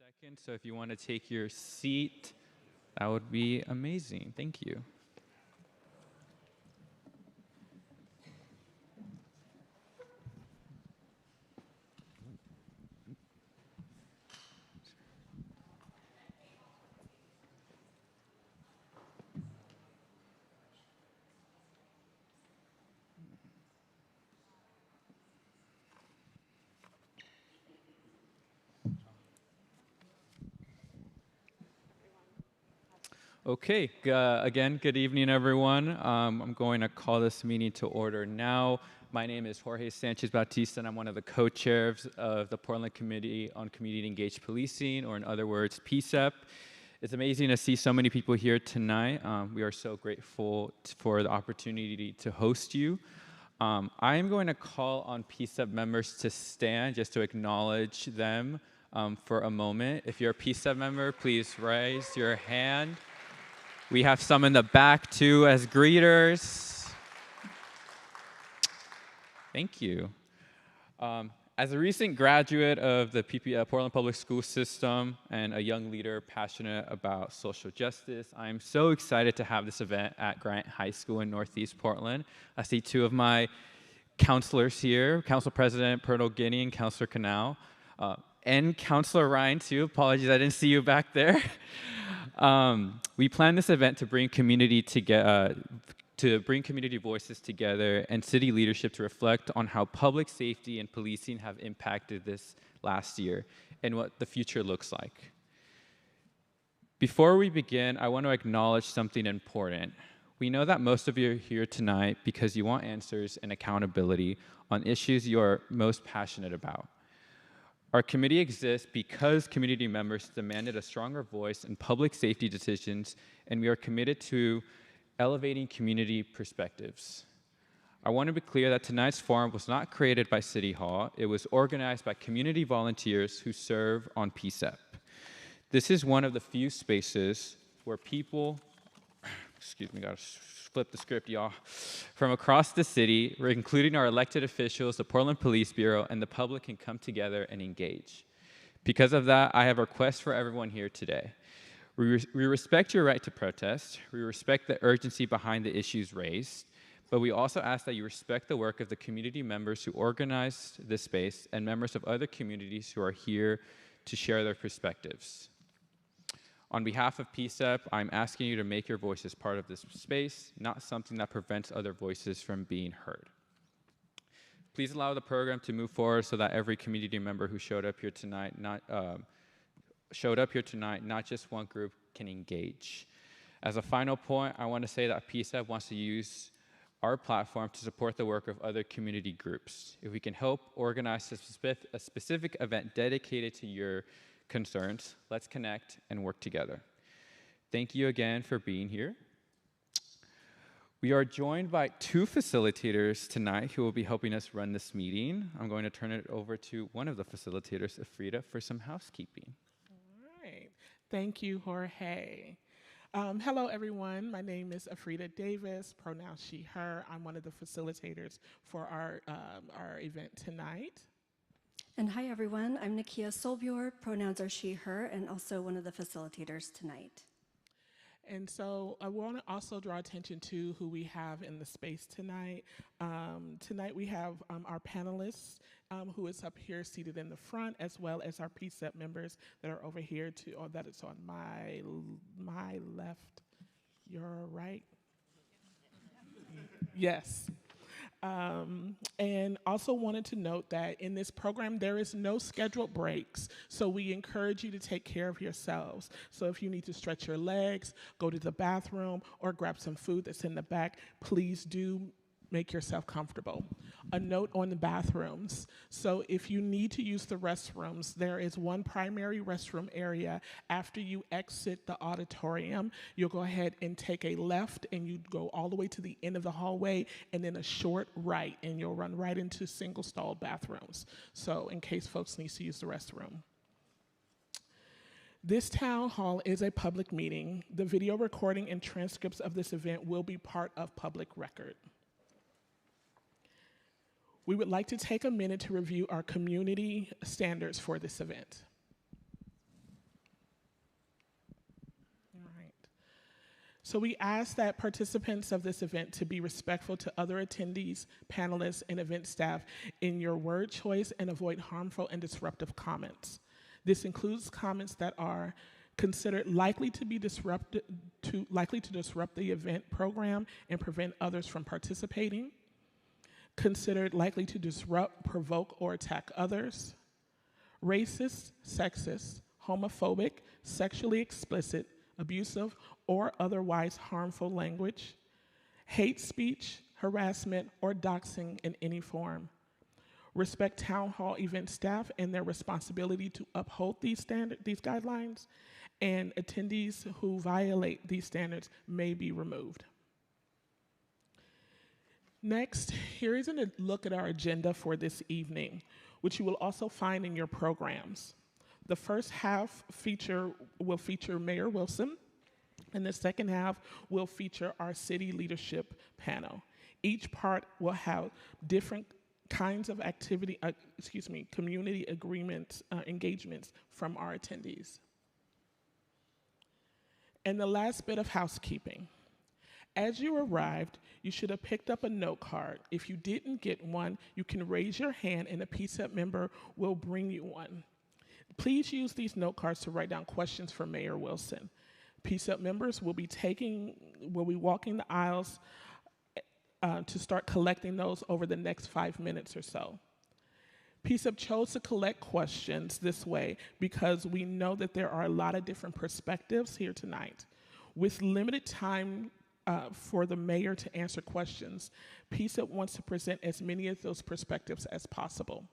second, so if you want to take your seat, that would be amazing. Thank you. Okay, again, good evening, everyone. I'm going to call this meeting to order now. My name is Jorge Sanchez Bautista, and I'm one of the co-chairs of the Portland Committee on Community Engaged Policing, or in other words, PCCEP. It's amazing to see so many people here tonight. We are so grateful for the opportunity to host you. I am going to call on PCCEP members to stand just to acknowledge them for a moment. If you're a PCCEP member, please raise your hand. We have some in the back, too, as greeters. Thank you. As a recent graduate of the Portland Public School System and a young leader passionate about social justice, I'm so excited to have this event at Grant High School in Northeast Portland. I see two of my counselors here, Council President Pernell Guinea and Councilor Canal, and Councilor Ryan, too. Apologies, I didn't see you back there. We planned this event to bring community voices together and city leadership to reflect on how public safety and policing have impacted this last year and what the future looks like. Before we begin, I want to acknowledge something important. We know that most of you are here tonight because you want answers and accountability on issues you are most passionate about. Our committee exists because community members demanded a stronger voice in public safety decisions, and we are committed to elevating community perspectives. I want to be clear that tonight's forum was not created by City Hall. It was organized by community volunteers who serve on PCCEP. This is one of the few spaces where people, excuse me, gotta flip the script, y'all, from across the city, including our elected officials, the Portland Police Bureau, and the public can come together and engage. Because of that, I have a request for everyone here today. We respect your right to protest. We respect the urgency behind the issues raised, but we also ask that you respect the work of the community members who organized this space and members of other communities who are here to share their perspectives. On behalf of PCCEP, I'm asking you to make your voices part of this space, not something that prevents other voices from being heard. Please allow the program to move forward so that every community member who showed up here tonight, not just one group, can engage. As a final point, I want to say that PCCEP wants to use our platform to support the work of other community groups. If we can help organize a specific event dedicated to your concerns, let's connect and work together. Thank you again for being here. We are joined by two facilitators tonight who will be helping us run this meeting. I'm going to turn it over to one of the facilitators, Afrida, for some housekeeping. All right. Thank you, Jorge. Hello, everyone. My name is Afrida Davis, pronouns she, her. I'm one of the facilitators for our event tonight. And hi, everyone. I'm Nakia Solbjord, pronouns are she, her, and also one of the facilitators tonight. And so I want to also draw attention to who we have in the space tonight. Tonight we have our panelists who is up here seated in the front, as well as our PCCEP members that are over here that is on my left, your right. Yes. And also wanted to note that in this program, there is no scheduled breaks. So we encourage you to take care of yourselves. So if you need to stretch your legs, go to the bathroom, or grab some food that's in the back, please do make yourself comfortable. A note on the bathrooms. So if you need to use the restrooms, there is one primary restroom area. After you exit the auditorium, you'll go ahead and take a left and you go all the way to the end of the hallway and then a short right, and you'll run right into single stall bathrooms. So in case folks need to use the restroom. This town hall is a public meeting. The video recording and transcripts of this event will be part of public record. We would like to take a minute to review our community standards for this event. So we ask that participants of this event to be respectful to other attendees, panelists, and event staff in your word choice and avoid harmful and disruptive comments. This includes comments that are considered likely to disrupt the event program and prevent others from participating, considered likely to disrupt, provoke, or attack others, racist, sexist, homophobic, sexually explicit, abusive, or otherwise harmful language, hate speech, harassment, or doxing in any form. Respect town hall event staff and their responsibility to uphold these guidelines, and attendees who violate these standards may be removed. Next, here is a look at our agenda for this evening, which you will also find in your programs. The first half will feature Mayor Wilson, and the second half will feature our city leadership panel. Each part will have different kinds of community agreements, engagements from our attendees. And the last bit of housekeeping. As you arrived, you should have picked up a note card. If you didn't get one, you can raise your hand and a PCCEP member will bring you one. Please use these note cards to write down questions for Mayor Wilson. PCCEP members will be walking the aisles to start collecting those over the next 5 minutes or so. PCCEP chose to collect questions this way because we know that there are a lot of different perspectives here tonight. With limited time for the mayor to answer questions, PCCEP wants to present as many of those perspectives as possible.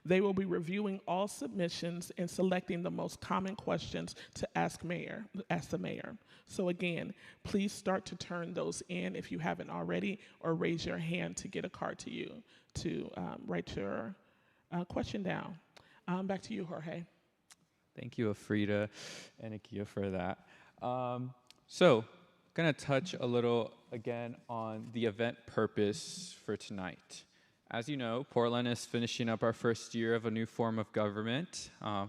They will be reviewing all submissions and selecting the most common questions to ask the mayor. So again, please start to turn those in if you haven't already, or raise your hand to get a card to you to write your question down. Back to you, Jorge. Thank you, Afrida and Akia, for that. So, going to touch a little again on the event purpose for tonight. As you know, Portland is finishing up our first year of a new form of government. A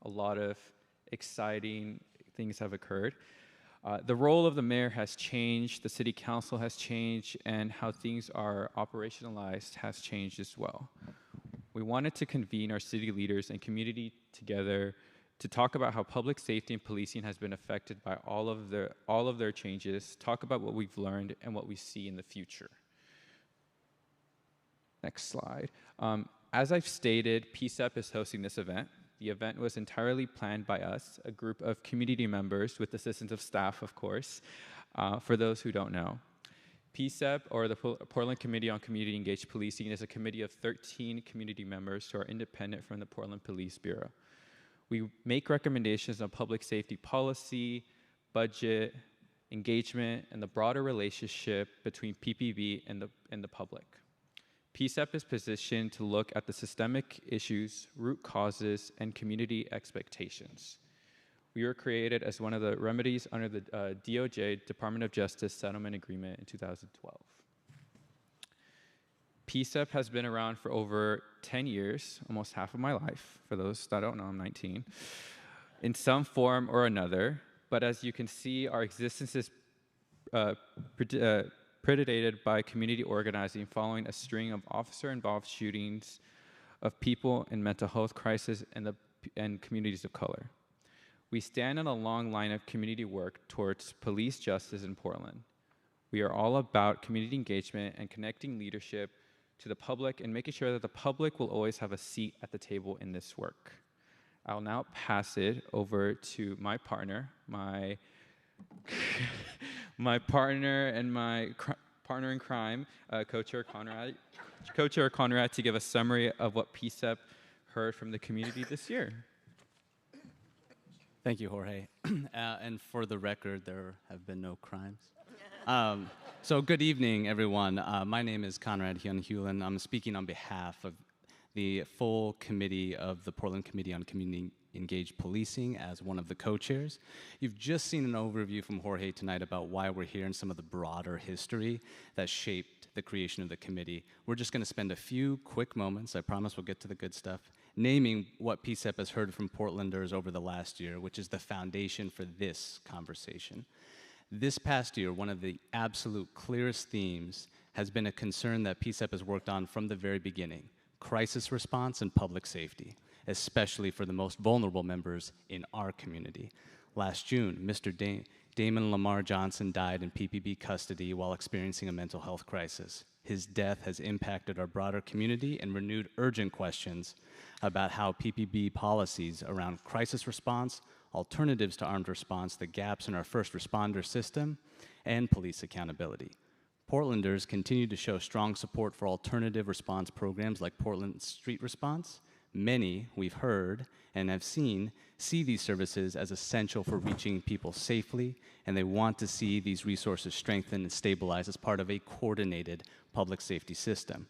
lot of exciting things have occurred. The role of the mayor has changed, the city council has changed, and how things are operationalized has changed as well. We wanted to convene our city leaders and community together to talk about how public safety and policing has been affected by all of their changes, talk about what we've learned and what we see in the future. Next slide. As I've stated, PCCEP is hosting this event. The event was entirely planned by us, a group of community members with assistance of staff, of course, for those who don't know. PCCEP, or the Portland Committee on Community Engaged Policing, is a committee of 13 community members who are independent from the Portland Police Bureau. We make recommendations on public safety policy, budget, engagement, and the broader relationship between PPB and the public. PCCEP is positioned to look at the systemic issues, root causes, and community expectations. We were created as one of the remedies under the DOJ, Department of Justice Settlement Agreement in 2012. PCCEP has been around for over 10 years, almost half of my life. For those that don't know, I'm 19, in some form or another. But as you can see, our existence is predated by community organizing following a string of officer-involved shootings of people in mental health crisis and communities of color. We stand on a long line of community work towards police justice in Portland. We are all about community engagement and connecting leadership to the public and making sure that the public will always have a seat at the table in this work. I'll now pass it over to my partner, my partner in crime, Co-Chair Conrad, to give a summary of what PCCEP heard from the community this year. Thank you, Jorge. And for the record, there have been no crimes. So good evening, everyone. My name is Conrad Hyun-Hewlin. I'm speaking on behalf of the full committee of the Portland Committee on Community Engaged Policing as one of the co-chairs. You've just seen an overview from Jorge tonight about why we're here and some of the broader history that shaped the creation of the committee. We're just going to spend a few quick moments, I promise we'll get to the good stuff, naming what PCCEP has heard from Portlanders over the last year, which is the foundation for this conversation. This past year, one of the absolute clearest themes has been a concern that PCCEP has worked on from the very beginning: crisis response and public safety, especially for the most vulnerable members in our community. Last June, Mr. Damon Lamar Johnson died in PPB custody while experiencing a mental health crisis. His death has impacted our broader community and renewed urgent questions about how PPB policies around crisis response, alternatives to armed response, the gaps in our first responder system, and police accountability. Portlanders continue to show strong support for alternative response programs like Portland Street Response. Many, we've heard and have seen, see these services as essential for reaching people safely, and they want to see these resources strengthened and stabilized as part of a coordinated public safety system.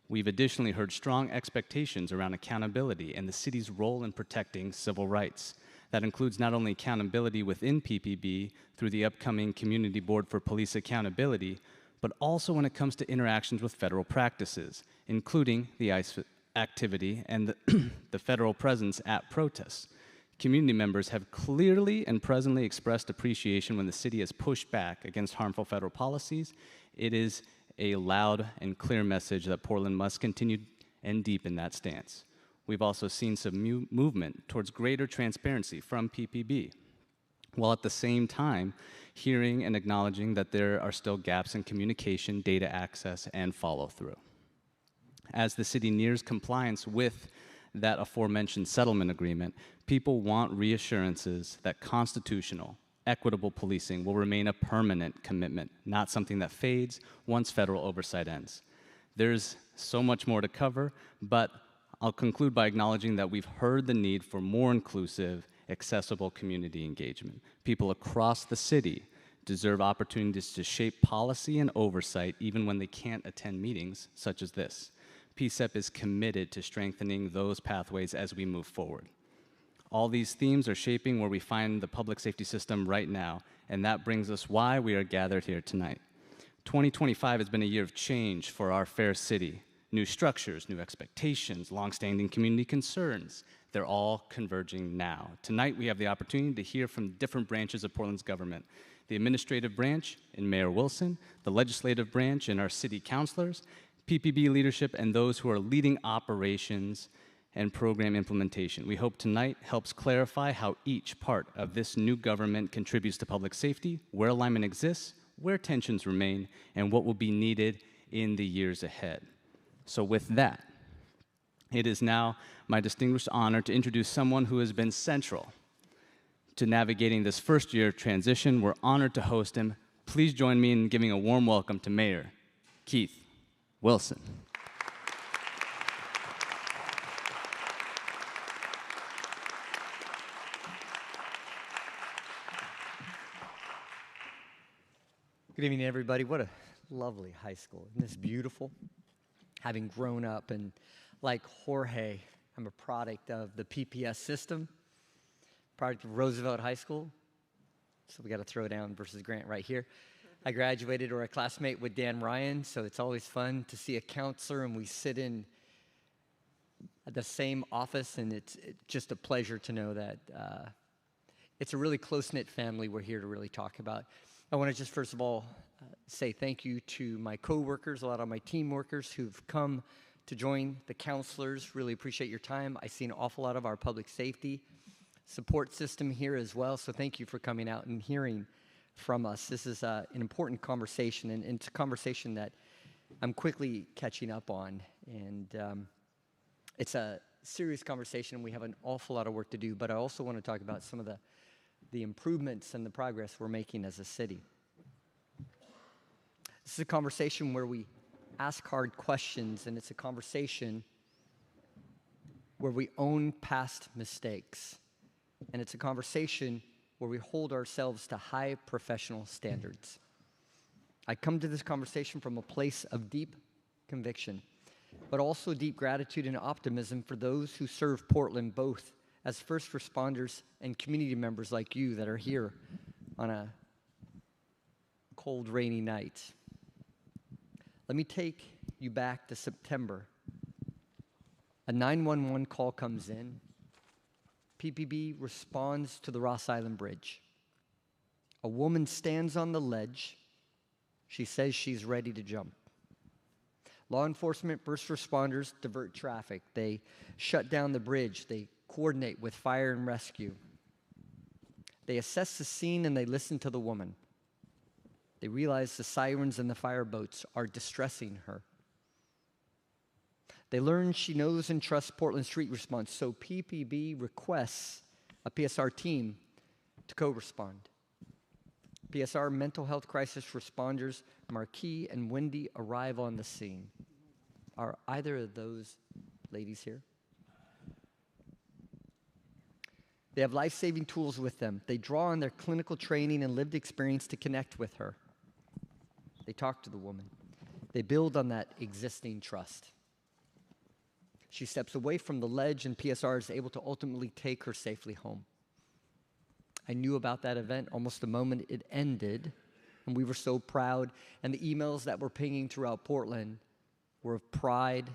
We've additionally heard strong expectations around accountability and the city's role in protecting civil rights. That includes not only accountability within PPB through the upcoming Community Board for Police Accountability, but also when it comes to interactions with federal practices, including the ICE activity and the federal presence at protests. Community members have clearly and presently expressed appreciation when the city has pushed back against harmful federal policies. It is a loud and clear message that Portland must continue and deepen that stance. We've also seen some movement towards greater transparency from PPB, while at the same time hearing and acknowledging that there are still gaps in communication, data access, and follow-through. As the city nears compliance with that aforementioned settlement agreement, people want reassurances that constitutional, equitable policing will remain a permanent commitment, not something that fades once federal oversight ends. There's so much more to cover, but I'll conclude by acknowledging that we've heard the need for more inclusive, accessible community engagement. People across the city deserve opportunities to shape policy and oversight even when they can't attend meetings such as this. PCCEP is committed to strengthening those pathways as we move forward. All these themes are shaping where we find the public safety system right now, and that brings us why we are gathered here tonight. 2025 has been a year of change for our fair city. New structures, new expectations, longstanding community concerns, they're all converging now. Tonight we have the opportunity to hear from different branches of Portland's government: the administrative branch in Mayor Wilson, the legislative branch in our city councilors, PPB leadership, and those who are leading operations and program implementation. We hope tonight helps clarify how each part of this new government contributes to public safety, where alignment exists, where tensions remain, and what will be needed in the years ahead. So with that, it is now my distinguished honor to introduce someone who has been central to navigating this first year of transition. We're honored to host him. Please join me in giving a warm welcome to Mayor Keith Wilson. Good evening, everybody. What a lovely high school. Isn't this beautiful? Having grown up, and like Jorge, I'm a product of the PPS system, product of Roosevelt High School. So we got to throw down versus Grant right here. I graduated or a classmate with Dan Ryan, so it's always fun to see a counselor, and we sit in at the same office, and it's just a pleasure to know that it's a really close-knit family we're here to really talk about. I want to just first of all say thank you to my co-workers, a lot of my team workers who've come to join the counselors. Really appreciate your time. I see an awful lot of our public safety support system here as well, so thank you for coming out and hearing from us. This is an important conversation, and it's a conversation that I'm quickly catching up on, and it's a serious conversation. We have an awful lot of work to do, but I also want to talk about some of the improvements and the progress we're making as a city. This is a conversation where we ask hard questions, and it's a conversation where we own past mistakes, and it's a conversation where we hold ourselves to high professional standards. I come to this conversation from a place of deep conviction, but also deep gratitude and optimism for those who serve Portland, both as first responders and community members like you that are here on a cold, rainy night. Let me take you back to September. A 911 call comes in. PPB responds to the Ross Island Bridge. A woman stands on the ledge. She says she's ready to jump. Law enforcement, first responders divert traffic. They shut down the bridge. They coordinate with fire and rescue. They assess the scene and they listen to the woman. They realize the sirens and the fireboats are distressing her. They learn she knows and trusts Portland Street Response, so PPB requests a PSR team to co-respond. PSR mental health crisis responders Marquis and Wendy arrive on the scene. Are either of those ladies here? They have life-saving tools with them. They draw on their clinical training and lived experience to connect with her. They talk to the woman. They build on that existing trust. She steps away from the ledge, and PSR is able to ultimately take her safely home. I knew about that event almost the moment it ended, and we were so proud. And the emails that were pinging throughout Portland were of pride,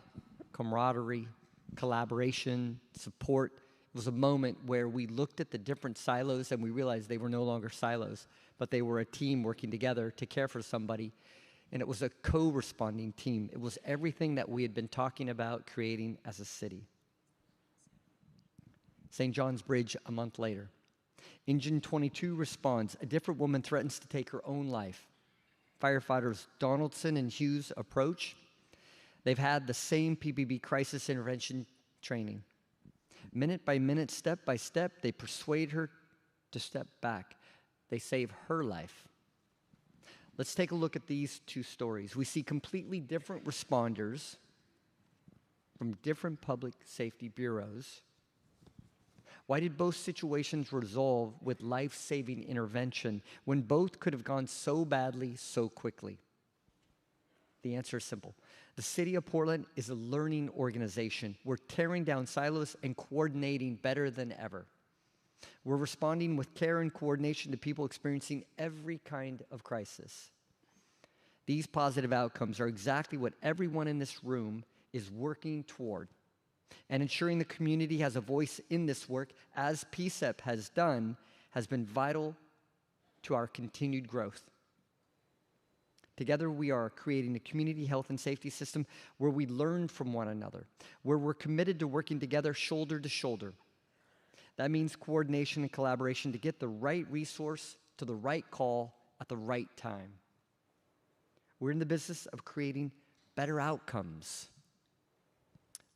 camaraderie, collaboration, support. It was a moment where we looked at the different silos and we realized they were no longer silos, but they were a team working together to care for somebody. And it was a co-responding team. It was everything that we had been talking about creating as a city. St. John's Bridge a month later. Engine 22 responds. A different woman threatens to take her own life. Firefighters Donaldson and Hughes approach. They've had the same PPB crisis intervention training. Minute by minute, step by step, they persuade her to step back. They save her life. Let's take a look at these two stories. We see completely different responders from different public safety bureaus. Why did both situations resolve with life-saving intervention when both could have gone so badly so quickly? The answer is simple. The City of Portland is a learning organization. We're tearing down silos and coordinating better than ever. We're responding with care and coordination to people experiencing every kind of crisis. These positive outcomes are exactly what everyone in this room is working toward. And ensuring the community has a voice in this work, as PCCEP has done, has been vital to our continued growth. Together, we are creating a community health and safety system where we learn from one another, where we're committed to working together shoulder to shoulder. That means coordination and collaboration to get the right resource to the right call at the right time. We're in the business of creating better outcomes.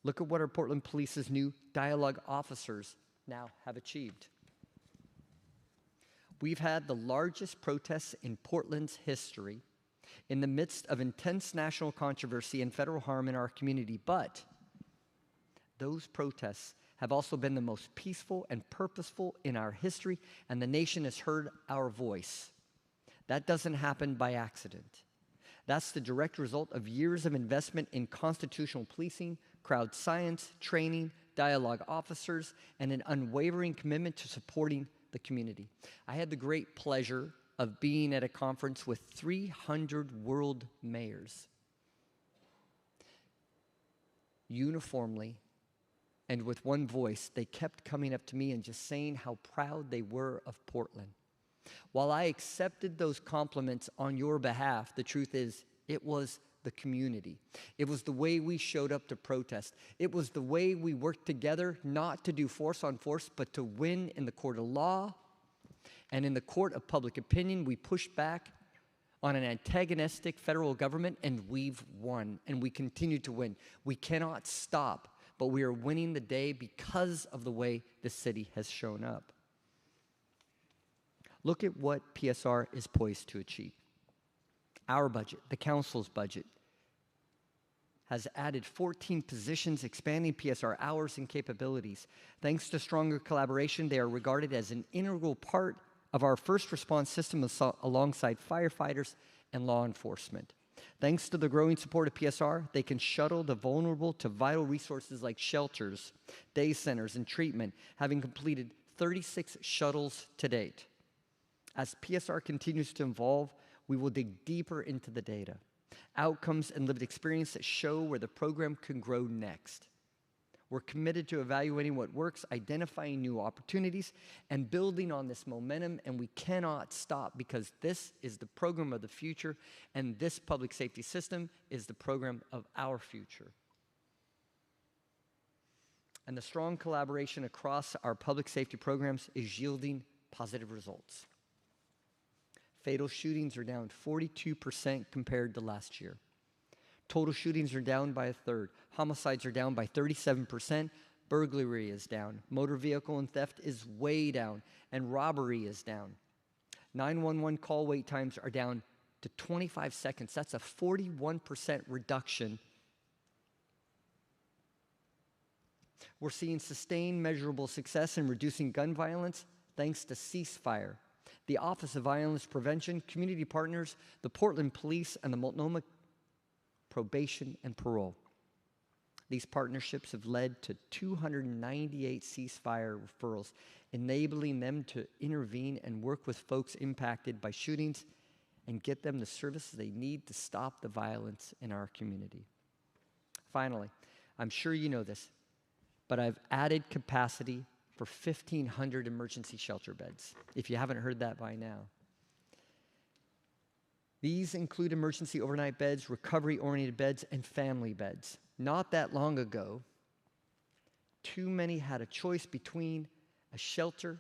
Look at what our Portland Police's new dialogue officers now have achieved. We've had the largest protests in Portland's history in the midst of intense national controversy and federal harm in our community, but those protests have also been the most peaceful and purposeful in our history, and the nation has heard our voice. That doesn't happen by accident. That's the direct result of years of investment in constitutional policing, crowd science, training, dialogue officers, and an unwavering commitment to supporting the community. I had the great pleasure of being at a conference with 300 world mayors. Uniformly and with one voice, they kept coming up to me and just saying how proud they were of Portland. While I accepted those compliments on your behalf, the truth is, it was the community. It was the way we showed up to protest. It was the way we worked together, not to do force on force, but to win in the court of law. And in the court of public opinion, we pushed back on an antagonistic federal government, and we've won, and we continue to win. We cannot stop, but we are winning the day because of the way the city has shown up. Look at what PSR is poised to achieve. Our budget, the council's budget, has added 14 positions, expanding PSR hours and capabilities. Thanks to stronger collaboration, they are regarded as an integral part of our first response system alongside firefighters and law enforcement. Thanks to the growing support of PSR, they can shuttle the vulnerable to vital resources like shelters, day centers, and treatment, having completed 36 shuttles to date. As PSR continues to evolve, we will dig deeper into the data, outcomes, and lived experience that show where the program can grow next. We're committed to evaluating what works, identifying new opportunities, and building on this momentum, and we cannot stop because this is the program of the future, and this public safety system is the program of our future. And the strong collaboration across our public safety programs is yielding positive results. Fatal shootings are down 42% compared to last year. Total shootings are down by a third. Homicides are down by 37%. Burglary is down. Motor vehicle and theft is way down. And robbery is down. 911 call wait times are down to 25 seconds. That's a 41% reduction. We're seeing sustained measurable success in reducing gun violence thanks to Ceasefire, the Office of Violence Prevention, community partners, the Portland Police, and the Multnomah Probation and Parole. These partnerships have led to 298 ceasefire referrals, enabling them to intervene and work with folks impacted by shootings and get them the services they need to stop the violence in our community. Finally, I'm sure you know this, but I've added capacity for 1,500 emergency shelter beds, if you haven't heard that by now. These include emergency overnight beds, recovery-oriented beds, and family beds. Not that long ago, too many had a choice between a shelter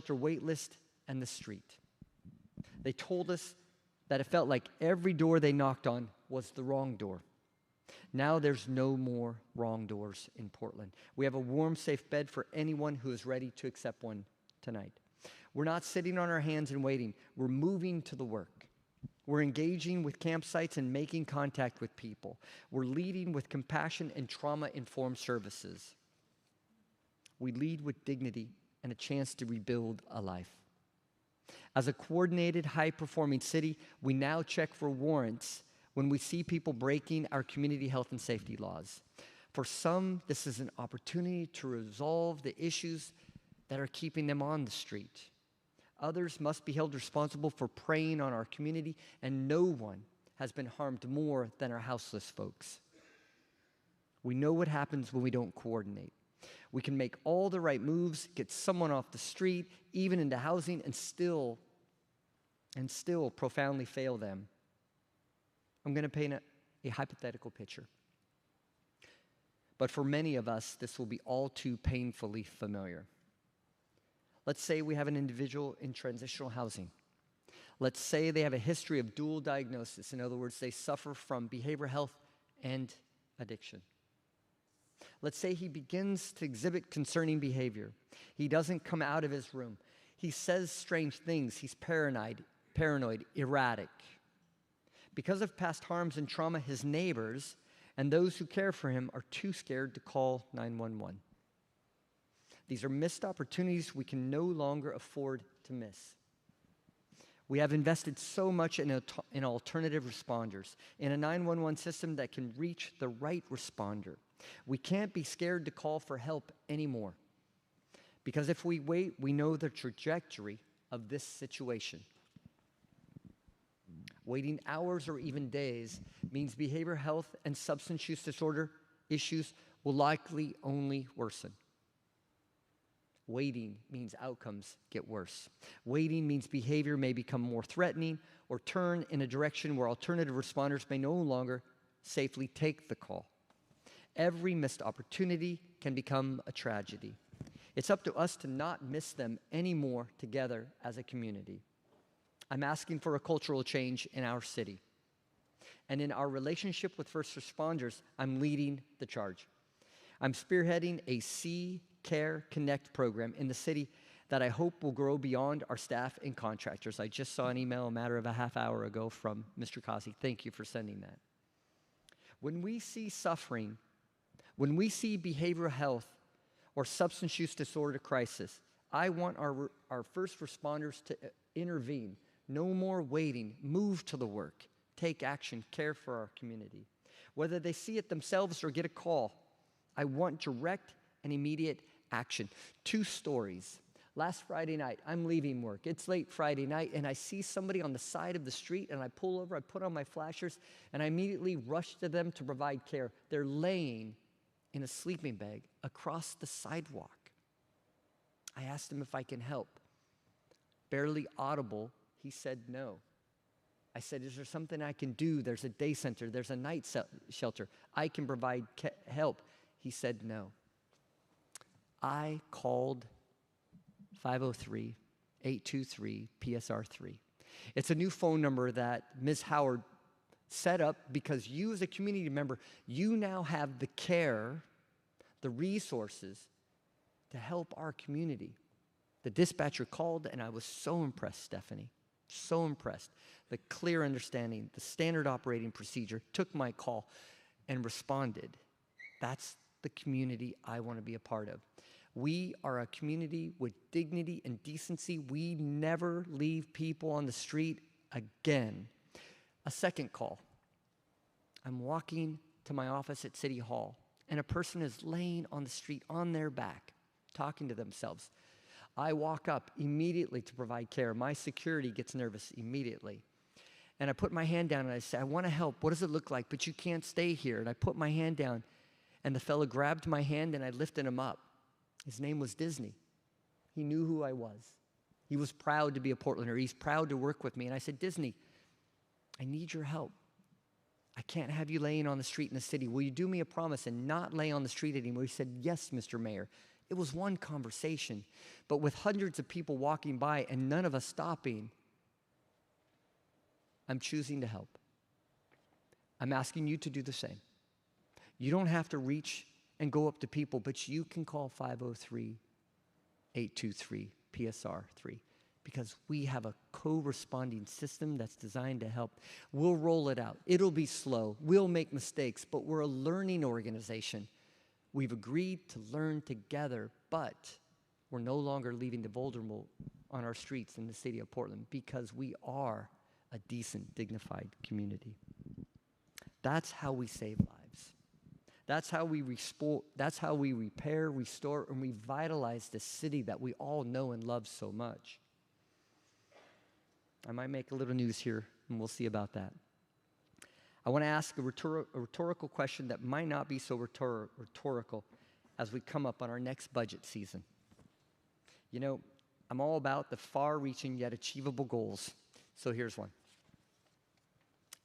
wait list, and the street. They told us that it felt like every door they knocked on was the wrong door. Now there's no more wrong doors in Portland. We have a warm, safe bed for anyone who is ready to accept one tonight. We're not sitting on our hands and waiting. We're moving to the work. We're engaging with campsites and making contact with people. We're leading with compassion and trauma-informed services. We lead with dignity and a chance to rebuild a life. As a coordinated, high-performing city, we now check for warrants when we see people breaking our community health and safety laws. For some, this is an opportunity to resolve the issues that are keeping them on the street. Others must be held responsible for preying on our community, and no one has been harmed more than our houseless folks. We know what happens when we don't coordinate. We can make all the right moves, get someone off the street, even into housing, and still profoundly fail them. I'm going to paint a hypothetical picture. But for many of us, this will be all too painfully familiar. Let's say we have an individual in transitional housing. Let's say they have a history of dual diagnosis. In other words, they suffer from behavioral health and addiction. Let's say he begins to exhibit concerning behavior. He doesn't come out of his room. He says strange things. He's paranoid, erratic. Because of past harms and trauma, his neighbors and those who care for him are too scared to call 911. These are missed opportunities we can no longer afford to miss. We have invested so much in alternative responders, in a 911 system that can reach the right responder. We can't be scared to call for help anymore. Because if we wait, we know the trajectory of this situation. Waiting hours or even days means behavioral health and substance use disorder issues will likely only worsen. Waiting means outcomes get worse. Waiting means behavior may become more threatening or turn in a direction where alternative responders may no longer safely take the call. Every missed opportunity can become a tragedy. It's up to us to not miss them anymore together as a community. I'm asking for a cultural change in our city. And in our relationship with first responders, I'm leading the charge. I'm spearheading a Care Connect program in the city that I hope will grow beyond our staff and contractors. I just saw an email a matter of a half hour ago from Mr. Kazi. Thank you for sending that. When we see suffering, when we see behavioral health or substance use disorder crisis, I want our first responders to intervene. No more waiting. Move to the work. Take action. Care for our community. Whether they see it themselves or get a call, I want direct and immediate action. 2 stories. Last Friday night, I'm leaving work. It's late Friday night, and I see somebody on the side of the street, and I pull over, I put on my flashers, and I immediately rush to them to provide care. They're laying in a sleeping bag across the sidewalk. I asked him if I can help. Barely audible, he said no. I said, is there something I can do? There's a day center, there's a night shelter. I can provide help. He said no. I called 503-823-PSR3. It's a new phone number that Ms. Howard set up because you as a community member, you now have the care, the resources to help our community. The dispatcher called, and I was so impressed, Stephanie, so impressed. The clear understanding, the standard operating procedure, took my call and responded. That's the community I want to be a part of. We are a community with dignity and decency. We never leave people on the street again. A second call. I'm walking to my office at City Hall, and a person is laying on the street on their back, talking to themselves. I walk up immediately to provide care. My security gets nervous immediately. And I put my hand down and I say, I want to help. What does it look like? But you can't stay here. And I put my hand down, and the fellow grabbed my hand and I lifted him up. His name was Disney. He knew who I was. He was proud to be a Portlander. He's proud to work with me. And I said, Disney, I need your help. I can't have you laying on the street in the city. Will you do me a promise and not lay on the street anymore? He said, yes, Mr. Mayor. It was one conversation, but with hundreds of people walking by and none of us stopping, I'm choosing to help. I'm asking you to do the same. You don't have to reach and go up to people, but you can call 503-823-PSR3 because we have a co-responding system that's designed to help. We'll roll it out. It'll be slow. We'll make mistakes, but we're a learning organization. We've agreed to learn together, but we're no longer leaving the vulnerable on our streets in the city of Portland because we are a decent, dignified community. That's how we save lives. That's how we repair, restore, and revitalize the city that we all know and love so much. I might make a little news here, and we'll see about that. I want to ask a rhetorical question that might not be so rhetorical as we come up on our next budget season. You know, I'm all about the far-reaching yet achievable goals, so here's one.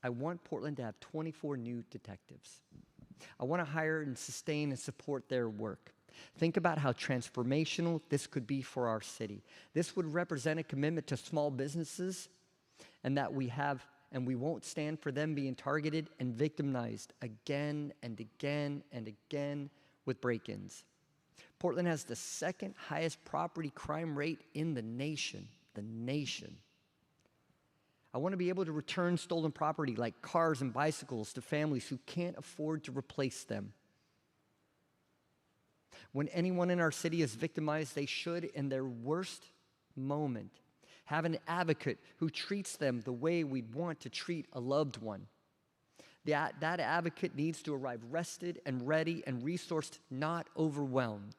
I want Portland to have 24 new detectives. I want to hire and sustain and support their work. Think about how transformational this could be for our city. This would represent a commitment to small businesses and that we won't stand for them being targeted and victimized again and again and again with break-ins. Portland has the second highest property crime rate in the nation. I want to be able to return stolen property like cars and bicycles to families who can't afford to replace them. When anyone in our city is victimized, they should, in their worst moment, have an advocate who treats them the way we'd want to treat a loved one. That advocate needs to arrive rested and ready and resourced, not overwhelmed.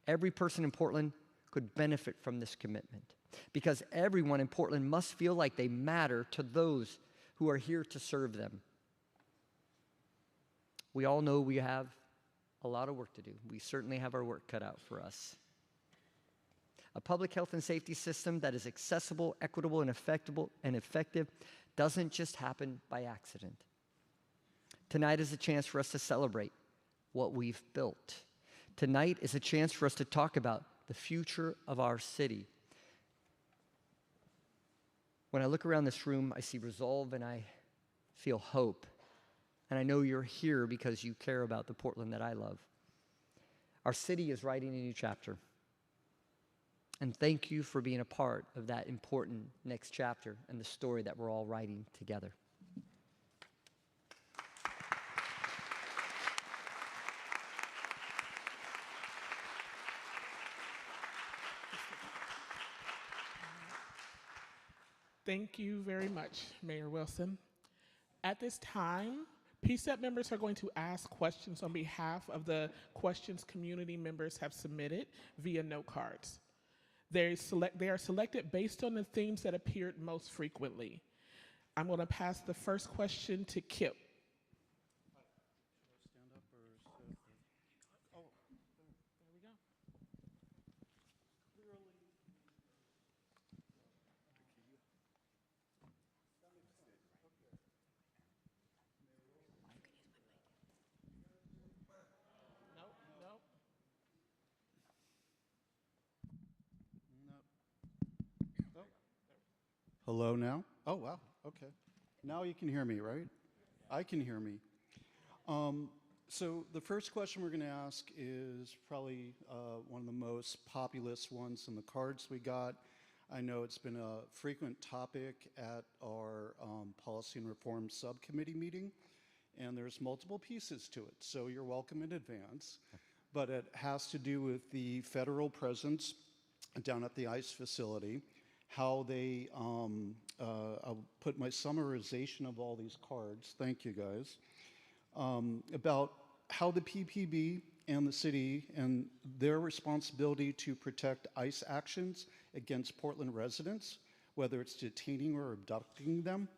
Every person in Portland could benefit from this commitment because everyone in Portland must feel like they matter to those who are here to serve them. We all know we have a lot of work to do. We certainly have our work cut out for us. A public health and safety system that is accessible, equitable, and effective doesn't just happen by accident. Tonight is a chance for us to celebrate what we've built. Tonight is a chance for us to talk about the future of our city. When I look around this room, I see resolve and I feel hope. And I know you're here because you care about the Portland that I love. Our city is writing a new chapter. And thank you for being a part of that important next chapter and the story that we're all writing together. Thank you very much, Mayor Wilson. At this time, PCCEP members are going to ask questions on behalf of the questions community members have submitted via note cards. They are selected based on the themes that appeared most frequently. I'm going to pass the first question to Kip. Hello now? Oh, wow. Okay. Now you can hear me, right? I can hear me. So the first question we're going to ask is probably one of the most populous ones in the cards we got. I know it's been a frequent topic at our Policy and Reform Subcommittee meeting, and there's multiple pieces to it, so you're welcome in advance. But it has to do with the federal presence down at the ICE facility, how they, I'll put my summarization of all these cards, thank you guys, about how the PPB and the city and their responsibility to protect ICE actions against Portland residents, whether it's detaining or abducting them,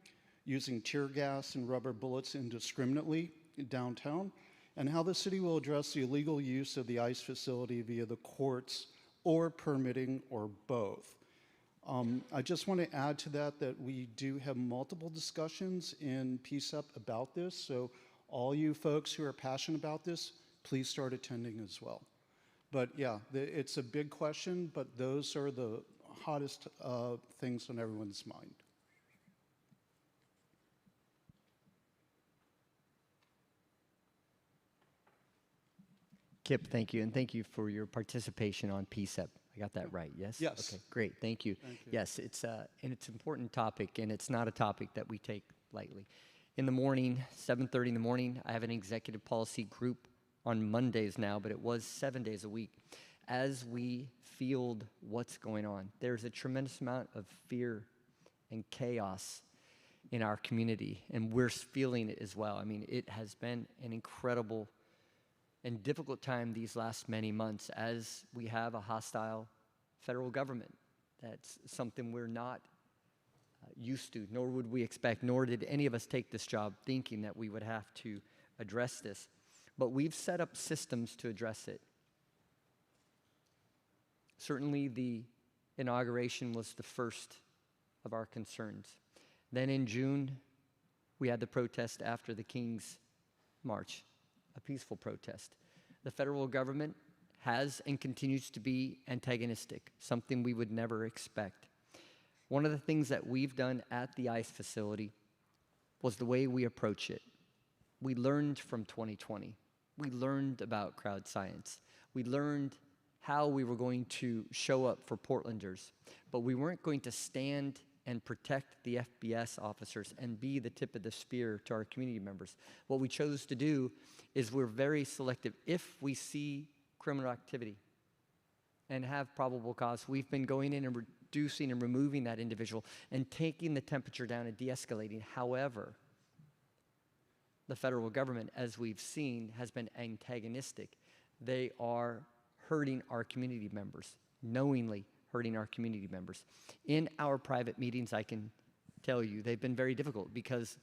using tear gas and rubber bullets indiscriminately downtown, and how the city will address the illegal use of the ICE facility via the courts or permitting or both. I just want to add to that we do have multiple discussions in PCCEP about this, so all you folks who are passionate about this, please start attending as well. But yeah, it's a big question, but those are the hottest things on everyone's mind. Kip, thank you, and thank you for your participation on PCCEP. I got that right, yes? Yes. Okay, great, thank you. Thank you. Yes, it's an important topic, and it's not a topic that we take lightly. In the morning, 7:30 in the morning, I have an executive policy group on Mondays now, but it was 7 days a week. As we field what's going on, there's a tremendous amount of fear and chaos in our community, and we're feeling it as well. I mean, it has been an incredible and difficult time these last many months as we have a hostile federal government. That's something we're not used to, nor would we expect, nor did any of us take this job thinking that we would have to address this. But we've set up systems to address it. Certainly the inauguration was the first of our concerns. Then in June, we had the protest after the King's March, a peaceful protest. The federal government has and continues to be antagonistic, something we would never expect. One of the things that we've done at the ICE facility was the way we approach it. We learned from 2020. We learned about crowd science. We learned how we were going to show up for Portlanders, but we weren't going to stand and protect the FBS officers and be the tip of the spear to our community members. What we chose to do is we're very selective. If we see criminal activity and have probable cause, we've been going in and reducing and removing that individual and taking the temperature down and de-escalating. However, the federal government, as we've seen, has been antagonistic. They are hurting our community members, knowingly hurting our community members. In our private meetings, I can tell you, they've been very difficult because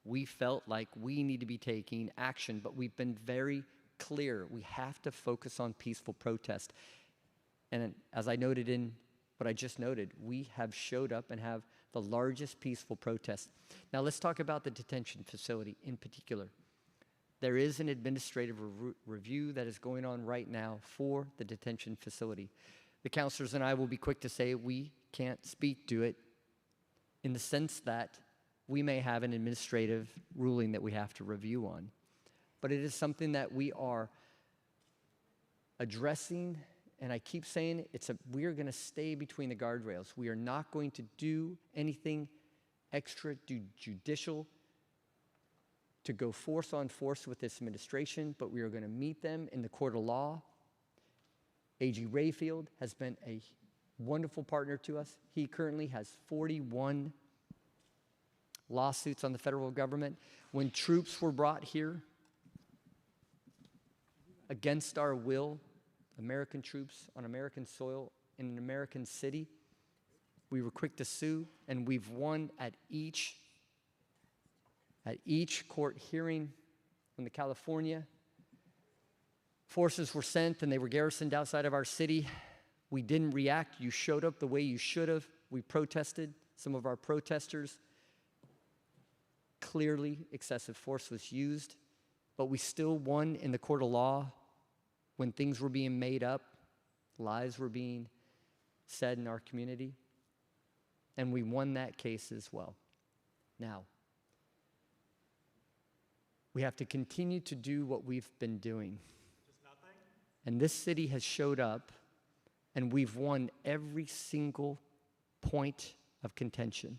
we felt like we need to be taking action, but we've been very clear. We have to focus on peaceful protest. And as I noted in what I just noted, we have showed up and have the largest peaceful protest. Now let's talk about the detention facility in particular. There is an administrative review that is going on right now for the detention facility. The counselors and I will be quick to say we can't speak to it in the sense that we may have an administrative ruling that we have to review on. But it is something that we are addressing, and I keep saying we are going to stay between the guardrails. We are not going to do anything extrajudicial to go force on force with this administration, but we are going to meet them in the court of law. A.G. Rayfield has been a wonderful partner to us. He currently has 41 lawsuits on the federal government. When troops were brought here against our will, American troops on American soil, in an American city. We were quick to sue, and we've won at each court hearing. When the California forces were sent and they were garrisoned outside of our city, we didn't react. You showed up the way you should have. We protested. Some of our protesters, clearly excessive force was used, but we still won in the court of law when things were being made up, lies were being said in our community, and we won that case as well. Now, we have to continue to do what we've been doing. Just nothing? And this city has showed up, and we've won every single point of contention.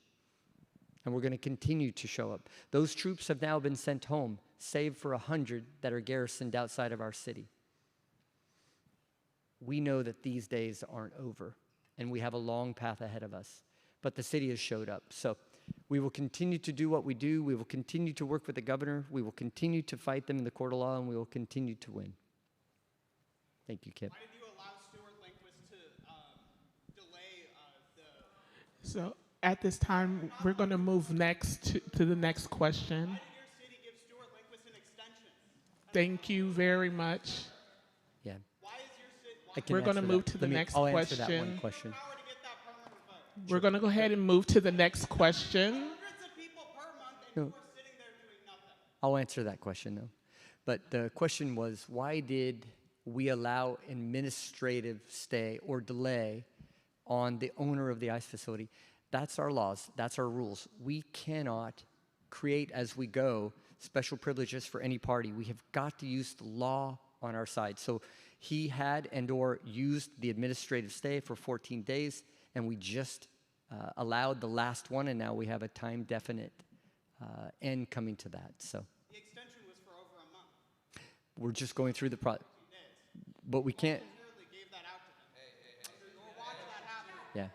And we're going to continue to show up. Those troops have now been sent home, save for 100 that are garrisoned outside of our city. We know that these days aren't over, and we have a long path ahead of us. But the city has showed up. So we will continue to do what we do. We will continue to work with the governor. We will continue to fight them in the court of law, and we will continue to win. Thank you, Kip. Why did you allow Stuart Lindquist to delay the... So at this time, we're going to move next to the next question. Why did your city give Stuart Lindquist an extension? Thank you very much. Yeah. Why is your city... I can We're going to answer move that. to the next I'll answer that question. one question. power to get that permanent vote? We're going to go ahead and move to the next question. Hundreds of people per month, and No. you are sitting there doing nothing. I'll answer that question, though. But the question was, why did we allow administrative stay or delay on the owner of the ICE facility? That's our laws. That's our rules. We cannot create, as we go, special privileges for any party. We have got to use the law on our side. So he had and/or used the administrative stay for 14 days, and we just allowed the last one, and now we have a time-definite end coming to that. So The extension was for over a month. we're just going through the process. 2 days. But we can't, Clearly gave that out to them. Under your watch, that happened. yeah,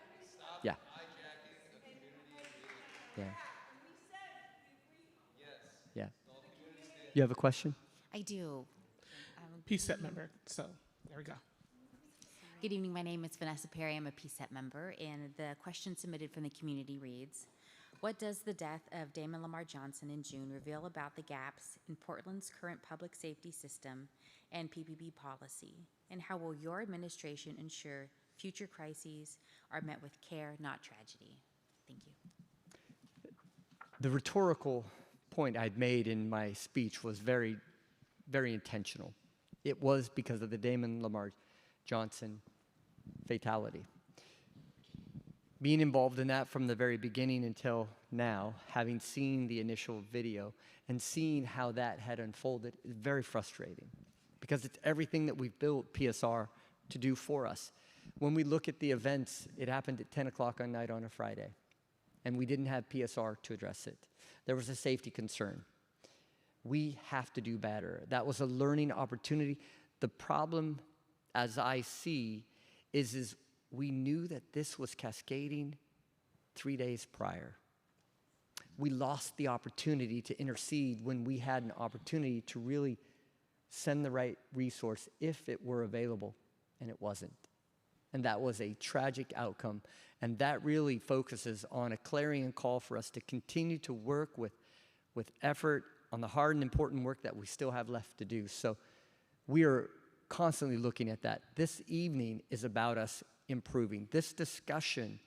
yeah. Yeah. Yeah. You have a question? I do. PCCEP member. So there we go. Good evening. My name is Vanessa Perry. I'm a PCCEP member, and the question submitted from the community reads, what does the death of Damon Lamar Johnson in June reveal about the gaps in Portland's current public safety system and PPP policy? And how will your administration ensure future crises are met with care, not tragedy? Thank you. The rhetorical point I'd made in my speech was very, very intentional. It was because of the Damon Lamar Johnson fatality. Being involved in that from the very beginning until now, having seen the initial video and seeing how that had unfolded, is very frustrating because it's everything that we've built PSR to do for us. When we look at the events, it happened at 10 o'clock at night on a Friday, and we didn't have PSR to address it. There was a safety concern. We have to do better. That was a learning opportunity. The problem, as I see, is we knew that this was cascading 3 days prior. We lost the opportunity to intercede when we had an opportunity to really send the right resource if it were available, and it wasn't. And that was a tragic outcome. And that really focuses on a clarion call for us to continue to work with effort on the hard and important work that we still have left to do. So we are constantly looking at that. This evening is about us improving. This discussion,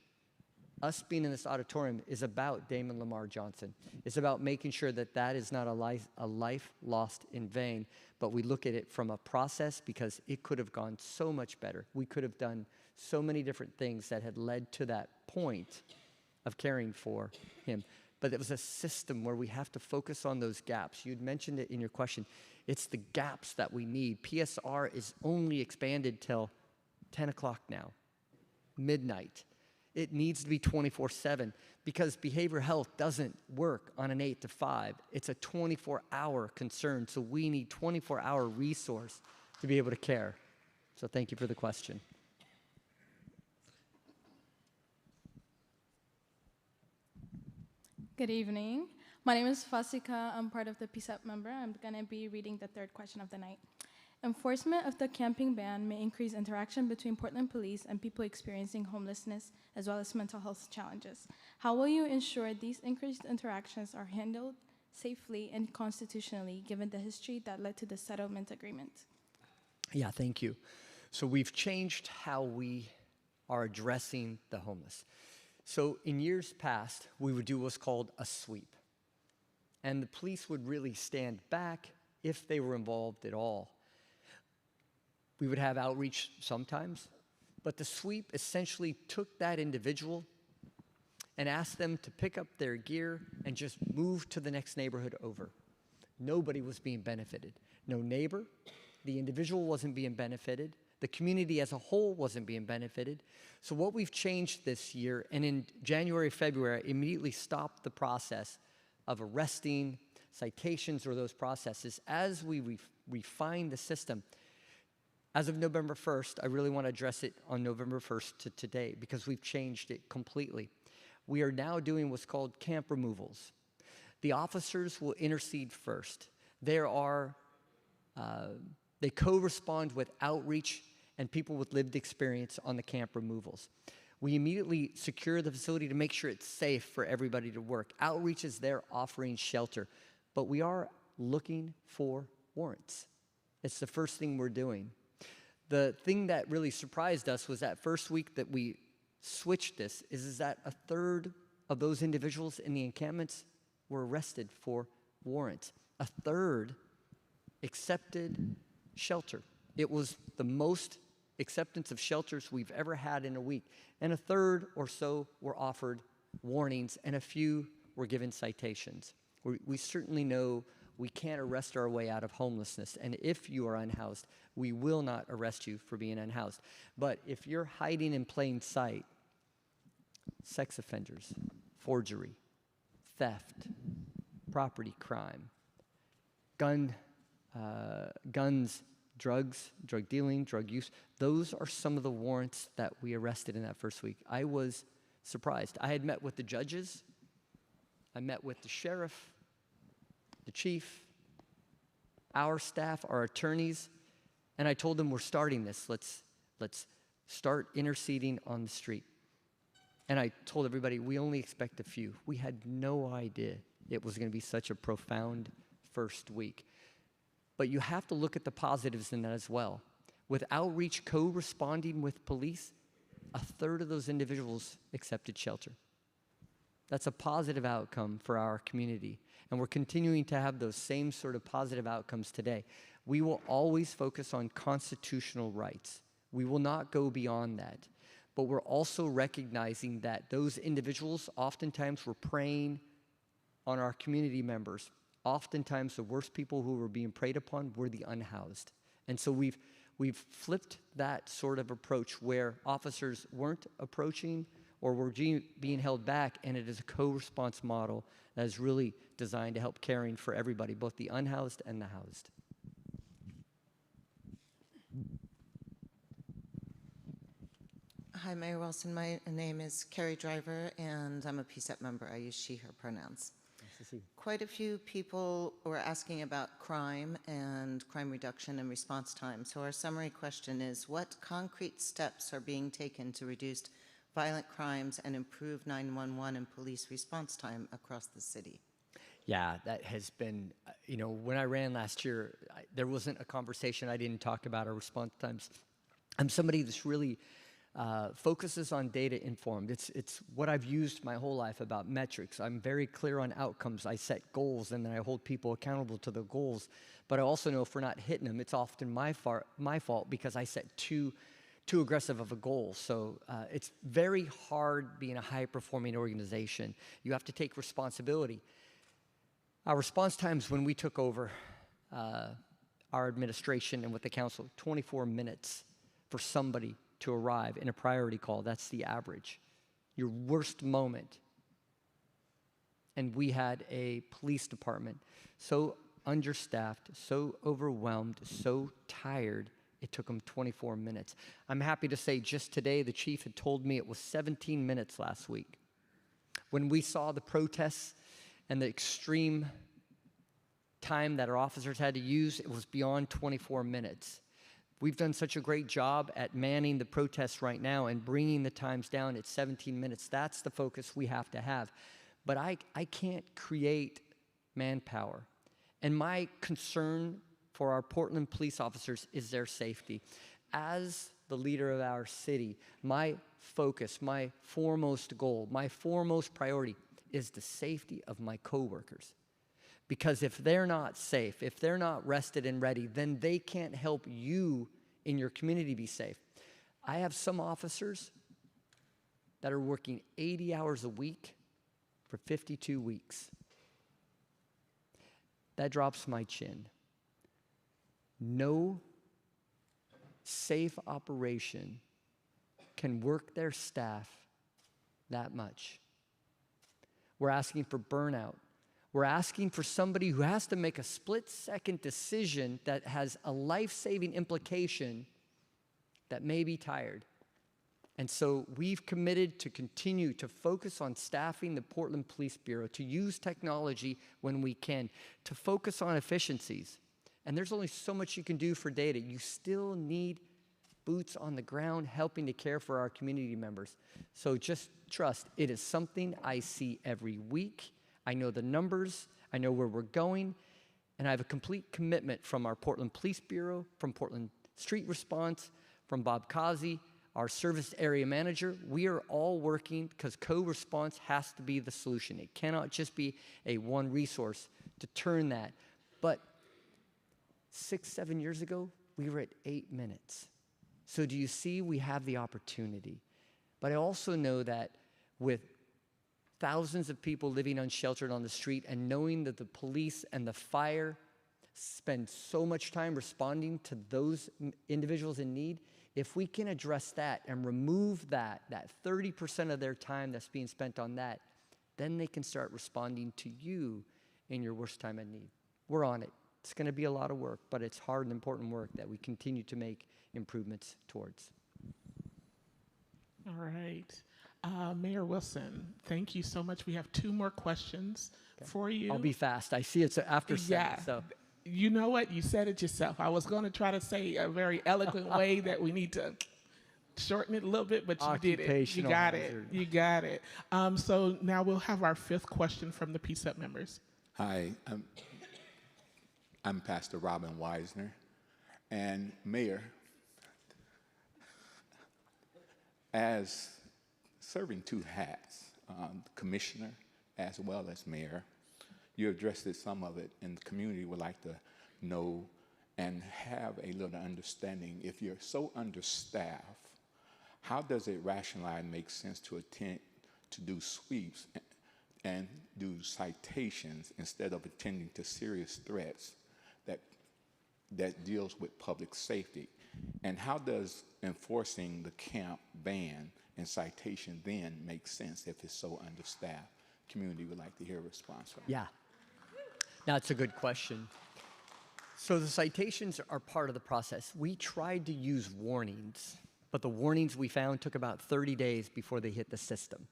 us being in this auditorium, is about Damon Lamar Johnson. It's about making sure that that is not a life lost in vain, but we look at it from a process because it could have gone so much better. We could have done so many different things that had led to that point of caring for him. But it was a system where we have to focus on those gaps. You'd mentioned it in your question. It's the gaps that we need. PSR is only expanded till 10 o'clock now, midnight. It needs to be 24/7 because behavioral health doesn't work on an 8 to 5. It's a 24-hour concern, so we need 24-hour resource to be able to care. So thank you for the question. Good evening. My name is Fasika. I'm part of the PCCEP member. I'm going to be reading the third question of the night. Enforcement of the camping ban may increase interaction between Portland police and people experiencing homelessness as well as mental health challenges. How will you ensure these increased interactions are handled safely and constitutionally given the history that led to the settlement agreement? Yeah, thank you. So we've changed how we are addressing the homeless. So in years past, we would do what's called a sweep. And the police would really stand back if they were involved at all. We would have outreach sometimes, but the sweep essentially took that individual and asked them to pick up their gear and just move to the next neighborhood over. Nobody was being benefited. No neighbor, the individual wasn't being benefited, the community as a whole wasn't being benefited. So what we've changed this year, and in January, February, immediately stopped the process of arresting, citations, or those processes. As we refine the system, as of November 1st, I really want to address it on November 1st to today because we've changed it completely. We are now doing what's called camp removals. The officers will intercede first. They co-respond with outreach and people with lived experience on the camp removals. We immediately secure the facility to make sure it's safe for everybody to work. Outreach is there offering shelter, but we are looking for warrants. It's the first thing we're doing. The thing that really surprised us was that first week that we switched this is that a third of those individuals in the encampments were arrested for warrants. A third accepted shelter. It was the most acceptance of shelters we've ever had in a week. And a third or so were offered warnings, and a few were given citations. We certainly know we can't arrest our way out of homelessness, and if you are unhoused, we will not arrest you for being unhoused. But if you're hiding in plain sight, sex offenders, forgery, theft, property crime, guns, drugs, drug dealing, drug use, those are some of the warrants that we arrested in that first week. I was surprised. I had met with the judges, I met with the sheriff, the chief, our staff, our attorneys, and I told them we're starting this. Let's start interceding on the street. And I told everybody we only expect a few. We had no idea it was going to be such a profound first week. But you have to look at the positives in that as well. With outreach co-responding with police, a third of those individuals accepted shelter. That's a positive outcome for our community. And we're continuing to have those same sort of positive outcomes today. We will always focus on constitutional rights. We will not go beyond that. But we're also recognizing that those individuals oftentimes were preying on our community members. Oftentimes the worst people who were being preyed upon were the unhoused. And so we've flipped that sort of approach where officers weren't approaching or were being held back, and it is a co-response model that is really designed to help caring for everybody, both the unhoused and the housed. Hi, Mayor Wilson. My name is Carrie Driver, and I'm a PCCEP member. I use she, her pronouns. Nice to see you. Quite a few people were asking about crime and crime reduction and response time. So our summary question is, what concrete steps are being taken to reduce violent crimes and improve 911 and police response time across the city? Yeah, that has been, when I ran last year, there wasn't a conversation I didn't talk about our response times. I'm somebody that's really focuses on data informed. It's what I've used my whole life about metrics. I'm very clear on outcomes. I set goals and then I hold people accountable to the goals. But I also know if we're not hitting them, it's often my fault because I set too aggressive of a goal. So it's very hard being a high-performing organization. You have to take responsibility. Our response times when we took over our administration and with the council, 24 minutes for somebody to arrive in a priority call. That's the average. Your worst moment. And we had a police department so understaffed, so overwhelmed, so tired, it took them 24 minutes. I'm happy to say just today, the chief had told me it was 17 minutes last week. When we saw the protests and the extreme time that our officers had to use, it was beyond 24 minutes. We've done such a great job at manning the protests right now and bringing the times down at 17 minutes. That's the focus we have to have. But I can't create manpower. And my concern for our Portland police officers is their safety. As the leader of our city, my focus, my foremost goal, my foremost priority is the safety of my coworkers. Because if they're not safe, if they're not rested and ready, then they can't help you in your community be safe. I have some officers that are working 80 hours a week for 52 weeks. That drops my chin. No safe operation can work their staff that much. We're asking for burnout. We're asking for somebody who has to make a split-second decision that has a life-saving implication that may be tired. And so we've committed to continue to focus on staffing the Portland Police Bureau, to use technology when we can, to focus on efficiencies. And there's only so much you can do for data. You still need boots on the ground helping to care for our community members. So just trust, it is something I see every week. I know the numbers, I know where we're going, and I have a complete commitment from our Portland Police Bureau, from Portland Street Response, from Bob Kazi, our service area manager. We are all working because co-response has to be the solution. It cannot just be a one resource to turn that. But 6-7 years ago, we were at 8 minutes. So do you see we have the opportunity? But I also know that with thousands of people living unsheltered on the street and knowing that the police and the fire spend so much time responding to those individuals in need, if we can address that and remove that 30% of their time that's being spent on that, then they can start responding to you in your worst time of need. We're on it. It's going to be a lot of work, but it's hard and important work that we continue to make improvements towards. All right. Mayor Wilson, thank you so much. We have 2 more questions for you. I'll be fast. I see it's after 7, so. You know what? You said it yourself. I was going to try to say a very eloquent way that we need to shorten it a little bit, but you did it. You got it. You got it. So now we'll have our 5th question from the PCCEP members. Hi, I'm Pastor Robin Weisner, and Mayor, as serving 2 hats, commissioner as well as mayor, you addressed some of it, and the community would like to know and have a little understanding. If you're so understaffed, how does it rationalize and make sense to attend to do sweeps and do citations instead of attending to serious threats that deals with public safety? And how does enforcing the camp ban and citation then make sense if it's so understaffed? Community would like to hear a response from you. Yeah. That's a good question. So the citations are part of the process. We tried to use warnings, but the warnings we found took about 30 days before they hit the system.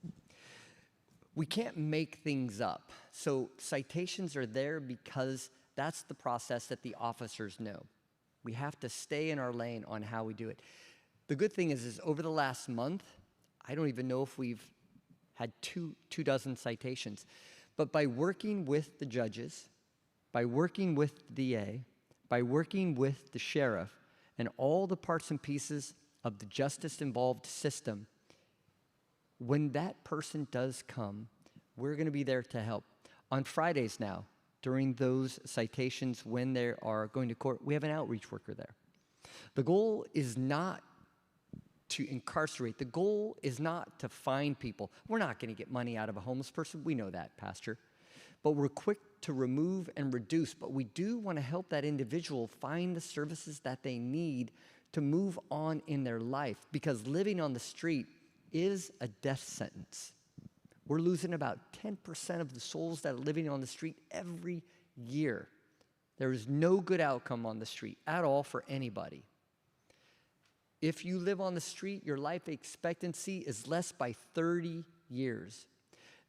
We can't make things up. So citations are there because that's the process that the officers know. We have to stay in our lane on how we do it. The good thing is over the last month, I don't even know if we've had 24 citations. But by working with the judges, by working with the DA, by working with the sheriff, and all the parts and pieces of the justice-involved system, when that person does come, we're going to be there to help. On Fridays now, during those citations when they are going to court, we have an outreach worker there. The goal is not to incarcerate. The goal is not to fine people. We're not going to get money out of a homeless person. We know that, Pastor. But we're quick to remove and reduce. But we do want to help that individual find the services that they need to move on in their life, because living on the street is a death sentence. We're losing about 10% of the souls that are living on the street every year. There is no good outcome on the street at all for anybody. If you live on the street, your life expectancy is less by 30 years.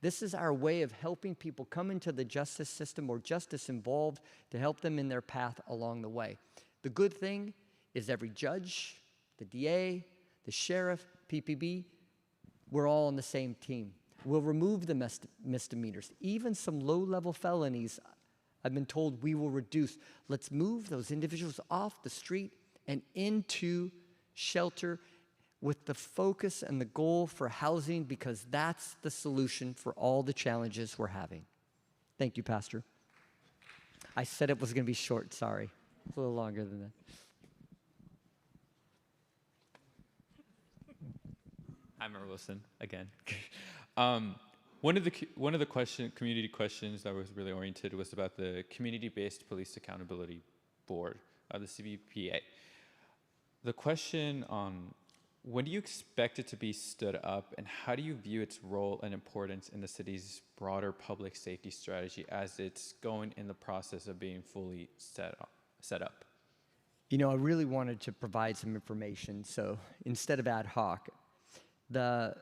This is our way of helping people come into the justice system or justice involved to help them in their path along the way. The good thing is every judge, the DA, the sheriff, PPB, we're all on the same team. We'll remove the misdemeanors. Even some low-level felonies, I've been told we will reduce. Let's move those individuals off the street and into shelter with the focus and the goal for housing, because that's the solution for all the challenges we're having. Thank you, Pastor. I said it was going to be short, sorry. It's a little longer than that. I'm Mayor Wilson again. One of the community questions that was really oriented was about the Community-Based Police Accountability Board, the CBPA. The question on when do you expect it to be stood up, and how do you view its role and importance in the city's broader public safety strategy as it's going in the process of being fully set up? You know, I really wanted to provide some information, so instead of ad hoc, the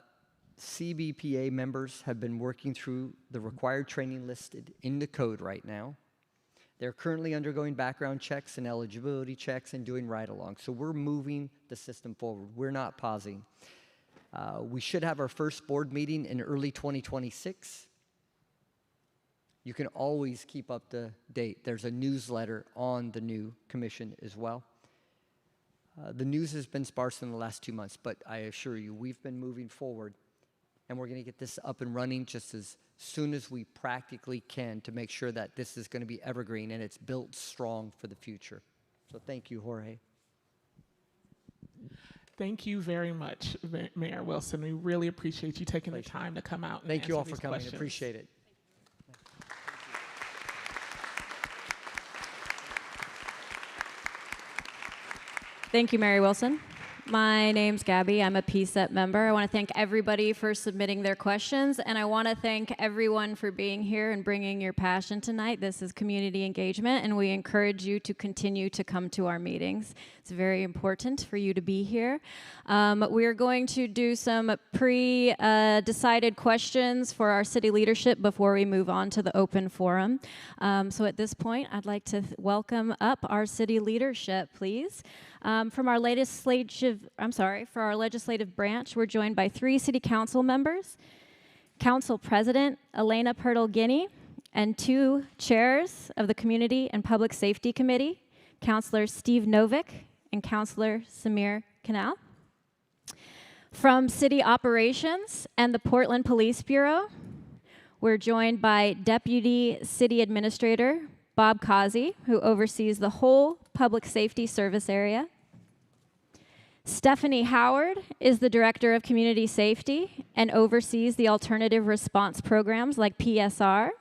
CBPA members have been working through the required training listed in the code right now. They're currently undergoing background checks and eligibility checks and doing ride-along. So we're moving the system forward. We're not pausing. We should have our first board meeting in early 2026. You can always keep up to date. There's a newsletter on the new commission as well. The news has been sparse in the last 2 months, but I assure you, we've been moving forward, and we're going to get this up and running just as soon as we practically can to make sure that this is going to be evergreen and it's built strong for the future. So thank you, Jorge. Thank you very much, Mayor Wilson. We really appreciate you taking the time to come out and Thank you all answer for these coming. questions. Appreciate it. Thank you, Mary Wilson. My name's Gabby. I'm a PCCEP member. I want to thank everybody for submitting their questions, and I want to thank everyone for being here and bringing your passion tonight. This is community engagement, and we encourage you to continue to come to our meetings. It's very important for you to be here. We're going to do some pre-decided questions for our city leadership before we move on to the open forum. So at this point, I'd like to welcome up our city leadership, please. For our legislative branch, we're joined by 3 city council members, Council President Elena Pirtle-Guinea, and 2 chairs of the Community and Public Safety Committee, Councilor Steve Novick and Councilor Samir Kanal. From City Operations and the Portland Police Bureau, we're joined by Deputy City Administrator Bob Causey, who oversees the whole public safety service area. Stephanie Howard is the Director of Community Safety and oversees the alternative response programs like PSR.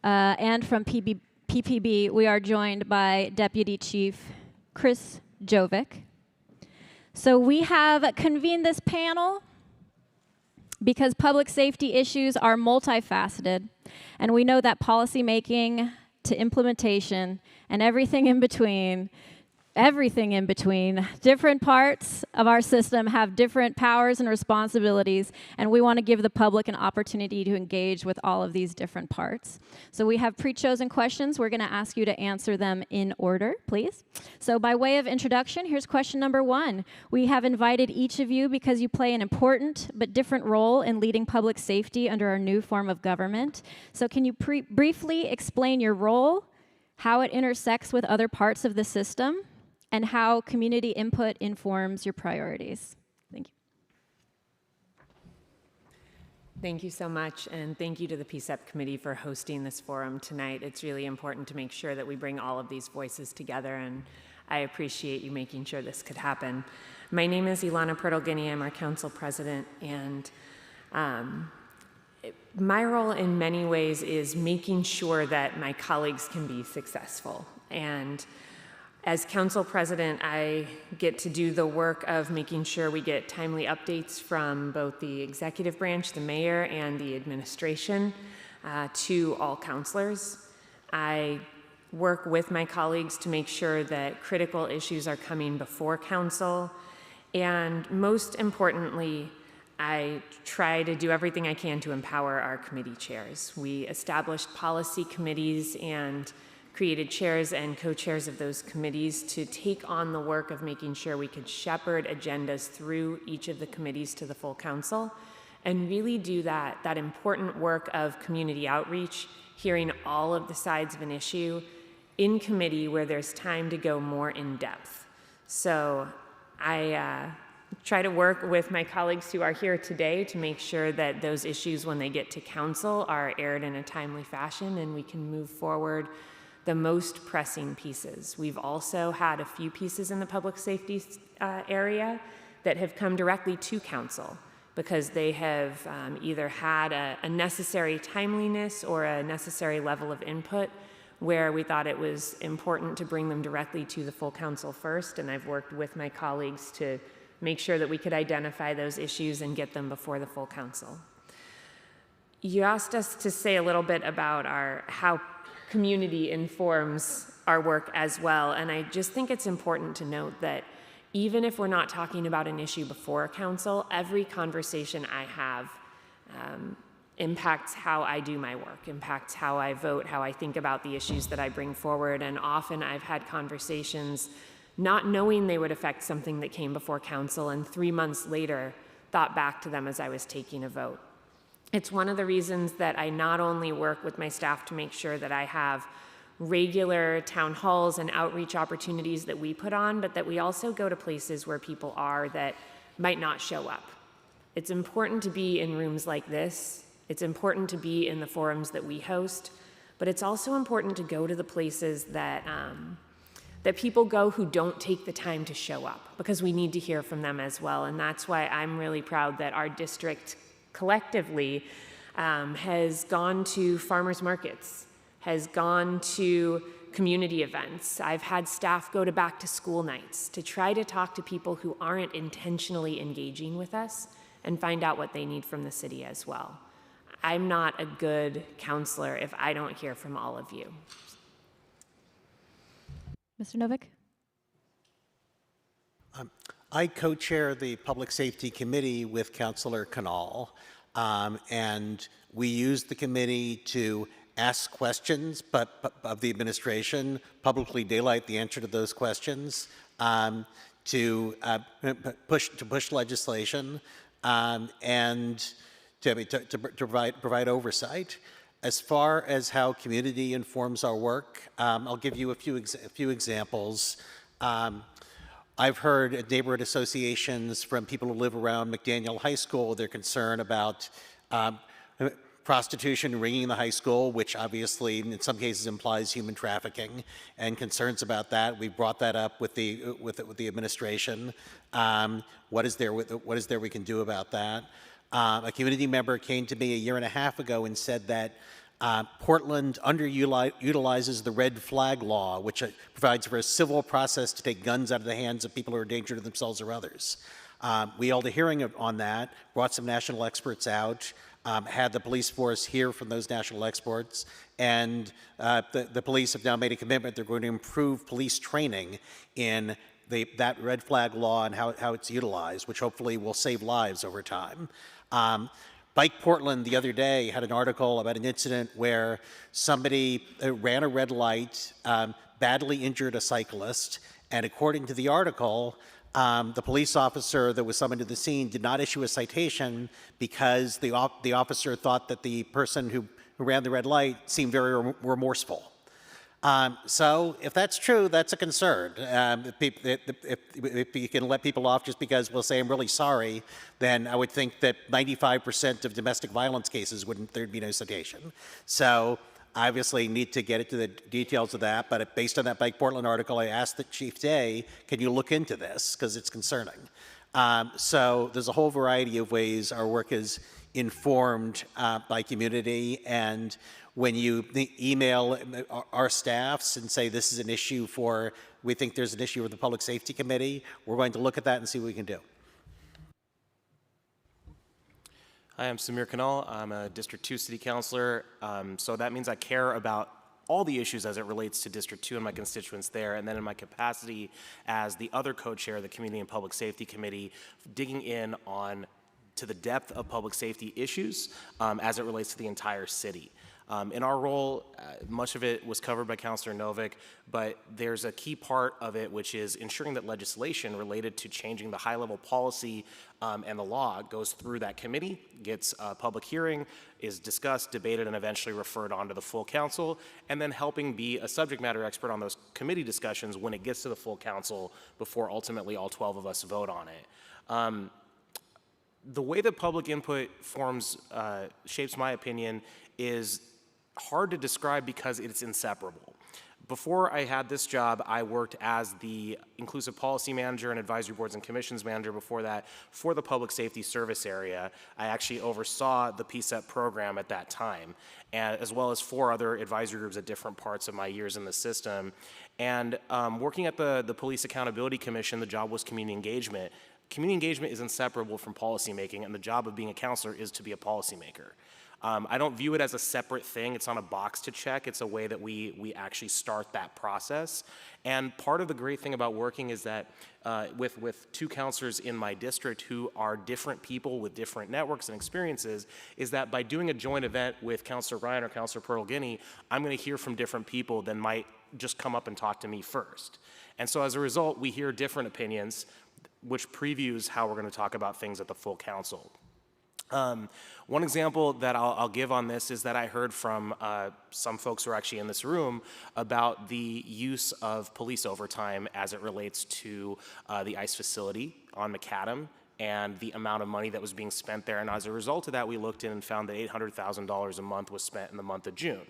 And from PPB, we are joined by Deputy Chief Chris Jovic. So we have convened this panel because public safety issues are multifaceted, and we know that policy making to implementation and everything in between, different parts of our system have different powers and responsibilities, and we want to give the public an opportunity to engage with all of these different parts. So we have pre-chosen questions. We're going to ask you to answer them in order, please. So by way of introduction, here's question number 1. We have invited each of you because you play an important but different role in leading public safety under our new form of government. So can you briefly explain your role, how it intersects with other parts of the system, and how community input informs your priorities? Thank you. Thank you so much, and thank you to the PCCEP committee for hosting this forum tonight. It's really important to make sure that we bring all of these voices together, and I appreciate you making sure this could happen. My name is Ilana Pirtle-Guinea. I'm our council president, and my role in many ways is making sure that my colleagues can be successful. And as council president, I get to do the work of making sure we get timely updates from both the executive branch, the mayor, and the administration to all councilors. I work with my colleagues to make sure that critical issues are coming before council And most importantly, I try to do everything I can to empower our committee chairs. We established policy committees and created chairs and co-chairs of those committees to take on the work of making sure we could shepherd agendas through each of the committees to the full council and really do that important work of community outreach, hearing all of the sides of an issue in committee where there's time to go more in depth. So I try to work with my colleagues who are here today to make sure that those issues, when they get to council, are aired in a timely fashion and we can move forward the most pressing pieces. We've also had a few pieces in the public safety area that have come directly to council because they have either had a necessary timeliness or a necessary level of input where we thought it was important to bring them directly to the full council first, and I've worked with my colleagues to make sure that we could identify those issues and get them before the full council. You asked us to say a little bit about how community informs our work as well, and I just think it's important to note that even if we're not talking about an issue before council, every conversation I have impacts how I do my work, impacts how I vote, how I think about the issues that I bring forward, and often I've had conversations not knowing they would affect something that came before council, and 3 months later thought back to them as I was taking a vote. It's one of the reasons that I not only work with my staff to make sure that I have regular town halls and outreach opportunities that we put on, but that we also go to places where people are that might not show up. It's important to be in rooms like this. It's important to be in the forums that we host, but it's also important to go to the places that people go who don't take the time to show up, because we need to hear from them as well. And that's why I'm really proud that our district collectively has gone to farmers markets, has gone to community events. I've had staff go to back to school nights to try to talk to people who aren't intentionally engaging with us and find out what they need from the city as well. I'm not a good counselor if I don't hear from all of you. Mr. Novick? I co-chair the Public Safety Committee with Councilor Canal, and we use the committee to ask questions of the administration, publicly daylight the answer to those questions, to push legislation, and to provide oversight. As far as how community informs our work, I'll give you a few examples. I've heard neighborhood associations from people who live around McDaniel High School, their concern about prostitution ringing the high school, which obviously in some cases implies human trafficking, and concerns about that. We brought that up with the administration. What is there we can do about that? A community member came to me a year and a half ago and said that Portland underutilizes the red flag law, which provides for a civil process to take guns out of the hands of people who are a danger to themselves or others. We held a hearing on that, brought some national experts out, had the police force hear from those national experts, and the police have now made a commitment. They're going to improve police training in that red flag law and how it's utilized, which hopefully will save lives over time. Bike Portland the other day had an article about an incident where somebody ran a red light, badly injured a cyclist, and according to the article, the police officer that was summoned to the scene did not issue a citation because the officer thought that the person who ran the red light seemed very remorseful. So if that's true, that's a concern. If you can let people off just because we'll say, I'm really sorry, then I would think that 95% of domestic violence cases there'd be no citation. So obviously need to get into the details of that, but based on that Bike Portland article, I asked the Chief Day, can you look into this? Because it's concerning. So there's a whole variety of ways our work is informed by community, and when you email our staffs and say this is an issue we think there's an issue with the Public Safety Committee, we're going to look at that and see what we can do. Hi, I'm Samir Kanal. I'm a District 2 City Councilor, so that means I care about all the issues as it relates to District 2 and my constituents there, and then in my capacity as the other co-chair of the Community and Public Safety Committee, digging in on to the depth of public safety issues as it relates to the entire city. In our role, much of it was covered by Councilor Novick, but there's a key part of it which is ensuring that legislation related to changing the high-level policy and the law goes through that committee, gets a public hearing, is discussed, debated, and eventually referred on to the full council, and then helping be a subject matter expert on those committee discussions when it gets to the full council before ultimately all 12 of us vote on it. The way that public input shapes my opinion is hard to describe because it's inseparable. Before I had this job, I worked as the Inclusive Policy Manager and Advisory Boards and Commissions Manager before that for the Public Safety Service area. I actually oversaw the PCCEP program at that time, and as well as 4 other advisory groups at different parts of my years in the system. And working at the Police Accountability Commission, the job was community engagement. Community engagement is inseparable from policymaking, and the job of being a counselor is to be a policymaker. I don't view it as a separate thing. It's not a box to check. It's a way that we actually start that process. And part of the great thing about working is that with 2 counselors in my district who are different people with different networks and experiences, is that by doing a joint event with Counselor Ryan or Counselor Pearl Guinea, I'm going to hear from different people than might just come up and talk to me first. And so as a result, we hear different opinions, which previews how we're going to talk about things at the full council. One example that I'll give on this is that I heard from some folks who are actually in this room about the use of police overtime as it relates to the ICE facility on McAdam and the amount of money that was being spent there. And as a result of that, we looked in and found that $800,000 a month was spent in the month of June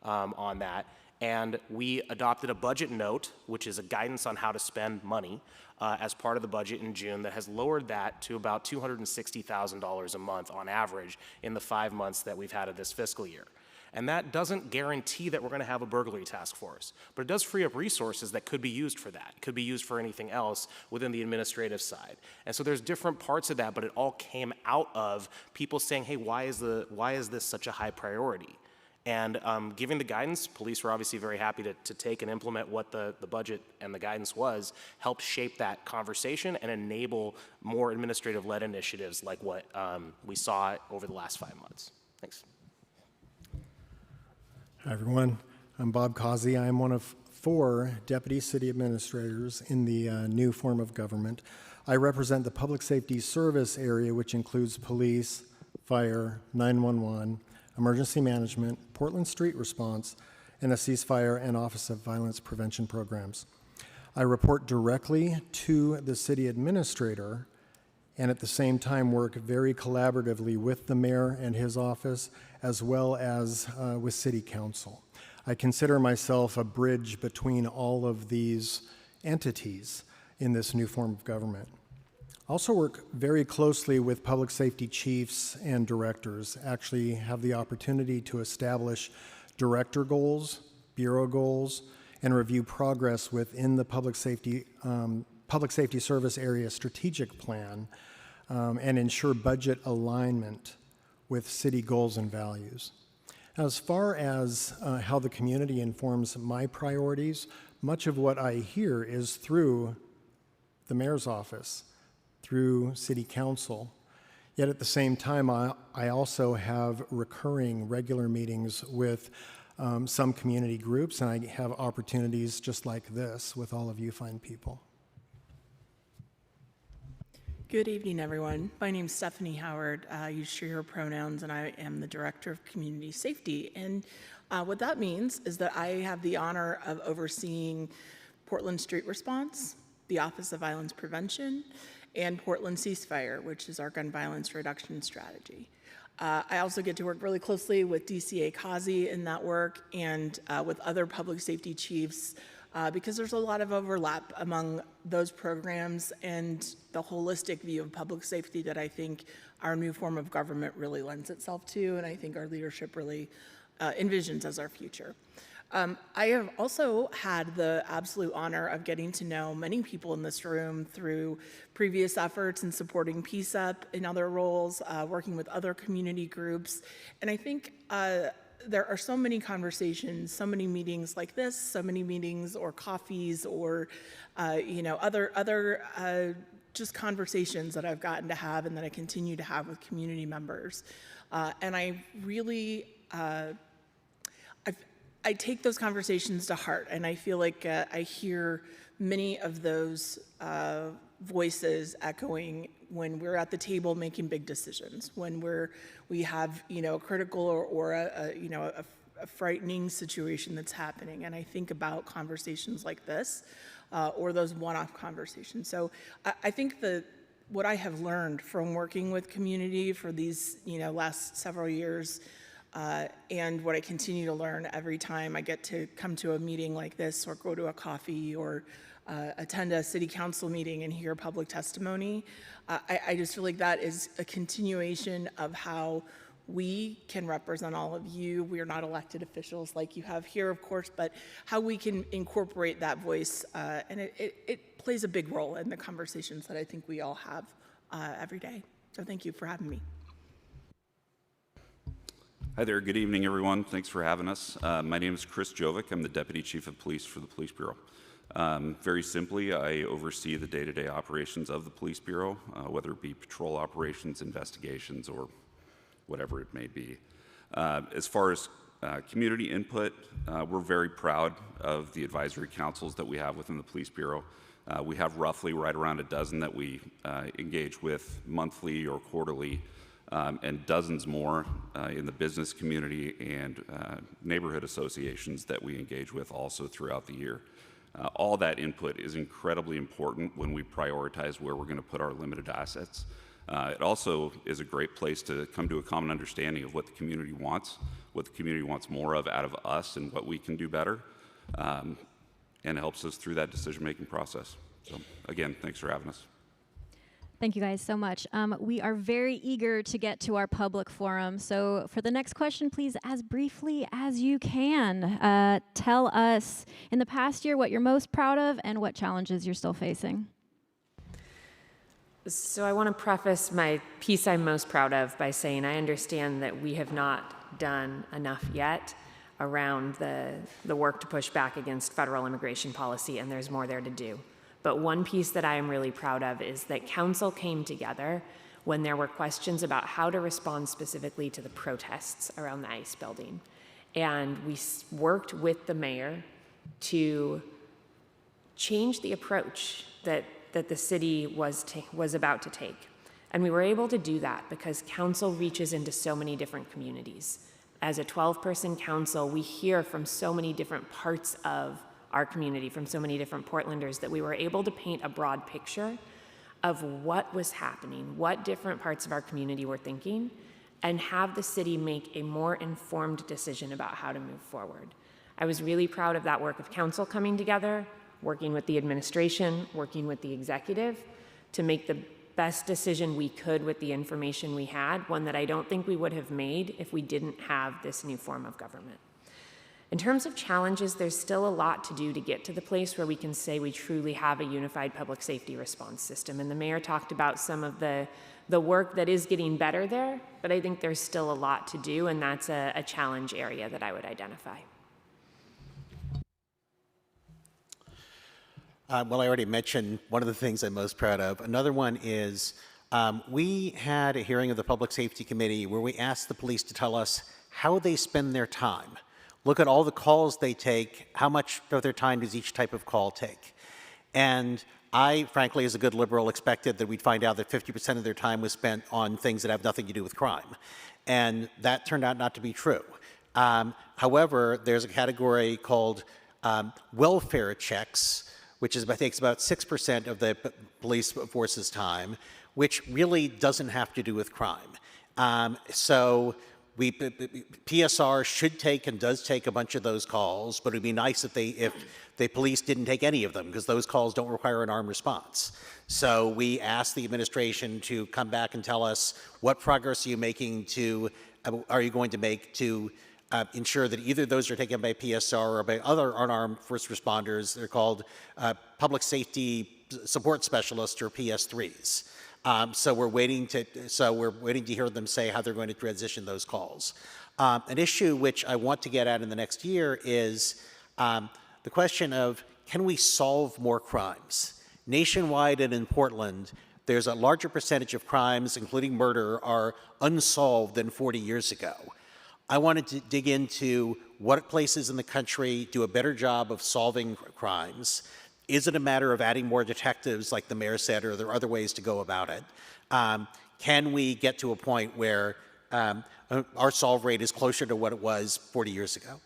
on that. And we adopted a budget note, which is a guidance on how to spend money as part of the budget in June that has lowered that to about $260,000 a month on average in the 5 months that we've had of this fiscal year. And that doesn't guarantee that we're going to have a burglary task force, but it does free up resources that could be used for that, could be used for anything else within the administrative side. And so there's different parts of that, but it all came out of people saying, hey, why is this such a high priority? And giving the guidance, police were obviously very happy to take and implement what the budget and the guidance was, help shape that conversation and enable more administrative-led initiatives like what we saw over the last 5 months. Thanks. Hi, everyone. I'm Bob Causey. I'm one of 4 deputy city administrators in the new form of government. I represent the public safety service area, which includes police, fire, 911, emergency management, Portland Street Response, and a ceasefire and Office of Violence Prevention programs. I report directly to the city administrator and at the same time work very collaboratively with the mayor and his office as well as with city council. I consider myself a bridge between all of these entities in this new form of government. I also work very closely with public safety chiefs and directors, actually have the opportunity to establish director goals, bureau goals, and review progress within the public safety service area strategic plan and ensure budget alignment with city goals and values. As far as how the community informs my priorities, much of what I hear is through the mayor's office, through city council. Yet at the same time, I also have recurring regular meetings with some community groups, and I have opportunities just like this with all of you fine people. Good evening, everyone. My name is Stephanie Howard. I use she, her pronouns, and I am the Director of Community Safety. And what that means is that I have the honor of overseeing Portland Street Response, the Office of Violence Prevention, and Portland Ceasefire, which is our gun violence reduction strategy. I also get to work really closely with DCA Kazi in that work and with other public safety chiefs because there's a lot of overlap among those programs and the holistic view of public safety that I think our new form of government really lends itself to, and I think our leadership really envisions as our future. I have also had the absolute honor of getting to know many people in this room through previous efforts in supporting PCCEP in other roles, working with other community groups. And I think there are so many conversations, so many meetings like this, so many meetings or coffees or, other just conversations that I've gotten to have and that I continue to have with community members. And I really, I take those conversations to heart, and I feel like I hear many of those voices echoing when we're at the table making big decisions, when we have a critical or a frightening situation that's happening. And I think about conversations like this or those one-off conversations. So I think that what I have learned from working with community for these last several years, and what I continue to learn every time I get to come to a meeting like this or go to a coffee or attend a city council meeting and hear public testimony, I just feel like that is a continuation of how we can represent all of you. We are not elected officials like you have here, of course, but how we can incorporate that voice, and it plays a big role in the conversations that I think we all have every day. So thank you for having me. Hi there, good evening everyone. Thanks for having us. My name is Chris Jovic. I'm the Deputy Chief of Police for the Police Bureau. Very simply, I oversee the day-to-day operations of the Police Bureau, whether it be patrol operations, investigations, or whatever it may be. As far as community input, we're very proud of the advisory councils that we have within the Police Bureau. We have roughly right around a dozen that we engage with monthly or quarterly, and dozens more in the business community and neighborhood associations that we engage with also throughout the year. All that input is incredibly important when we prioritize where we're going to put our limited assets. It also is a great place to come to a common understanding of what the community wants more of out of us and what we can do better, and it helps us through that decision-making process. So again, thanks for having us. Thank you guys so much. We are very eager to get to our public forum. So for the next question, please, as briefly as you can, tell us in the past year what you're most proud of and what challenges you're still facing. So I want to preface my piece I'm most proud of by saying I understand that we have not done enough yet around the work to push back against federal immigration policy, and there's more there to do. But one piece that I am really proud of is that council came together when there were questions about how to respond specifically to the protests around the ICE building. And we worked with the mayor to change the approach that the city was about to take. And we were able to do that because council reaches into so many different communities. As a 12-person council, we hear from so many different parts of our community, from so many different Portlanders, that we were able to paint a broad picture of what was happening, what different parts of our community were thinking, and have the city make a more informed decision about how to move forward. I was really proud of that work of council coming together, working with the administration, working with the executive to make the best decision we could with the information we had, one that I don't think we would have made if we didn't have this new form of government. In terms of challenges, there's still a lot to do to get to the place where we can say we truly have a unified public safety response system. And the mayor talked about some of the work that is getting better there, but I think there's still a lot to do, and that's a challenge area that I would identify. Well, I already mentioned one of the things I'm most proud of. Another one is we had a hearing of the Public Safety Committee where we asked the police to tell us how they spend their time. Look at all the calls they take, how much of their time does each type of call take? And I, frankly, as a good liberal, expected that we'd find out that 50% of their time was spent on things that have nothing to do with crime. And that turned out not to be true. However, there's a category called welfare checks, which is, I think, it's about 6% of the police force's time, which really doesn't have to do with crime. So PSR should take and does take a bunch of those calls, but it'd be nice if the police didn't take any of them, because those calls don't require an armed response. So we asked the administration to come back and tell us what progress are you going to make to ensure that either those are taken by PSR or by other unarmed first responders. They're called public safety support specialists, or PS3s. So we're waiting to hear them say how they're going to transition those calls. An issue which I want to get at in the next year is the question of, can we solve more crimes? Nationwide and in Portland, there's a larger percentage of crimes, including murder, are unsolved than 40 years ago. I wanted to dig into what places in the country do a better job of solving crimes. Is it a matter of adding more detectives, like the mayor said, or are there other ways to go about it? Can we get to a point where our solve rate is closer to what it was 40 years ago?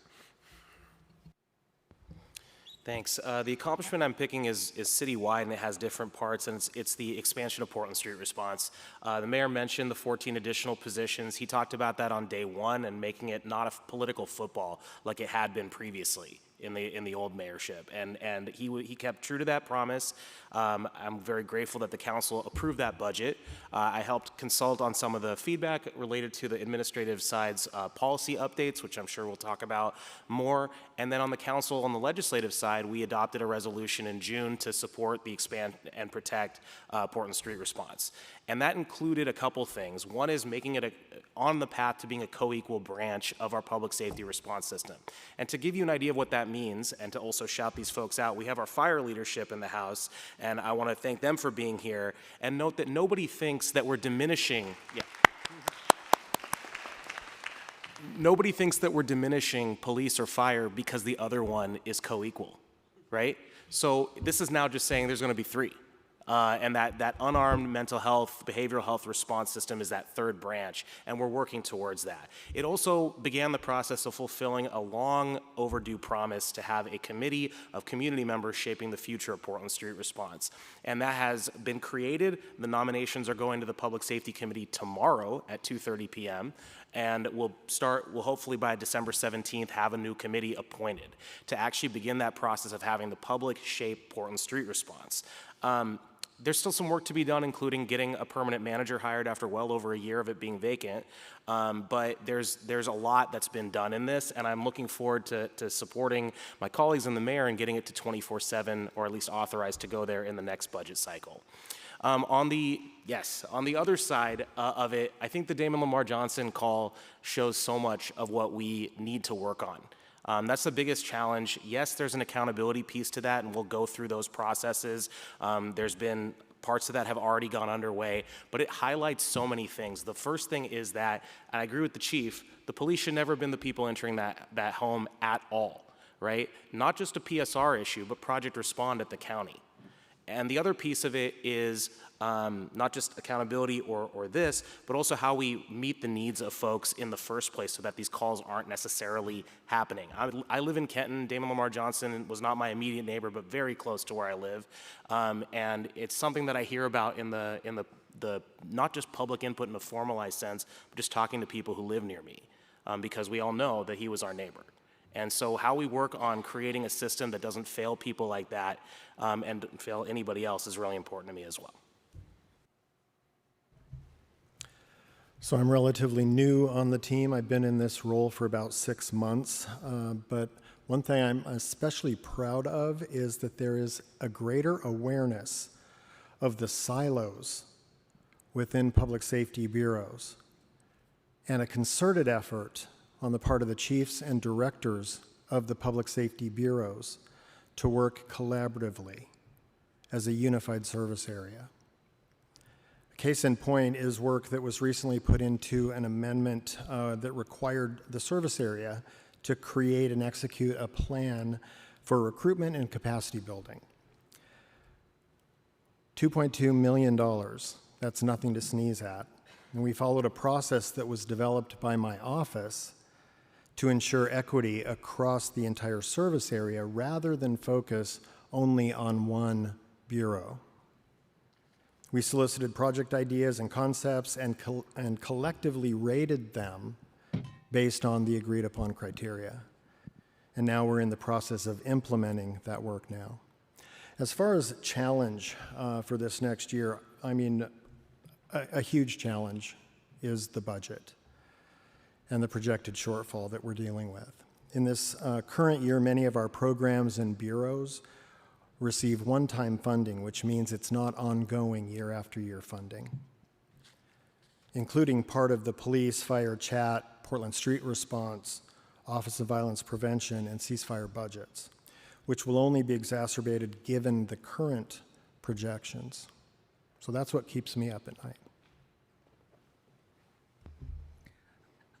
Thanks. The accomplishment I'm picking is citywide, and it has different parts, and it's the expansion of Portland Street Response. The mayor mentioned the 14 additional positions. He talked about that on day one and making it not a political football like it had been previously in the old mayorship, and he kept true to that promise. I'm very grateful that the council approved that budget. I helped consult on some of the feedback related to the administrative side's policy updates, which I'm sure we'll talk about more. And then on the council, on the legislative side, we adopted a resolution in June to support the expand and protect Portland Street Response. And that included a couple things. One is making it on the path to being a co-equal branch of our public safety response system. And to give you an idea of what that means, and to also shout these folks out, we have our fire leadership in the House, and I want to thank them for being here, and note that nobody thinks that we're diminishing, nobody thinks that we're diminishing police or fire because the other one is co-equal, right? So this is now just saying there's going to be three. And that unarmed mental health, behavioral health response system is that third branch, and we're working towards that. It also began the process of fulfilling a long overdue promise to have a committee of community members shaping the future of Portland Street Response. And that has been created. The nominations are going to the Public Safety Committee tomorrow at 2:30 p.m. And we'll hopefully by December 17th have a new committee appointed to actually begin that process of having the public shape Portland Street Response. There's still some work to be done, including getting a permanent manager hired after well over a year of it being vacant. But there's a lot that's been done in this, and I'm looking forward to supporting my colleagues and the mayor and getting it to 24/7, or at least authorized to go there in the next budget cycle. On the other side of it, I think the Damon Lamar Johnson call shows so much of what we need to work on. That's the biggest challenge. Yes, there's an accountability piece to that, and we'll go through those processes. There's been parts of that have already gone underway, but it highlights so many things. The first thing is that, and I agree with the chief, the police should never have been the people entering that home at all, right? Not just a PSR issue, but Project Respond at the county. And the other piece of it is not just accountability or this, but also how we meet the needs of folks in the first place so that these calls aren't necessarily happening. I live in Kenton. Damon Lamar Johnson was not my immediate neighbor, but very close to where I live. And it's something that I hear about in the not just public input in a formalized sense, but just talking to people who live near me, because we all know that he was our neighbor. And so how we work on creating a system that doesn't fail people like that and doesn't fail anybody else is really important to me as well. So I'm relatively new on the team. I've been in this role for about 6 months, but one thing I'm especially proud of is that there is a greater awareness of the silos within public safety bureaus and a concerted effort on the part of the chiefs and directors of the public safety bureaus to work collaboratively as a unified service area. Case in point is work that was recently put into an amendment that required the service area to create and execute a plan for recruitment and capacity building. $2.2 million, that's nothing to sneeze at. And we followed a process that was developed by my office to ensure equity across the entire service area rather than focus only on one bureau. We solicited project ideas and concepts and collectively rated them based on the agreed upon criteria. And now we're in the process of implementing that work now. As far as challenge for this next year, I mean, a huge challenge is the budget and the projected shortfall that we're dealing with. In this current year, many of our programs and bureaus receive one-time funding, which means it's not ongoing year after year funding, including part of the police, fire, chat, Portland Street Response, Office of Violence Prevention, and ceasefire budgets, which will only be exacerbated given the current projections. So that's what keeps me up at night.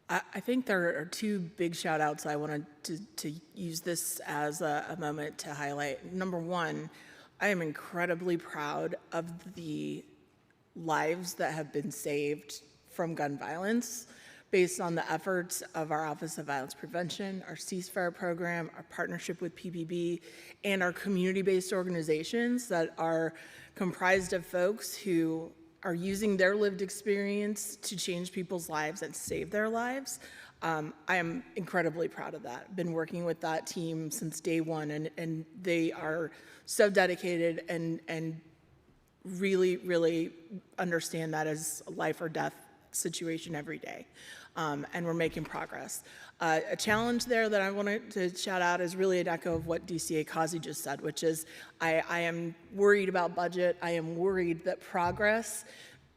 I think there are two big shout outs I wanted to use this as a moment to highlight. Number one, I am incredibly proud of the lives that have been saved from gun violence based on the efforts of our Office of Violence Prevention, our ceasefire program, our partnership with PPB, and our community-based organizations that are comprised of folks who are using their lived experience to change people's lives and save their lives. I am incredibly proud of that. Been working with that team since day one, and they are so dedicated and really, really understand that as a life or death situation every day. And we're making progress. A challenge there that I wanted to shout out is really an echo of what DCA Kazi just said, which is I am worried about budget. I am worried that progress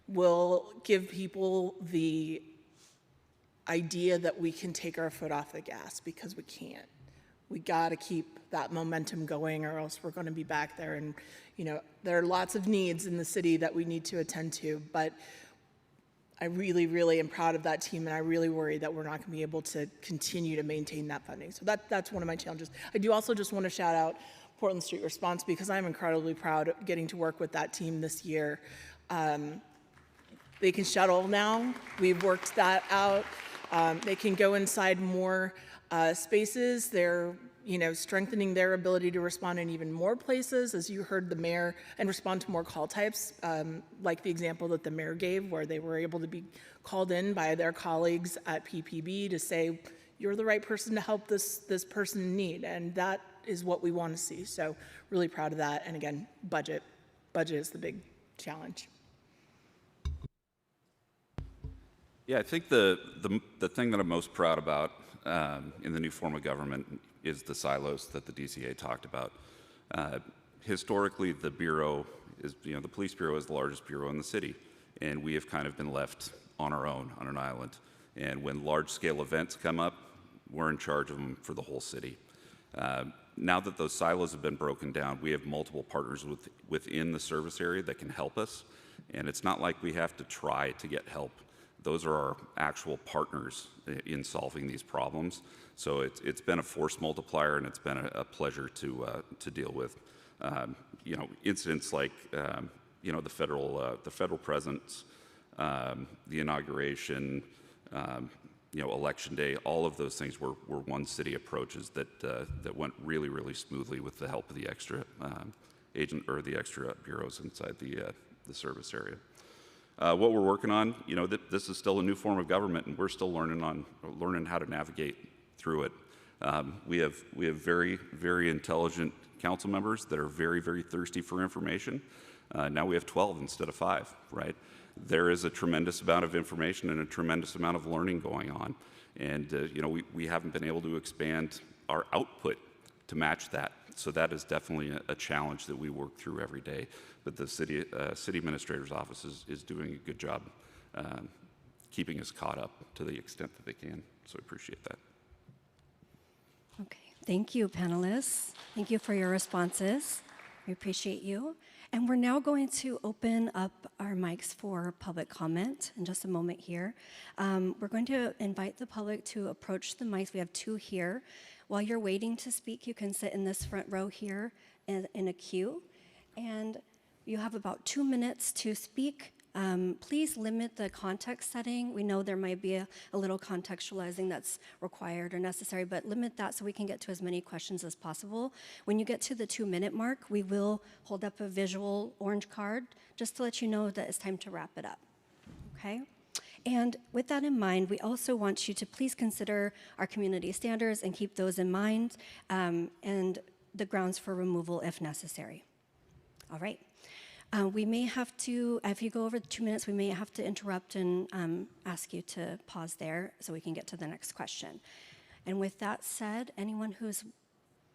will give people the idea that we can take our foot off the gas, because we can't. We got to keep that momentum going, or else we're going to be back there. And, you know, there are lots of needs in the city that we need to attend to, but I really, really am proud of that team, and I really worry that we're not going to be able to continue to maintain that funding. So that's one of my challenges. I do also just want to shout out Portland Street Response, because I'm incredibly proud of getting to work with that team this year. They can shuttle now. We've worked that out. They can go inside more spaces. They're, you know, strengthening their ability to respond in even more places, as you heard the mayor, and respond to more call types, like the example that the mayor gave, where they were able to be called in by their colleagues at PPB to say, you're the right person to help this person in need, and that is what we want to see. So really proud of that. And again, budget is the big challenge. Yeah, I think the thing that I'm most proud about in the new form of government is the silos that the DCA talked about. Historically, the Bureau is, you know, the Police Bureau is the largest bureau in the city, and we have kind of been left on our own, on an island. And when large-scale events come up, we're in charge of them for the whole city. Now that those silos have been broken down, we have multiple partners within the service area that can help us, and it's not like we have to try to get help. Those are our actual partners in solving these problems. So it's been a force multiplier, and it's been a pleasure to deal with. You know, incidents like you know, the federal presence, the inauguration, you know, election day. All of those things were one city approaches that went really, really smoothly with the help of the extra agent or the extra bureaus inside the service area. What we're working on, you know, this is still a new form of government, and we're still learning how to navigate through it. We have very, very intelligent council members that are very, very thirsty for information. Now we have 12 instead of 5, right? There is a tremendous amount of information and a tremendous amount of learning going on, and you know, we haven't been able to expand our output to match that. So that is definitely a challenge that we work through every day. But the city administrator's office is doing a good job keeping us caught up to the extent that they can. So I appreciate that. Okay, thank you, panelists. Thank you for your responses. We appreciate you. And we're now going to open up our mics for public comment in just a moment here. We're going to invite the public to approach the mics. We have 2 here. While you're waiting to speak, you can sit in this front row here in a queue. And you have about 2 minutes to speak. Please limit the context setting. We know there might be a little contextualizing that's required or necessary, but limit that so we can get to as many questions as possible. When you get to the 2-minute mark, we will hold up a visual orange card just to let you know that it's time to wrap it up, okay? And with that in mind, we also want you to please consider our community standards and keep those in mind, and the grounds for removal if necessary. All right. We may have to, if you go over the 2 minutes, we may have to interrupt and ask you to pause there so we can get to the next question. And with that said, anyone who's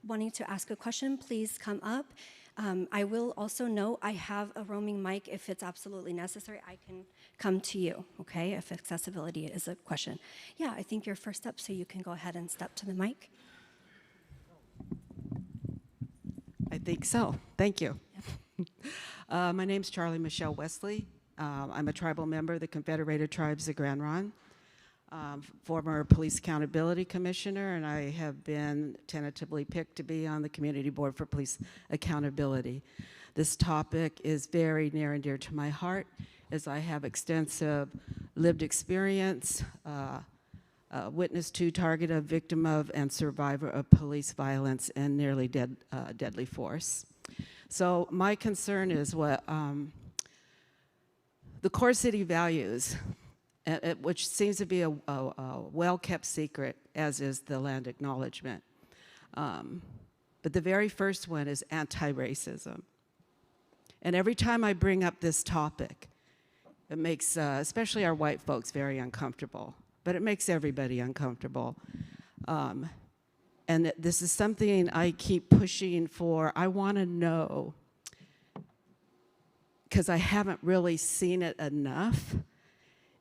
wanting to ask a question, please come up. I will also note I have a roaming mic. If it's absolutely necessary, I can come to you, okay, if accessibility is a question. Yeah, I think you're first up, so you can go ahead and step to the mic. I think so. Thank you. My name's Charlie Michelle Wesley. I'm a tribal member of the Confederated Tribes of Grand Ronde, former Police Accountability Commissioner, and I have been tentatively picked to be on the Community Board for Police Accountability. This topic is very near and dear to my heart, as I have extensive lived experience, witness to, target of, victim of, and survivor of police violence and nearly deadly force. So my concern is what the core city values, which seems to be a well-kept secret, as is the land acknowledgement. But the very first one is anti-racism. And every time I bring up this topic, it makes especially our white folks very uncomfortable, but it makes everybody uncomfortable. And this is something I keep pushing for. I want to know, because I haven't really seen it enough,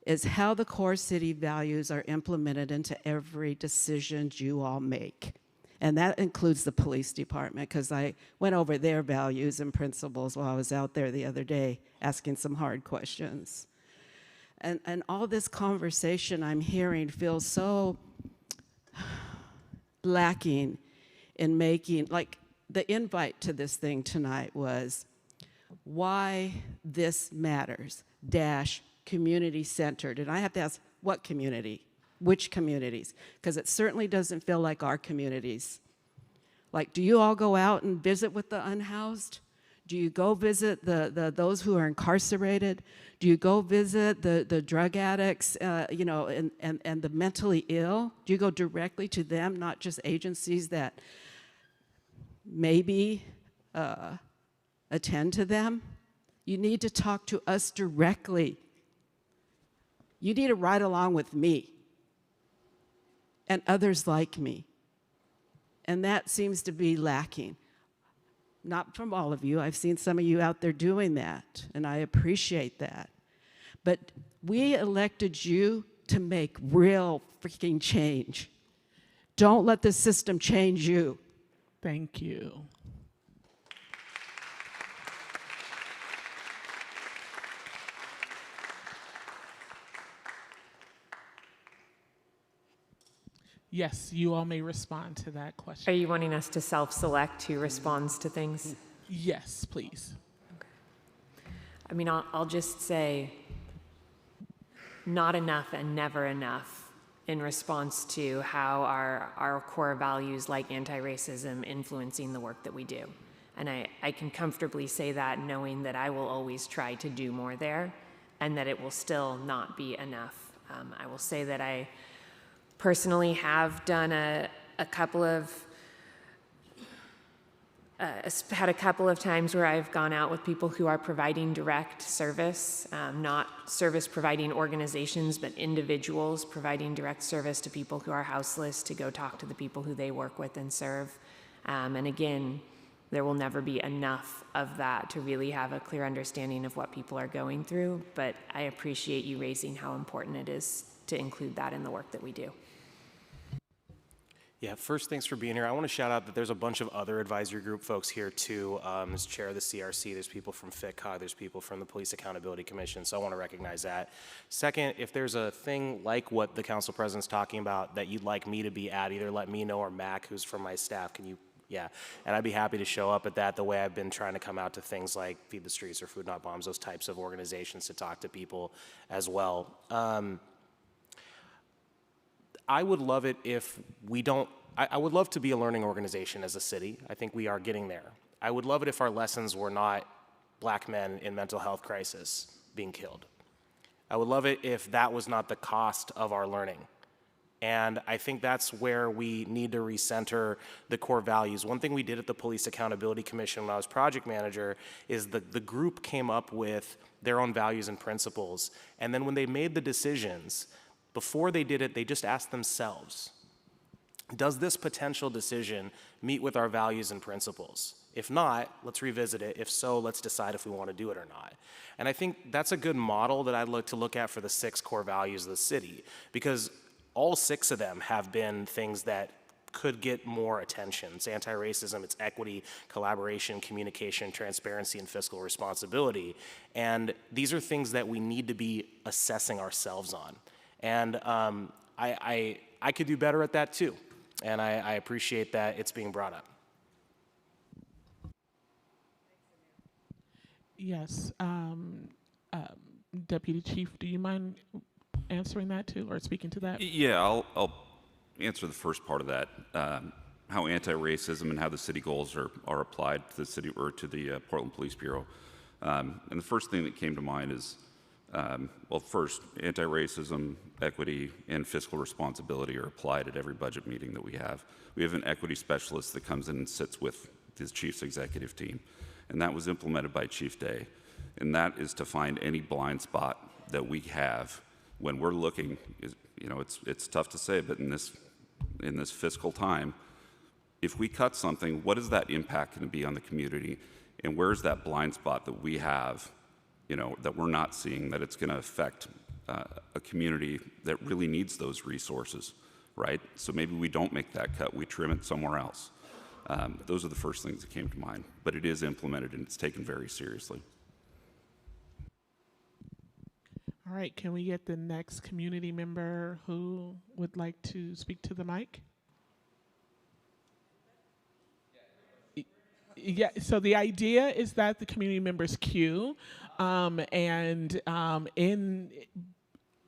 is how the core city values are implemented into every decision you all make. And that includes the police department, because I went over their values and principles while I was out there the other day asking some hard questions. And all this conversation I'm hearing feels so lacking in making, like the invite to this thing tonight was why this matters, community-centered. And I have to ask, what community? Which communities? Because it certainly doesn't feel like our communities. Like, do you all go out and visit with the unhoused? Do you go visit those who are incarcerated? Do you go visit the drug addicts, you know, and the mentally ill? Do you go directly to them, not just agencies that maybe attend to them? You need to talk to us directly. You need to ride along with me and others like me. And that seems to be lacking. Not from all of you. I've seen some of you out there doing that, and I appreciate that. But we elected you to make real freaking change. Don't let the system change you. Thank you. Yes, you all may respond to that question. Are you wanting us to self-select who responds to things? Yes, please. Okay. I mean, I'll just say not enough and never enough in response to how our core values like anti-racism influencing the work that we do. And I can comfortably say that knowing that I will always try to do more there and that it will still not be enough. I will say that I personally have done a couple of, had a couple of times where I've gone out with people who are providing direct service, not service providing organizations, but individuals providing direct service to people who are houseless to go talk to the people who they work with and serve. And again, there will never be enough of that to really have a clear understanding of what people are going through, but I appreciate you raising how important it is to include that in the work that we do. Yeah, first, thanks for being here. I want to shout out that there's a bunch of other advisory group folks here too. As chair of the CRC, there's people from FITCOG, there's people from the Police Accountability Commission, so I want to recognize that. Second, if there's a thing like what the council president's talking about that you'd like me to be at, either let me know or Mac, who's from my staff, can you, yeah, and I'd be happy to show up at that the way I've been trying to come out to things like Feed the Streets or Food Not Bombs, those types of organizations to talk to people as well. I would love it if we don't, I would love to be a learning organization as a city. I think we are getting there. I would love it if our lessons were not black men in mental health crisis being killed. I would love it if that was not the cost of our learning. And I think that's where we need to recenter the core values. One thing we did at the Police Accountability Commission when I was project manager is the group came up with their own values and principles. And then when they made the decisions, before they did it, they just asked themselves, Does this potential decision meet with our values and principles? If not, let's revisit it. If so, let's decide if we want to do it or not. And I think that's a good model that I'd look at for the 6 core values of the city, because all 6 of them have been things that could get more attention. It's anti-racism, it's equity, collaboration, communication, transparency, and fiscal responsibility. And these are things that we need to be assessing ourselves on. And I could do better at that too. And I appreciate that it's being brought up. Yes. Deputy Chief, do you mind answering that too, or speaking to that? Yeah, I'll answer the first part of that. How anti-racism and how the city goals are applied to the city or to the Portland Police Bureau. And the first thing that came to mind is, well, first, anti-racism, equity, and fiscal responsibility are applied at every budget meeting that we have. We have an equity specialist that comes in and sits with the chief's executive team, and that was implemented by Chief Day. And that is to find any blind spot that we have when we're looking. You know, it's tough to say, but in this fiscal time, if we cut something, what is that impact going to be on the community, and where's that blind spot that we have, you know, that we're not seeing, that it's going to affect a community that really needs those resources, right? So maybe we don't make that cut, we trim it somewhere else. Those are the first things that came to mind, but it is implemented and it's taken very seriously. All right, can we get the next community member who would like to speak to the mic? Yeah, so the idea is that the community members queue, and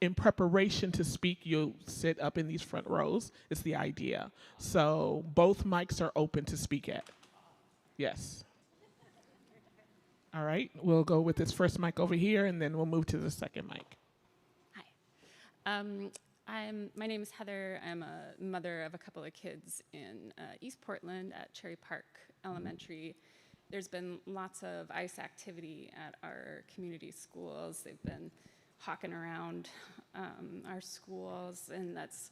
in preparation to speak, you'll sit up in these front rows. It's the idea. So both mics are open to speak at. Yes. All right, we'll go with this first mic over here, and then we'll move to the second mic. Hi. My name is Heather. I'm a mother of a couple of kids in East Portland at Cherry Park Elementary. There's been lots of ICE activity at our community schools. They've been hawking around our schools, and that's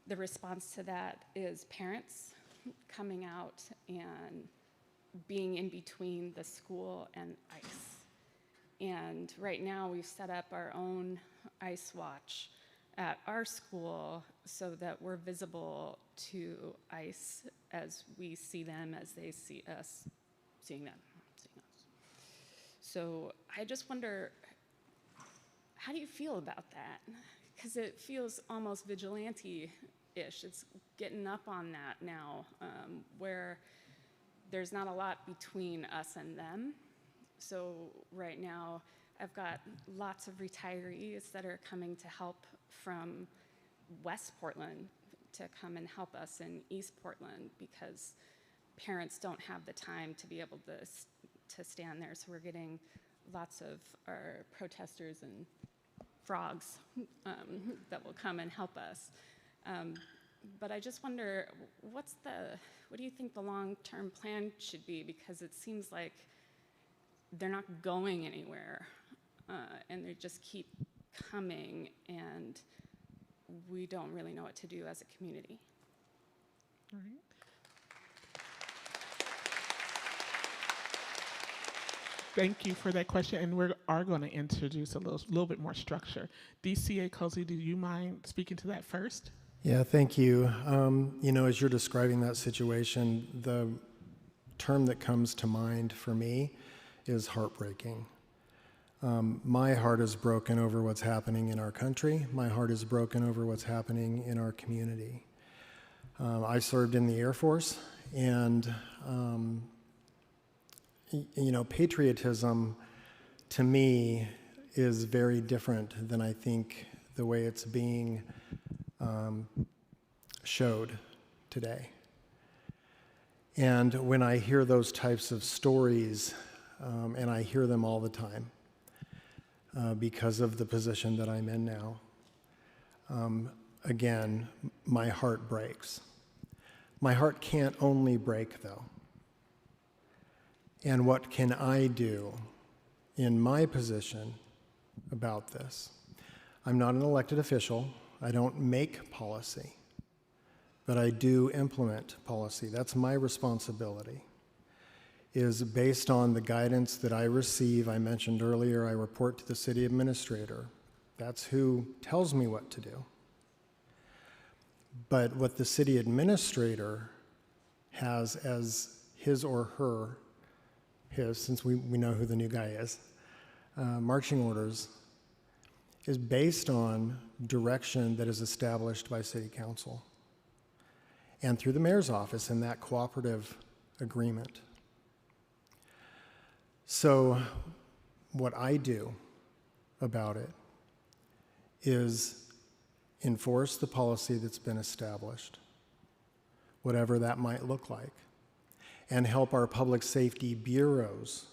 the response to that is parents coming out and being in between the school and ICE. And right now we've set up our own ICE watch at our school so that we're visible to ICE as we see them, as they see us, seeing them, seeing us. So I just wonder, how do you feel about that? Because it feels almost vigilante-ish. It's getting up on that now, where there's not a lot between us and them. So right now, I've got lots of retirees that are coming to help from West Portland to come and help us in East Portland because parents don't have the time to be able to stand there. So we're getting lots of our protesters and frogs that will come and help us. But I just wonder, what do you think the long-term plan should be? Because it seems like they're not going anywhere, and they just keep coming, and we don't really know what to do as a community. All right. Thank you for that question, and we are going to introduce a little bit more structure. DCA Cozy, do you mind speaking to that first? Yeah, thank you. You know, as you're describing that situation, the term that comes to mind for me is heartbreaking. My heart is broken over what's happening in our country. My heart is broken over what's happening in our community. I served in the Air Force, and you know, patriotism to me is very different than I think the way it's being showed today. And when I hear those types of stories, and I hear them all the time because of the position that I'm in now, again, my heart breaks. My heart can't only break, though. And what can I do in my position about this? I'm not an elected official. I don't make policy. that I do implement policy. That's my responsibility, is based on the guidance that I receive. I mentioned earlier, I report to the city administrator. That's who tells me what to do. But what the city administrator has as his or her, since we know who the new guy is, marching orders, is based on direction that is established by city council and through the mayor's office in that cooperative agreement. So what I do about it is enforce the policy that's been established, whatever that might look like, and help our public safety bureaus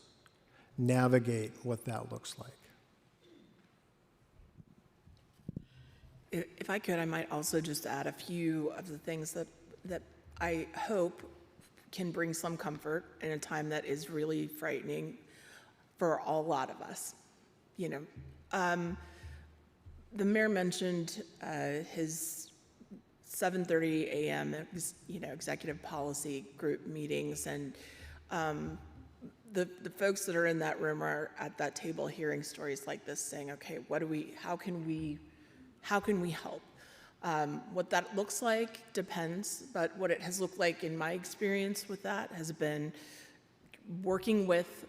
navigate what that looks like. If I could, I might also just add a few of the things that I hope can bring some comfort in a time that is really frightening for a lot of us. The mayor mentioned his 7:30 a.m. Executive policy group meetings, and the folks that are in that room are at that table hearing stories like this, saying, "Okay, how can we help?" What that looks like depends, but what it has looked like in my experience with that has been working with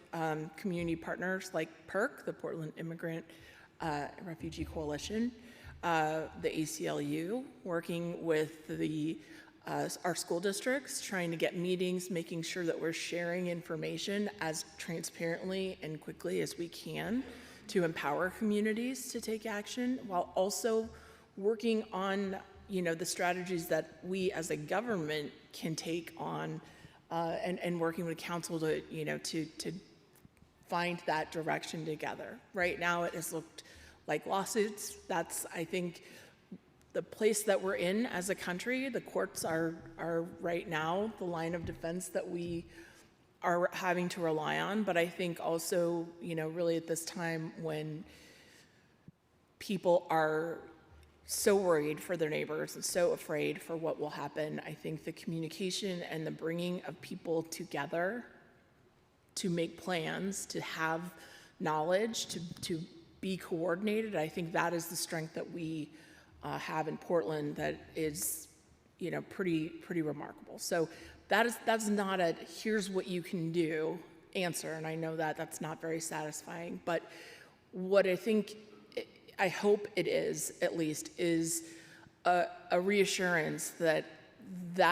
community partners like PIRC, the Portland Immigrant Refugee Coalition, the ACLU, working with our school districts, trying to get meetings, making sure that we're sharing information as transparently and quickly as we can to empower communities to take action, while also working on the strategies that we as a government can take on, and working with council to find that direction together. Right now it has looked like lawsuits. That's, I think, the place that we're in as a country. The courts are right now the line of defense that we are having to rely on. But I think also, really at this time when people are so worried for their neighbors and so afraid for what will happen, I think the communication and the bringing of people together to make plans, to have knowledge, to be coordinated, I think that is the strength that we have in Portland that is, pretty remarkable. So that's not a here's what you can do answer, and I know that that's not very satisfying, but what I hope it is, at least, is a reassurance that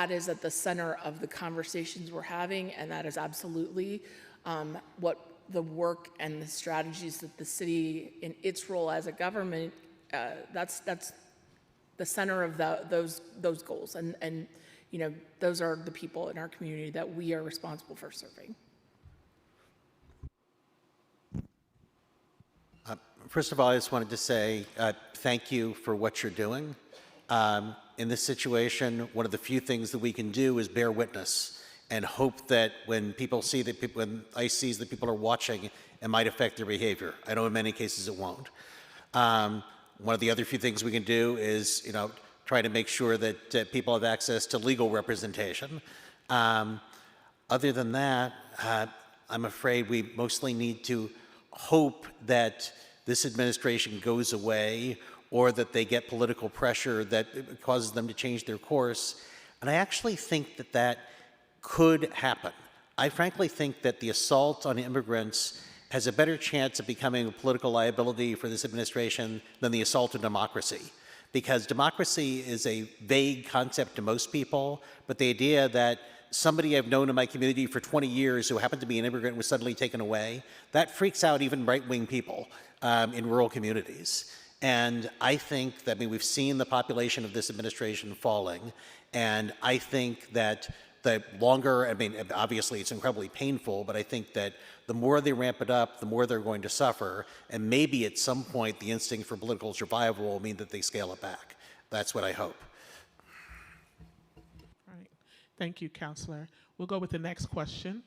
is at the center of the conversations we're having, and that is absolutely what the work and the strategies that the city, in its role as a government, that's the center of those goals, and those are the people in our community that we are responsible for serving. First of all, I just wanted to say thank you for what you're doing. In this situation, one of the few things that we can do is bear witness and hope that when when ICE sees that people are watching, it might affect their behavior. I know in many cases it won't. One of the other few things we can do is, try to make sure that people have access to legal representation. Other than that, I'm afraid we mostly need to hope that this administration goes away, or that they get political pressure that causes them to change their course. And I actually think that could happen. I frankly think that the assault on immigrants has a better chance of becoming a political liability for this administration than the assault on democracy. Because democracy is a vague concept to most people, but the idea that somebody I've known in my community for 20 years who happened to be an immigrant was suddenly taken away, that freaks out even right-wing people in rural communities. And I think that, we've seen the population of this administration falling, and I think that the longer, obviously it's incredibly painful, but I think that the more they ramp it up, the more they're going to suffer, and maybe at some point the instinct for political survival will mean that they scale it back. That's what I hope. All right. Thank you, Counselor. We'll go with the next question.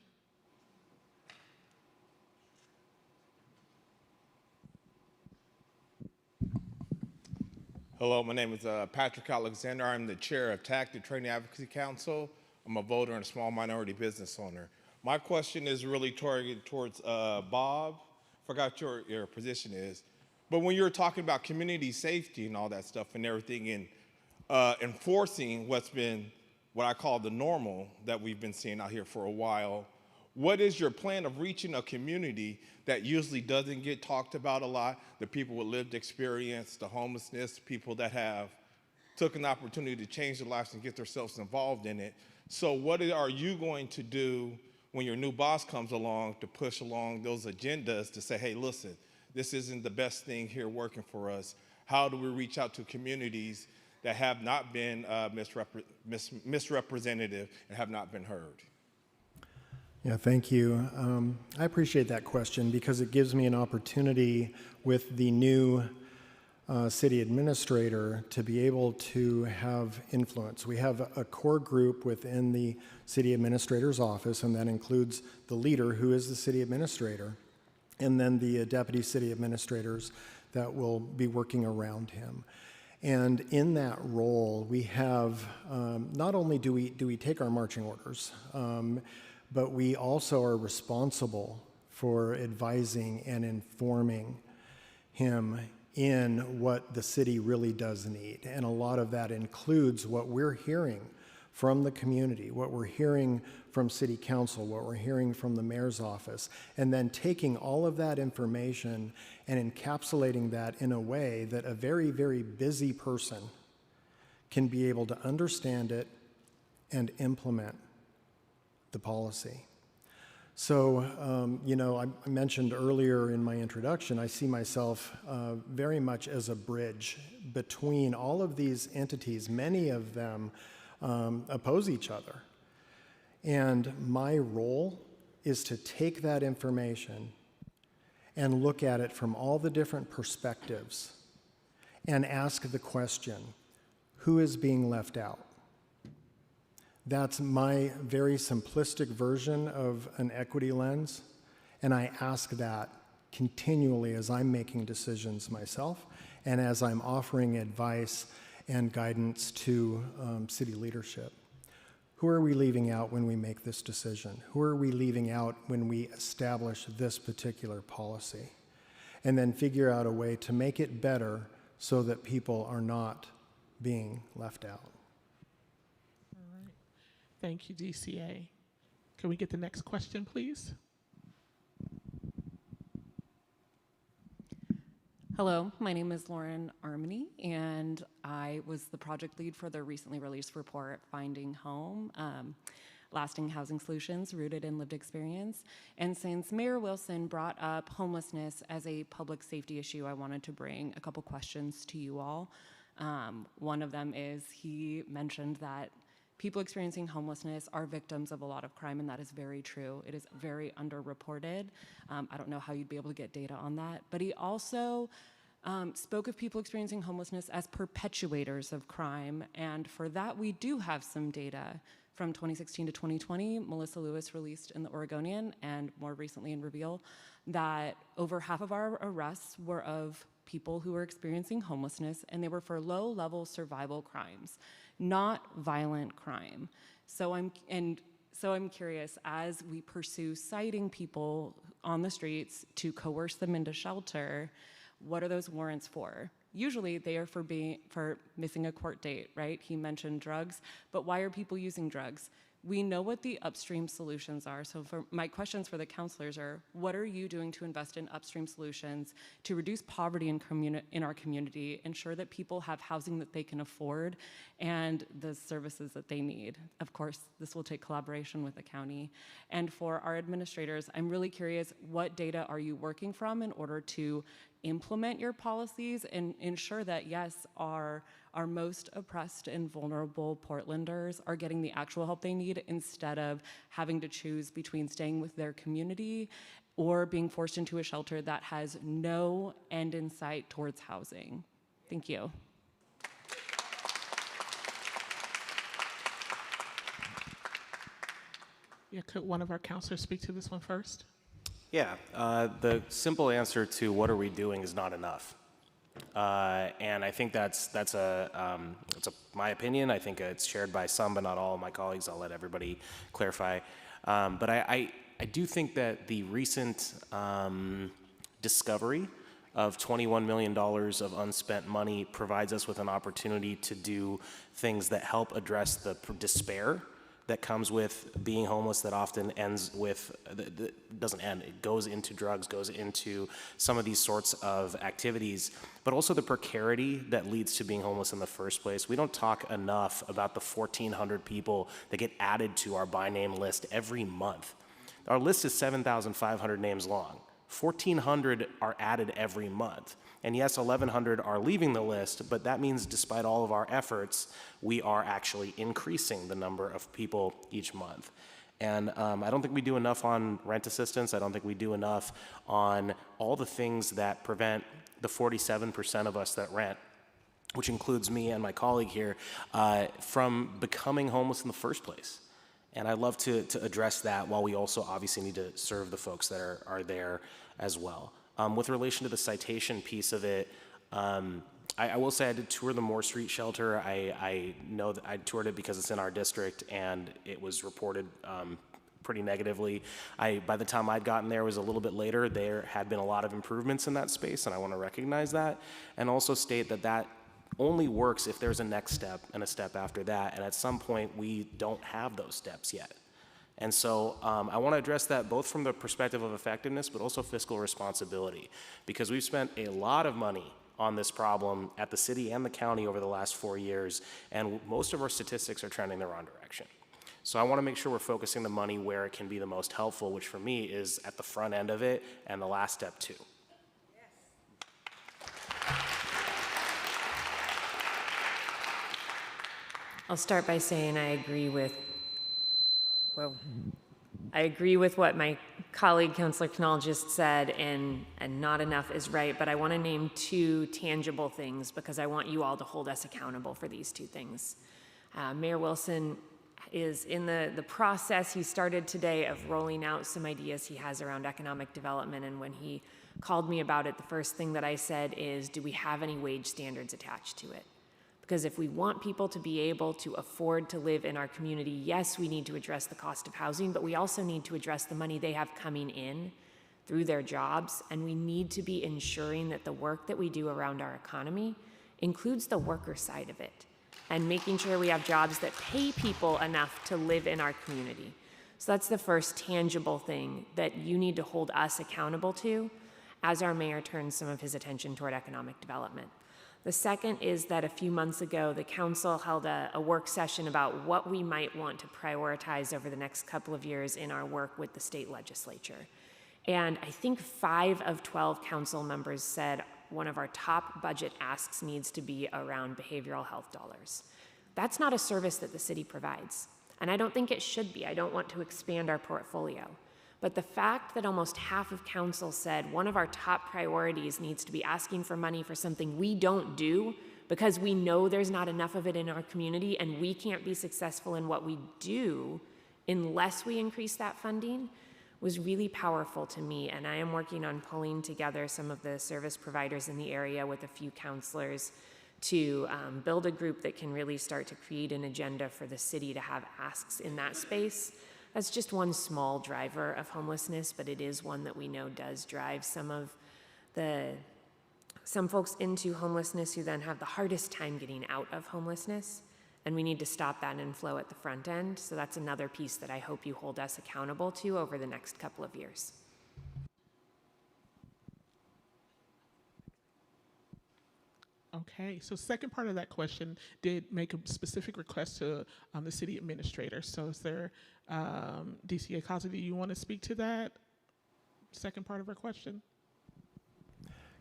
Hello, my name is Patrick Alexander. I'm the chair of TAC, the Training Advocacy Council. I'm a voter and a small minority business owner. My question is really targeted towards Bob. Forgot your position is. But when you're talking about community safety and all that stuff and everything and enforcing what's been what I call the normal that we've been seeing out here for a while, what is your plan of reaching a community that usually doesn't get talked about a lot, the people with lived experience, the homelessness, people that have took an opportunity to change their lives and get themselves involved in it. So what are you going to do when your new boss comes along to push along those agendas to say, hey, listen, this isn't the best thing here working for us. How do we reach out to communities that have not been misrepresentative and have not been heard? Yeah, thank you. I appreciate that question because it gives me an opportunity with the new city administrator to be able to have influence. We have a core group within the city administrator's office, and that includes the leader, who is the city administrator, and then the deputy city administrators that will be working around him. And in that role, we have, not only do we take our marching orders, but we also are responsible for advising and informing him in what the city really does need. And a lot of that includes what we're hearing from the community, what we're hearing from city council, what we're hearing from the mayor's office, and then taking all of that information and encapsulating that in a way that a very, very busy person can be able to understand it and implement the policy. So, I mentioned earlier in my introduction, I see myself very much as a bridge between all of these entities. Many of them oppose each other. And my role is to take that information and look at it from all the different perspectives and ask the question, who is being left out? That's my very simplistic version of an equity lens, and I ask that continually as I'm making decisions myself and as I'm offering advice and guidance to city leadership. Who are we leaving out when we make this decision? Who are we leaving out when we establish this particular policy? And then figure out a way to make it better so that people are not being left out. Thank you, DCA. Can we get the next question, please? Hello, my name is Lauren Armany, and I was the project lead for the recently released report, Finding Home, Lasting Housing Solutions Rooted in Lived Experience. And since Mayor Wilson brought up homelessness as a public safety issue, I wanted to bring a couple questions to you all. One of them is he mentioned that people experiencing homelessness are victims of a lot of crime, and that is very true. It is very underreported. I don't know how you'd be able to get data on that. But he also spoke of people experiencing homelessness as perpetuators of crime, and for that we do have some data. From 2016 to 2020, Melissa Lewis released in the Oregonian, and more recently in Reveal, that over half of our arrests were of people who were experiencing homelessness, and they were for low-level survival crimes, not violent crime. So I'm curious, as we pursue citing people on the streets to coerce them into shelter, what are those warrants for? Usually they are for missing a court date, right? He mentioned drugs, but why are people using drugs? We know what the upstream solutions are. So for my questions for the counselors are, what are you doing to invest in upstream solutions to reduce poverty in our community, ensure that people have housing that they can afford and the services that they need? Of course, this will take collaboration with the county. And for our administrators, I'm really curious, what data are you working from in order to implement your policies and ensure that, yes, our most oppressed and vulnerable Portlanders are getting the actual help they need instead of having to choose between staying with their community or being forced into a shelter that has no end in sight towards housing. Thank you. Yeah, could one of our counselors speak to this one first? Yeah, the simple answer to what are we doing is not enough. And I think that's my opinion. I think it's shared by some, but not all of my colleagues. I'll let everybody clarify. But I do think that the recent discovery of $21 million of unspent money provides us with an opportunity to do things that help address the despair that comes with being homeless, that often ends with, doesn't end, it goes into drugs, goes into some of these sorts of activities, but also the precarity that leads to being homeless in the first place. We don't talk enough about the 1,400 people that get added to our by name list every month. Our list is 7,500 names long. 1,400 are added every month. And yes, 1,100 are leaving the list, but that means despite all of our efforts, we are actually increasing the number of people each month. And I don't think we do enough on rent assistance. I don't think we do enough on all the things that prevent the 47% of us that rent, which includes me and my colleague here, from becoming homeless in the first place. And I'd love to address that while we also obviously need to serve the folks that are there as well. With relation to the citation piece of it, I will say I did tour the Moore Street shelter. I know that I toured it because it's in our district and it was reported pretty negatively. By the time I'd gotten there, it was a little bit later. There had been a lot of improvements in that space, and I want to recognize that, and also state that that only works if there's a next step and a step after that, and at some point we don't have those steps yet. And so I want to address that both from the perspective of effectiveness, but also fiscal responsibility, because we've spent a lot of money on this problem at the city and the county over the last 4 years, and most of our statistics are trending the wrong direction. So I want to make sure we're focusing the money where it can be the most helpful, which for me is at the front end of it and the last step too. I'll start by saying I agree with what my colleague, Councillor Knoll, just said, and not enough is right, but I want to name two tangible things because I want you all to hold us accountable for these two things. Mayor Wilson is in the process, he started today, of rolling out some ideas he has around economic development, and when he called me about it, the first thing that I said is, do we have any wage standards attached to it? Because if we want people to be able to afford to live in our community, yes, we need to address the cost of housing, but we also need to address the money they have coming in through their jobs, and we need to be ensuring that the work that we do around our economy includes the worker side of it, and making sure we have jobs that pay people enough to live in our community. So that's the first tangible thing that you need to hold us accountable to as our mayor turns some of his attention toward economic development. The second is that a few months ago, the council held a work session about what we might want to prioritize over the next couple of years in our work with the state legislature. And I think 5 of 12 council members said one of our top budget asks needs to be around behavioral health dollars. That's not a service that the city provides, and I don't think it should be. I don't want to expand our portfolio. But the fact that almost half of council said one of our top priorities needs to be asking for money for something we don't do because we know there's not enough of it in our community and we can't be successful in what we do unless we increase that funding was really powerful to me. And I am working on pulling together some of the service providers in the area with a few counselors to build a group that can really start to create an agenda for the city to have asks in that space. That's just one small driver of homelessness, but it is one that we know does drive some folks into homelessness who then have the hardest time getting out of homelessness. And we need to stop that inflow at the front end. So that's another piece that I hope you hold us accountable to over the next couple of years. Okay, so second part of that question did make a specific request to the city administrator. So is there, DCA Kazi, do you want to speak to that second part of her question?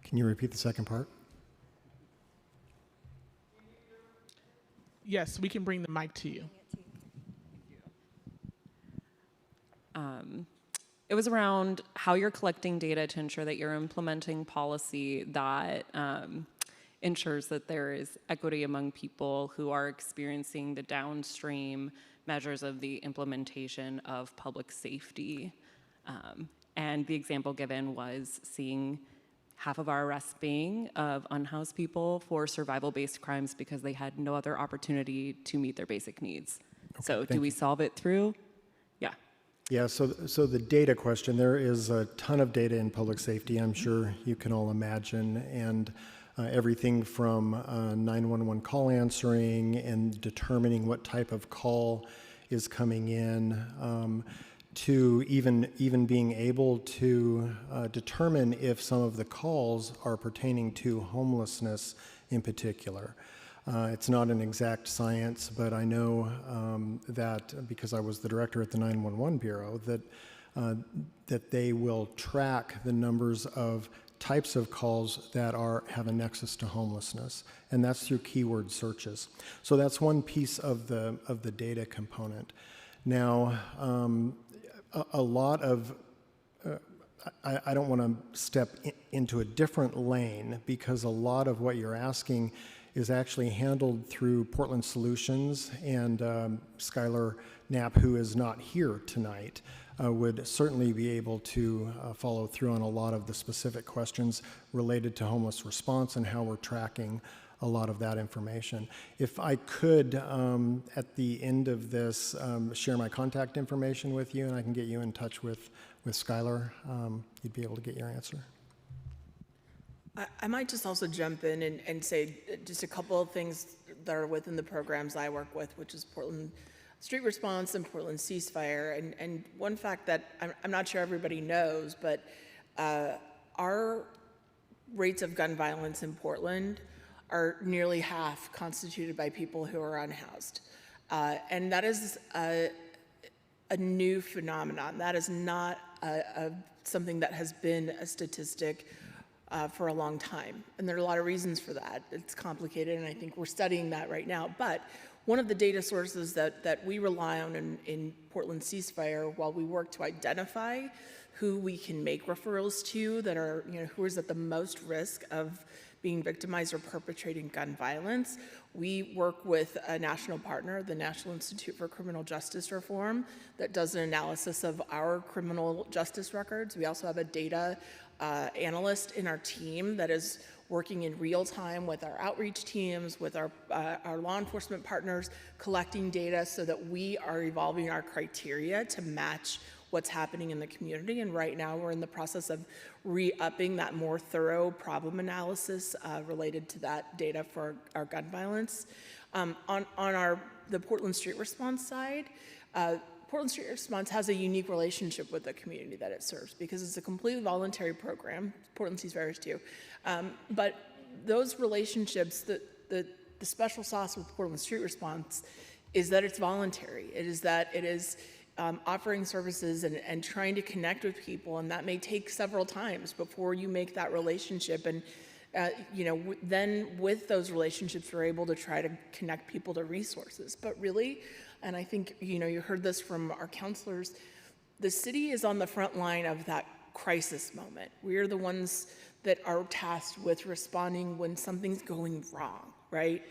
Can you repeat the second part? Yes, we can bring the mic to you. It was around how you're collecting data to ensure that you're implementing policy that ensures that there is equity among people who are experiencing the downstream measures of the implementation of public safety. And the example given was seeing half of our arrests being of unhoused people for survival-based crimes because they had no other opportunity to meet their basic needs. So do we solve it through? Yeah. Yeah, so the data question, there is a ton of data in public safety, I'm sure you can all imagine, and everything from 911 call answering and determining what type of call is coming in, to even being able to determine if some of the calls are pertaining to homelessness in particular. It's not an exact science, but I know that because I was the director at the 911 Bureau, that they will track the numbers of types of calls that have a nexus to homelessness, and that's through keyword searches. So that's one piece of the data component. Now, a lot of I don't want to step into a different lane because a lot of what you're asking is actually handled through Portland Solutions, and Skylar Knapp, who is not here tonight, would certainly be able to follow through on a lot of the specific questions related to homeless response and how we're tracking a lot of that information. If I could, at the end of this, share my contact information with you, and I can get you in touch with Skylar, you'd be able to get your answer. I might just also jump in and say just a couple of things that are within the programs I work with, which is Portland Street Response and Portland Ceasefire. And one fact that I'm not sure everybody knows, but our rates of gun violence in Portland are nearly half constituted by people who are unhoused. And that is a new phenomenon. That is not something that has been a statistic for a long time. And there are a lot of reasons for that. It's complicated, and I think we're studying that right now. But one of the data sources that we rely on in Portland Ceasefire, while we work to identify who we can make referrals to that are, who is at the most risk of being victimized or perpetrating gun violence, we work with a national partner, the National Institute for Criminal Justice Reform, that does an analysis of our criminal justice records. We also have a data analyst in our team that is working in real time with our outreach teams, with our law enforcement partners, collecting data so that we are evolving our criteria to match what's happening in the community. And right now we're in the process of re-upping that more thorough problem analysis related to that data for our gun violence. On the Portland Street Response side, Portland Street Response has a unique relationship with the community that it serves because it's a completely voluntary program. Portland Ceasefire is too. But those relationships, the special sauce with Portland Street Response is that it's voluntary. It is that it is offering services and trying to connect with people, and that may take several times before you make that relationship. And then with those relationships, we're able to try to connect people to resources. But really, and I think you heard this from our counselors, the city is on the front line of that crisis moment. We are the ones that are tasked with responding when something's going wrong, right?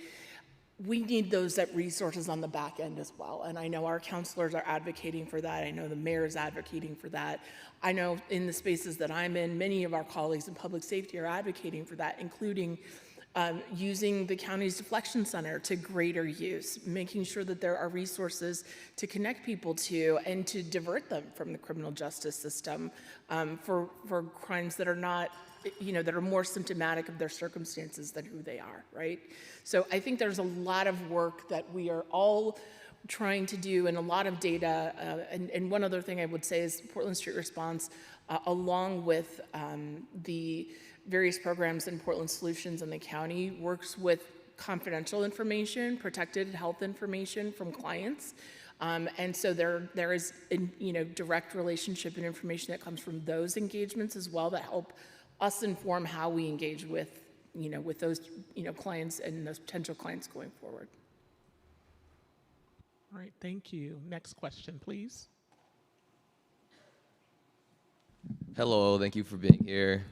We need those resources on the back end as well. And I know our counselors are advocating for that. I know the mayor is advocating for that. I know in the spaces that I'm in, many of our colleagues in public safety are advocating for that, including using the county's deflection center to greater use, making sure that there are resources to connect people to and to divert them from the criminal justice system for crimes that are not, that are more symptomatic of their circumstances than who they are, right? So I think there's a lot of work that we are all trying to do and a lot of data. And one other thing I would say is Portland Street Response, along with the various programs in Portland Solutions and the county, works with confidential information, protected health information from clients. And so there is direct relationship and information that comes from those engagements as well that help us inform how we engage with those clients and those potential clients going forward. All right, thank you. Next question, please. Hello, thank you for being here.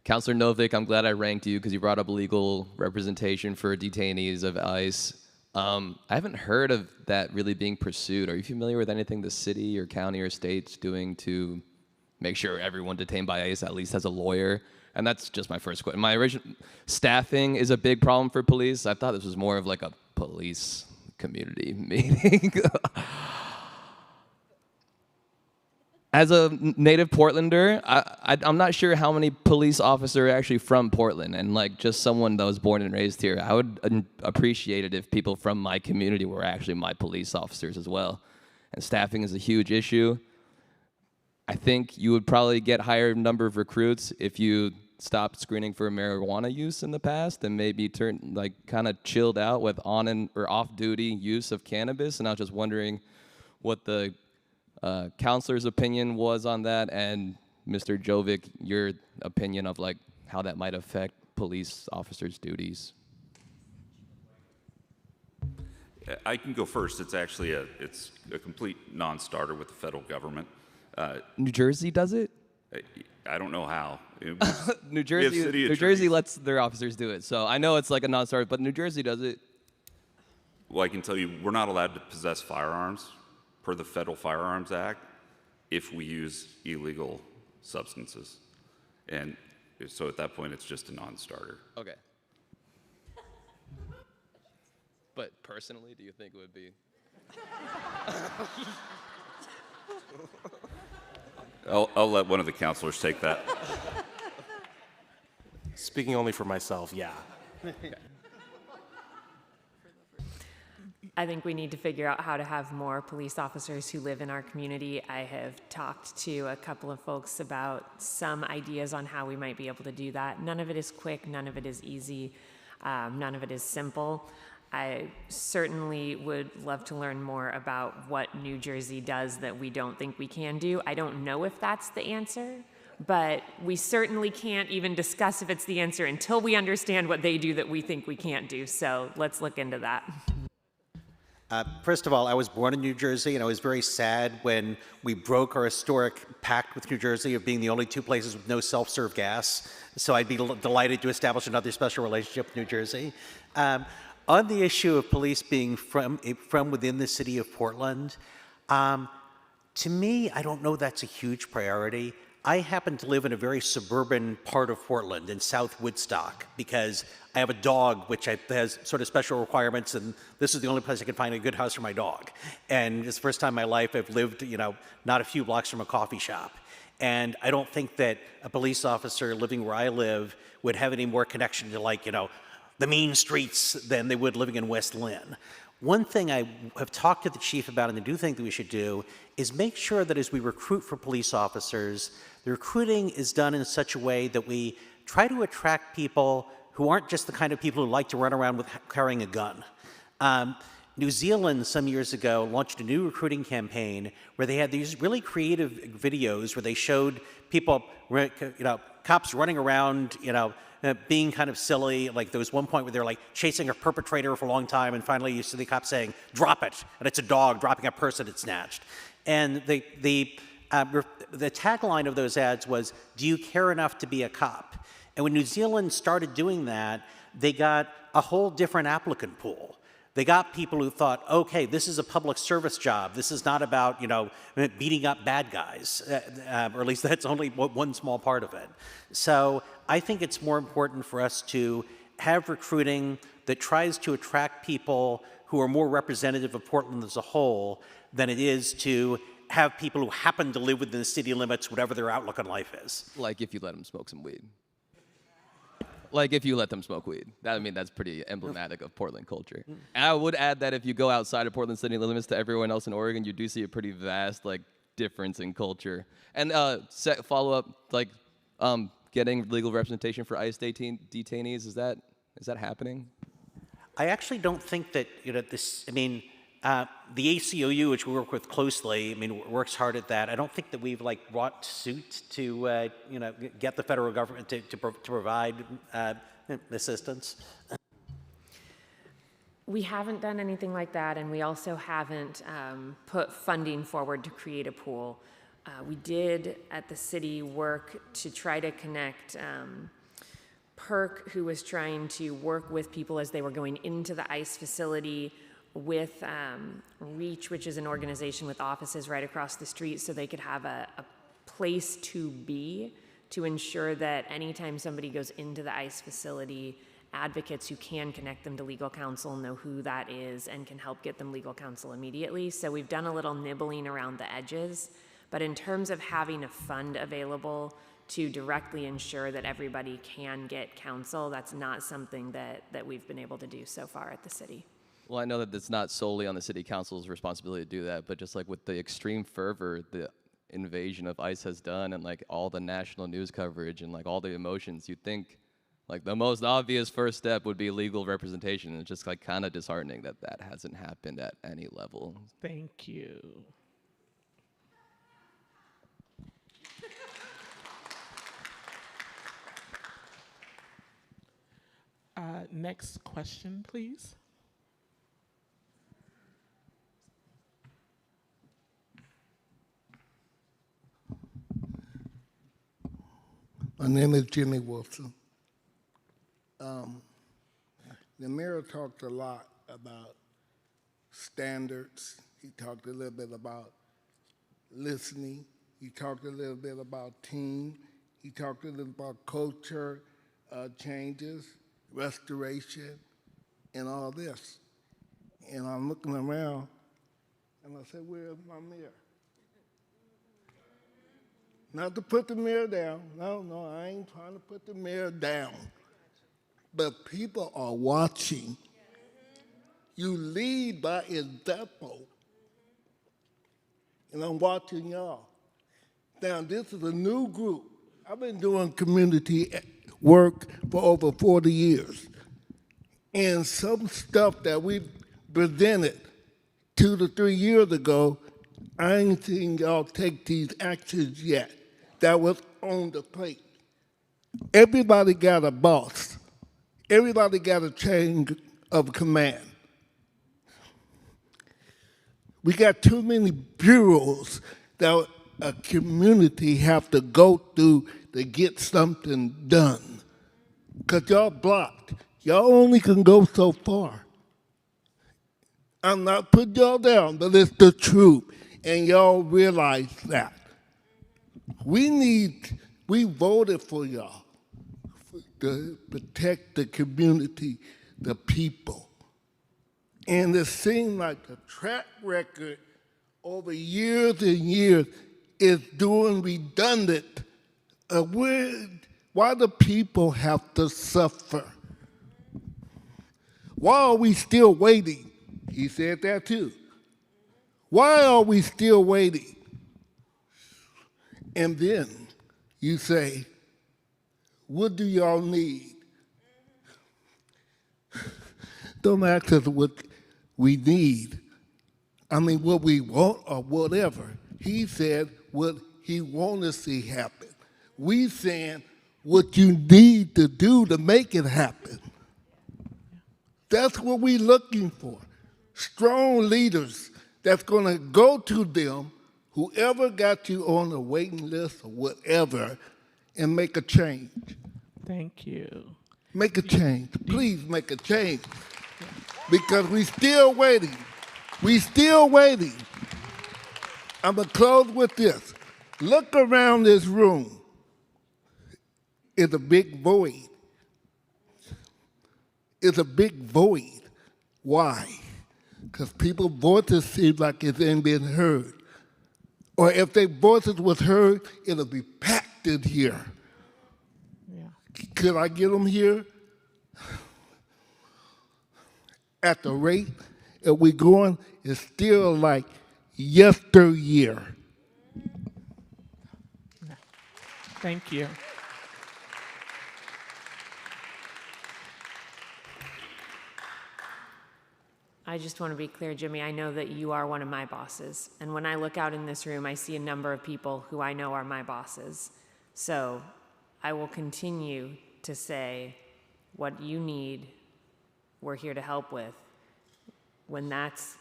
Counselor Novick, I'm glad I ranked you because you brought up legal representation for detainees of ICE. I haven't heard of that really being pursued. Are you familiar with anything the city or county or state's doing to make sure everyone detained by ICE at least has a lawyer And that's just my first question. My original staffing is a big problem for police. I thought this was more of like a police community meeting. As a native Portlander, I'm not sure how many police officers are actually from Portland, and like just someone that was born and raised here, I would appreciate it if people from my community were actually my police officers as well. And staffing is a huge issue. I think you would probably get higher number of recruits if you stopped screening for marijuana use in the past and maybe kind of chilled out with on or off duty use of cannabis. And I was just wondering what the counselor's opinion was on that, and Mr. Jovic, your opinion of like how that might affect police officers' duties. I can go first. It's actually a complete non-starter with the federal government. New Jersey does it? I don't know how. New Jersey lets their officers do it, so I know it's like a non-starter, but New Jersey does it. Well, I can tell you we're not allowed to possess firearms per the Federal Firearms Act if we use illegal substances. And so at that point, it's just a non-starter. Okay. But personally, do you think it would be? I'll let one of the counselors take that. Speaking only for myself, yeah. I think we need to figure out how to have more police officers who live in our community. I have talked to a couple of folks about some ideas on how we might be able to do that. None of it is quick, none of it is easy, none of it is simple. I certainly would love to learn more about what New Jersey does that we don't think we can do. I don't know if that's the answer, but we certainly can't even discuss if it's the answer until we understand what they do that we think we can't do. So let's look into that. First of all, I was born in New Jersey, and I was very sad when we broke our historic pact with New Jersey of being the only two places with no self-serve gas. So I'd be delighted to establish another special relationship with New Jersey. On the issue of police being from within the city of Portland, to me, I don't know that's a huge priority. I happen to live in a very suburban part of Portland in South Woodstock because I have a dog which has sort of special requirements, and this is the only place I can find a good house for my dog. And it's the first time in my life I've lived, not a few blocks from a coffee shop. And I don't think that a police officer living where I live would have any more connection to the mean streets than they would living in West Lynn. One thing I have talked to the chief about and I do think that we should do is make sure that as we recruit for police officers, the recruiting is done in such a way that we try to attract people who aren't just the kind of people who like to run around with carrying a gun. New Zealand some years ago launched a new recruiting campaign where they had these really creative videos where they showed people, cops running around, being kind of silly. Like there was one point where they were like chasing a perpetrator for a long time, and finally you see the cop saying, "Drop it," and it's a dog dropping a purse that it snatched. And the tagline of those ads was, "Do you care enough to be a cop?" And when New Zealand started doing that, they got a whole different applicant pool. They got people who thought, okay, this is a public service job. This is not about, beating up bad guys, or at least that's only one small part of it. So I think it's more important for us to have recruiting that tries to attract people who are more representative of Portland as a whole than it is to have people who happen to live within the city limits, whatever their outlook on life is. Like if you let them smoke some weed. Like if you let them smoke weed. That's pretty emblematic of Portland culture. And I would add that if you go outside of Portland city limits to everyone else in Oregon, you do see a pretty vast difference in culture. And follow up, getting legal representation for ICE detainees, is that happening? I actually don't think that the ACLU, which we work with closely, works hard at that. I don't think that we've brought suit to get the federal government to provide assistance. We haven't done anything like that, and we also haven't put funding forward to create a pool. We did at the city work to try to connect PERC, who was trying to work with people as they were going into the ICE facility, with REACH, which is an organization with offices right across the street, so they could have a place to be to ensure that anytime somebody goes into the ICE facility, advocates who can connect them to legal counsel know who that is and can help get them legal counsel immediately. So we've done a little nibbling around the edges, but in terms of having a fund available to directly ensure that everybody can get counsel, that's not something that we've been able to do so far at the city. Well, I know that it's not solely on the city council's responsibility to do that, but just like with the extreme fervor the invasion of ICE has done and like all the national news coverage and like all the emotions, you'd think like the most obvious first step would be legal representation. And it's just like kind of disheartening that that hasn't happened at any level. Thank you. Next question, please. My name is Jimmy Wilson. The mayor talked a lot about standards. He talked a little bit about listening. He talked a little bit about team. He talked a little about culture changes, restoration, and all this. And I'm looking around, and I said, where's my mayor? Not to put the mayor down. No, I ain't trying to put the mayor down. But people are watching. You lead by example. And I'm watching y'all. Now, this is a new group. I've been doing community work for over 40 years. And some stuff that we presented 2 to 3 years ago, I ain't seen y'all take these actions yet. That was on the plate. Everybody got a boss. Everybody got a chain of command. We got too many bureaus that a community have to go through to get something done. Because y'all blocked. Y'all only can go so far. I'm not putting y'all down, but it's the truth. And y'all realize that. We voted for y'all to protect the community, the people. And it seemed like the track record over years and years is doing redundant. Why do people have to suffer? Why are we still waiting? He said that too. Why are we still waiting? And then you say, what do y'all need? Don't ask us what we need. I mean, what we want or whatever. He said what he wants to see happen. We saying what you need to do to make it happen. That's what we're looking for. Strong leaders that's going to go to them, whoever got you on the waiting list or whatever, and make a change. Thank you. Make a change. Please make a change. Because we still waiting. We still waiting. I'm going to close with this. Look around this room. It's a big void. It's a big void. Why? Because people's voices seem like it ain't been heard. Or if their voices was heard, it'll be packed in here. Yeah. Could I get them here? At the rate that we're going, it's still like yesteryear. Thank you. I just want to be clear, Jimmy, I know that you are one of my bosses. And when I look out in this room, I see a number of people who I know are my bosses. So I will continue to say what you need, we're here to help with. When that's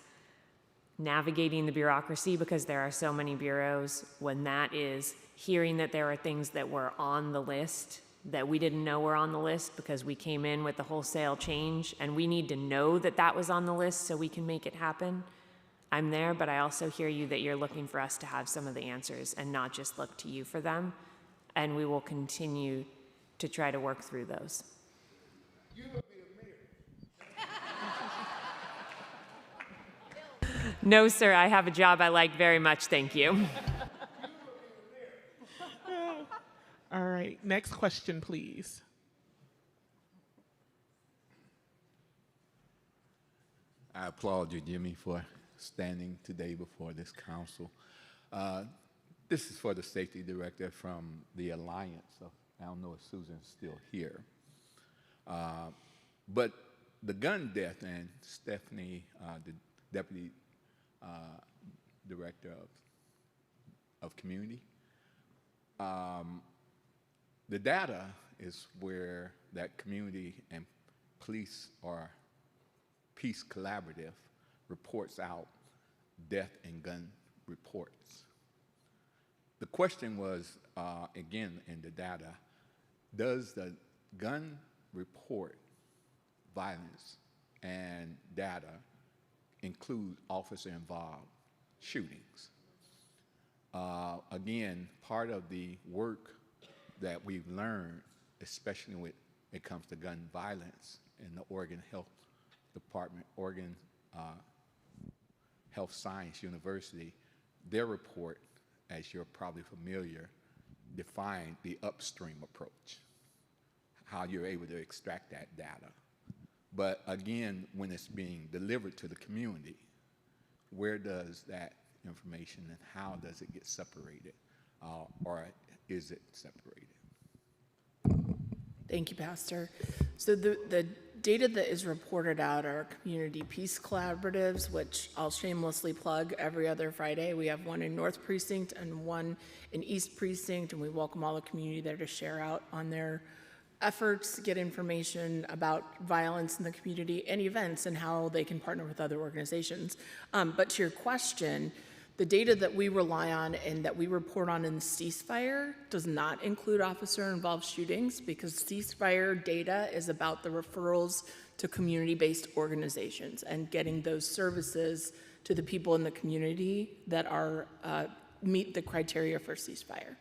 navigating the bureaucracy, because there are so many bureaus, when that is hearing that there are things that were on the list that we didn't know were on the list because we came in with the wholesale change, and we need to know that that was on the list so we can make it happen. I'm there, but I also hear you that you're looking for us to have some of the answers and not just look to you for them. and we will continue to try to work through those. No, sir, I have a job I like very much, thank you. All right, next question, please. I applaud you, Jimmy, for standing today before this council. This is for the safety director from the Alliance. I don't know if Susan's still here. But the gun death, and Stephanie, the deputy director of community, the data is where that community and police or Peace Collaborative reports out death and gun reports. The question was, again, in the data, does the gun report violence and data include officer-involved shootings? Again, part of the work that we've learned, especially when it comes to gun violence in the Oregon Health Department, Oregon Health Science University, their report, as you're probably familiar, defined the upstream approach, how you're able to extract that data. But again, when it's being delivered to the community, where does that information and how does it get separated, or is it separated? Thank you, Pastor. So the data that is reported out are community peace collaboratives, which I'll shamelessly plug every other Friday. We have one in North Precinct and one in East Precinct, and we welcome all the community there to share out on their efforts to get information about violence in the community and events and how they can partner with other organizations. But to your question, the data that we rely on and that we report on in ceasefire does not include officer-involved shootings, because ceasefire data is about the referrals to community-based organizations and getting those services to the people in the community that are meet the criteria for ceasefire.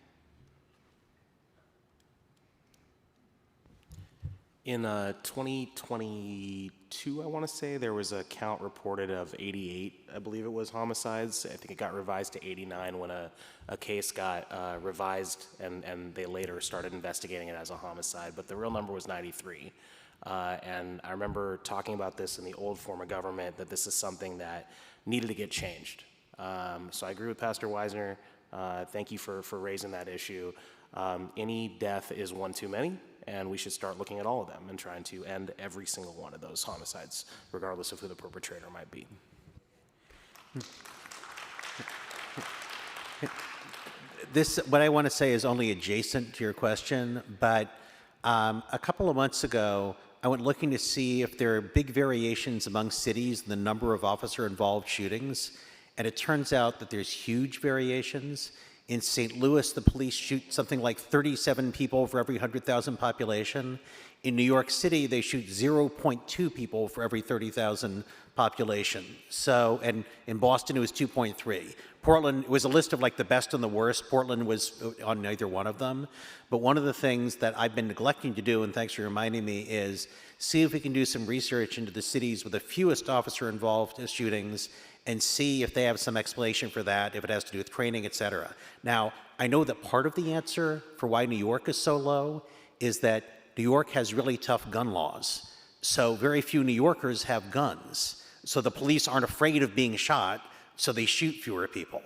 In 2022, I want to say, there was a count reported of 88, I believe it was, homicides. I think it got revised to 89 when a case got revised, and they later started investigating it as a homicide, but the real number was 93. And I remember talking about this in the old form of government, that this is something that needed to get changed. So I agree with Pastor Wisner. Thank you for raising that issue. Any death is one too many, and we should start looking at all of them and trying to end every single one of those homicides, regardless of who the perpetrator might be. This, what I want to say, is only adjacent to your question, but a couple of months ago, I went looking to see if there are big variations among cities in the number of officer-involved shootings, and it turns out that there's huge variations. In St. Louis, the police shoot something like 37 people for every 100,000 population. In New York City, they shoot 0.2 people for every 30,000 population. So, and in Boston, it was 2.3. Portland, it was a list of like the best and the worst. Portland was on neither one of them. But one of the things that I've been neglecting to do, and thanks for reminding me, is see if we can do some research into the cities with the fewest officer-involved shootings and see if they have some explanation for that, if it has to do with training, et cetera. Now, I know that part of the answer for why New York is so low is that New York has really tough gun laws. So very few New Yorkers have guns. So the police aren't afraid of being shot, so they shoot fewer people.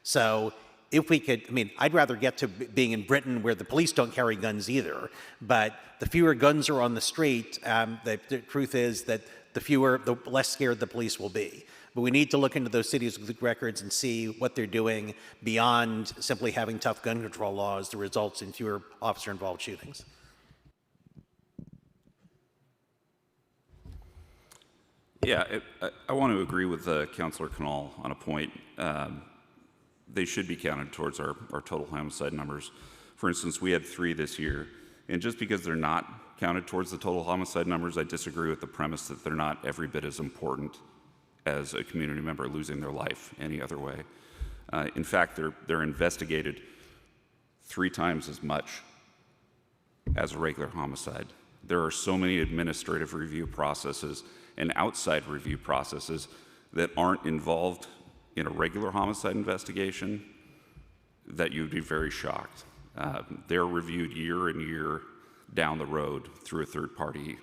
So if we could, I mean, I'd rather get to being in Britain where the police don't carry guns either, but the fewer guns are on the street, the truth is that the less scared the police will be. But we need to look into those cities with records and see what they're doing beyond simply having tough gun control laws that results in fewer officer-involved shootings. Yeah, I want to agree with Councilor Canal on a point. They should be counted towards our total homicide numbers. For instance, we had 3 this year, and just because they're not counted towards the total homicide numbers, I disagree with the premise that they're not every bit as important as a community member losing their life any other way. In fact, they're investigated 3 times as much as a regular homicide. There are so many administrative review processes and outside review processes that aren't involved in a regular homicide investigation that you'd be very shocked. They're reviewed year and year down the road through a third-party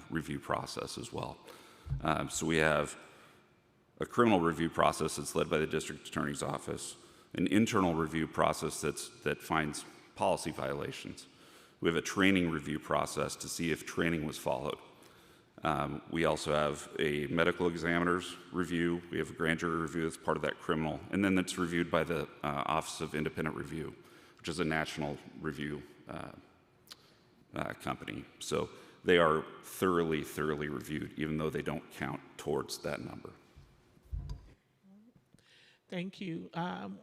review process as well. So we have a criminal review process that's led by the district attorney's office, an internal review process that finds policy violations. We have a training review process to see if training was followed. We also have a medical examiner's review. We have a grand jury review that's part of that criminal. And then that's reviewed by the Office of Independent Review, which is a national review company. So they are thoroughly reviewed, even though they don't count towards that number. Thank you.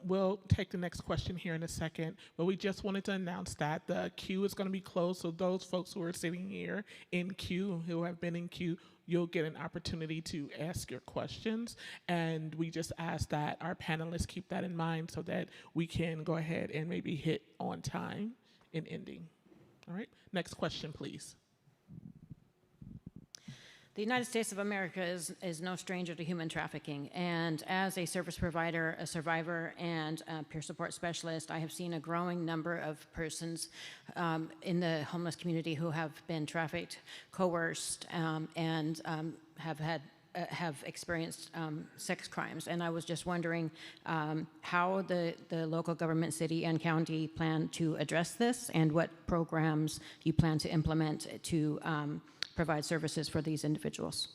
We'll take the next question here in a second, but we just wanted to announce that the queue is going to be closed. So those folks who are sitting here in queue, who have been in queue, you'll get an opportunity to ask your questions. And we just ask that our panelists keep that in mind so that we can go ahead and maybe hit on time in ending. All right, next question, please. The United States of America is no stranger to human trafficking, and as a service provider, a survivor, and a peer support specialist, I have seen a growing number of persons in the homeless community who have been trafficked, coerced, and have experienced sex crimes. And I was just wondering how the local government, city and county, plan to address this, and what programs you plan to implement to provide services for these individuals.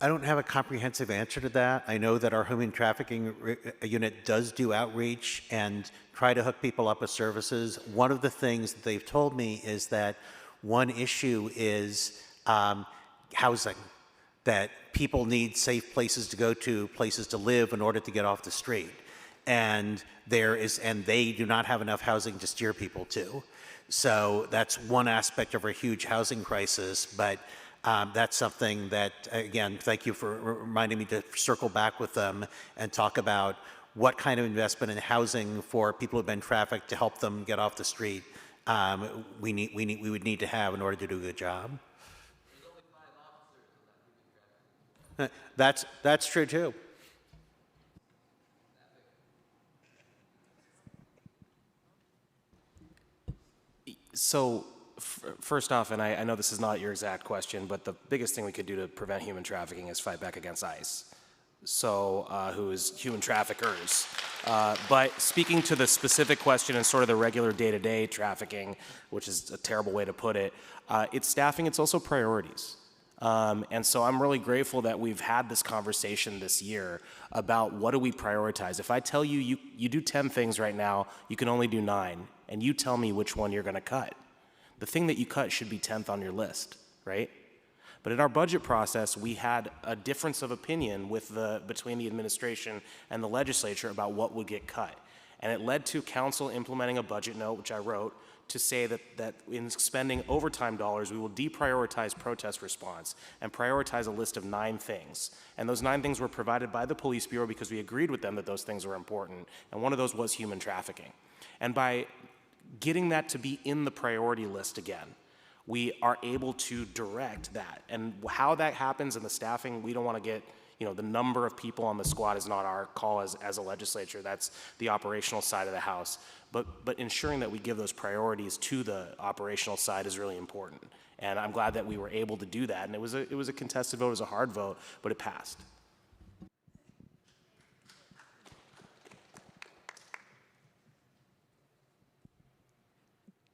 I don't have a comprehensive answer to that. I know that our human trafficking unit does do outreach and try to hook people up with services. One of the things that they've told me is that one issue is housing, that people need safe places to go to, places to live in order to get off the street. And they do not have enough housing to steer people to. So that's one aspect of our huge housing crisis, but that's something that, again, thank you for reminding me to circle back with them and talk about what kind of investment in housing for people who've been trafficked to help them get off the street we would need to have in order to do a good job. That's true too. So first off, and I know this is not your exact question, but the biggest thing we could do to prevent human trafficking is fight back against ICE, who is human traffickers. But speaking to the specific question and sort of the regular day-to-day trafficking, which is a terrible way to put it, it's staffing, it's also priorities. And so I'm really grateful that we've had this conversation this year about what do we prioritize. If I tell you, you do 10 things right now, you can only do 9, and you tell me which one you're going to cut. The thing that you cut should be 10th on your list, right? But in our budget process, we had a difference of opinion between the administration and the legislature about what would get cut. And it led to council implementing a budget note, which I wrote, to say that in spending overtime dollars, we will deprioritize protest response and prioritize a list of 9 things. And those 9 things were provided by the Police Bureau because we agreed with them that those things were important. And one of those was human trafficking. And by getting that to be in the priority list again, we are able to direct that. And how that happens in the staffing, we don't want to get, the number of people on the squad is not our call as a legislature. That's the operational side of the house. But ensuring that we give those priorities to the operational side is really important. And I'm glad that we were able to do that. And it was a contested vote, it was a hard vote, but it passed.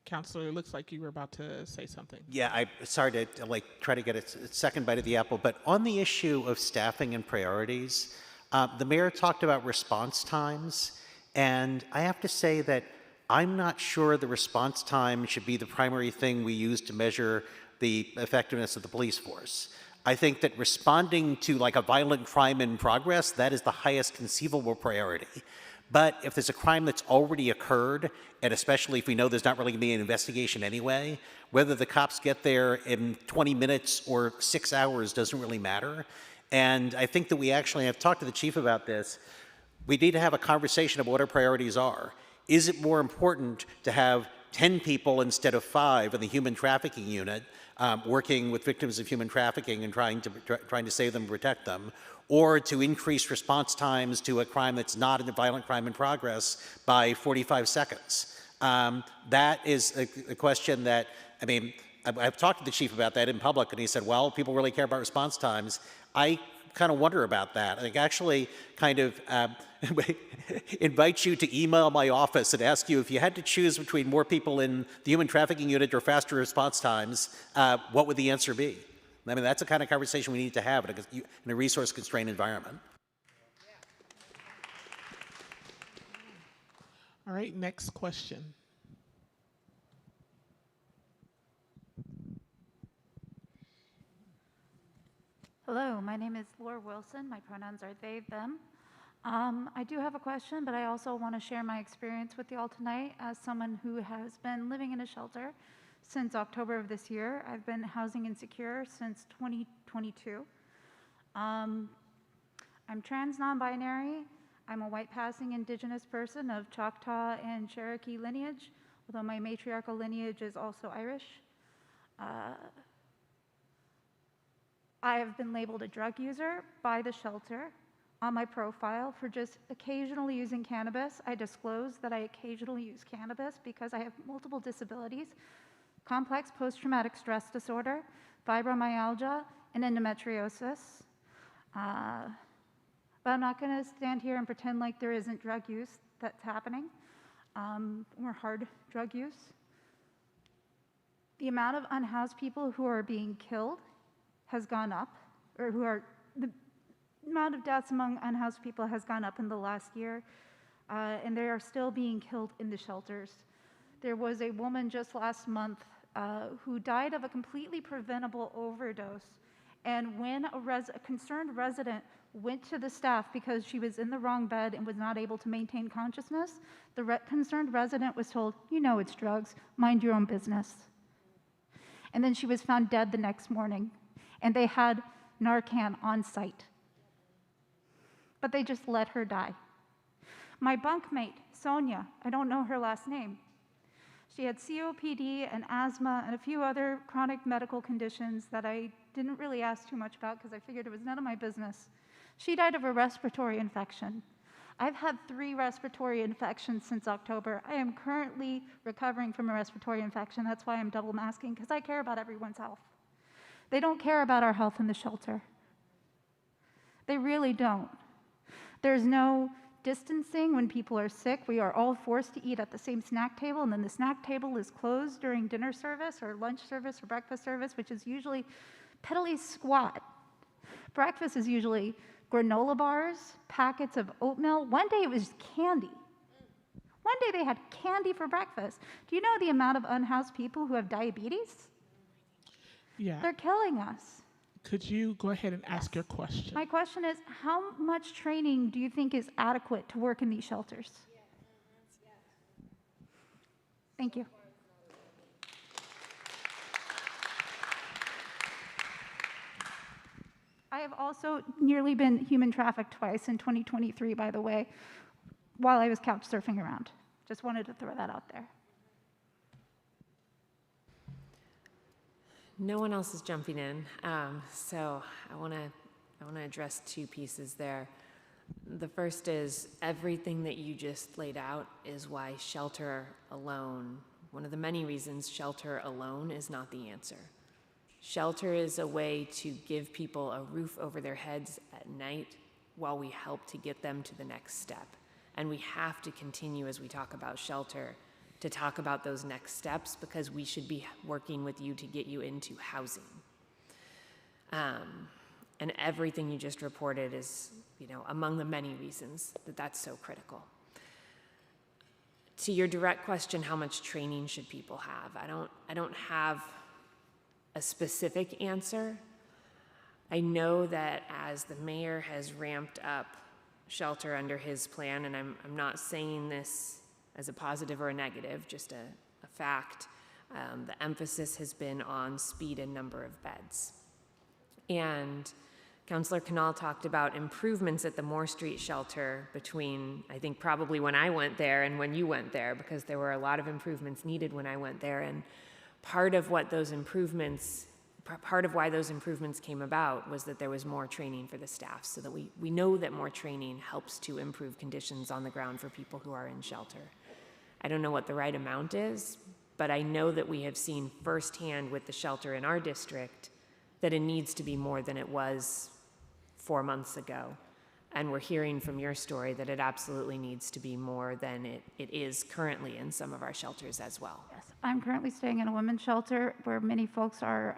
Counselor, it looks like you were about to say something. Yeah, I'm sorry to try to get a second bite of the apple, but on the issue of staffing and priorities, the mayor talked about response times, and I have to say that I'm not sure the response time should be the primary thing we use to measure the effectiveness of the police force. I think that responding to a violent crime in progress, that is the highest conceivable priority. But if there's a crime that's already occurred, and especially if we know there's not really going to be an investigation anyway, whether the cops get there in 20 minutes or 6 hours doesn't really matter. And I think that we actually have talked to the chief about this. We need to have a conversation about what our priorities are. Is it more important to have 10 people instead of 5 in the human trafficking unit working with victims of human trafficking and trying to save them and protect them, or to increase response times to a crime that's not a violent crime in progress by 45 seconds? That is a question that, I mean, I've talked to the chief about that in public, and he said, well, people really care about response times. I kind of wonder about that. I think actually kind of invite you to email my office and ask you if you had to choose between more people in the human trafficking unit or faster response times, what would the answer be? I mean, that's the kind of conversation we need to have in a resource-constrained environment. All right, next question. Hello, my name is Laura Wilson. My pronouns are they, them. I do have a question, but I also want to share my experience with you all tonight as someone who has been living in a shelter since October of this year. I've been housing insecure since 2022. I'm trans non-binary. I'm a white-passing indigenous person of Choctaw and Cherokee lineage, although my matriarchal lineage is also Irish. I have been labeled a drug user by the shelter on my profile for just occasionally using cannabis. I disclose that I occasionally use cannabis because I have multiple disabilities, complex post-traumatic stress disorder, fibromyalgia, and endometriosis. But I'm not going to stand here and pretend like there isn't drug use that's happening, or hard drug use. The amount of unhoused people who are being killed has gone up, or the amount of deaths among unhoused people has gone up in the last year, and they are still being killed in the shelters. There was a woman just last month who died of a completely preventable overdose, and when a concerned resident went to the staff because she was in the wrong bed and was not able to maintain consciousness, the concerned resident was told, you know it's drugs, mind your own business. And then she was found dead the next morning. And they had Narcan on site. But they just let her die. My bunkmate, Sonia, I don't know her last name. She had COPD and asthma and a few other chronic medical conditions that I didn't really ask too much about because I figured it was none of my business. She died of a respiratory infection. I've had 3 respiratory infections since October. I am currently recovering from a respiratory infection. That's why I'm double masking, because I care about everyone's health. They don't care about our health in the shelter. They really don't. There's no distancing when people are sick. We are all forced to eat at the same snack table, and then the snack table is closed during dinner service or lunch service or breakfast service, which is usually piddly squat. Breakfast is usually granola bars, packets of oatmeal. One day it was candy. One day they had candy for breakfast. Do you know the amount of unhoused people who have diabetes? Yeah. They're killing us. Could you go ahead and ask your question? My question is, how much training do you think is adequate to work in these shelters? Thank you. I have also nearly been human trafficked twice in 2023, by the way, while I was couch surfing around. Just wanted to throw that out there. No one else is jumping in, so I want to address 2 pieces there. The first is everything that you just laid out is why shelter alone, one of the many reasons shelter alone is not the answer. Shelter is a way to give people a roof over their heads at night while we help to get them to the next step. And we have to continue as we talk about shelter to talk about those next steps, because we should be working with you to get you into housing. And everything you just reported is, among the many reasons that that's so critical. To your direct question, how much training should people have? I don't have a specific answer. I know that as the mayor has ramped up shelter under his plan, and I'm not saying this as a positive or a negative, just a fact, the emphasis has been on speed and number of beds. And Councilor Canal talked about improvements at the Moore Street shelter between, I think, probably when I went there and when you went there, because there were a lot of improvements needed when I went there. And part of why those improvements came about was that there was more training for the staff, so that we know that more training helps to improve conditions on the ground for people who are in shelter. I don't know what the right amount is, but I know that we have seen firsthand with the shelter in our district that it needs to be more than it was 4 months ago. And we're hearing from your story that it absolutely needs to be more than it is currently in some of our shelters as well. Yes, I'm currently staying in a women's shelter where many folks are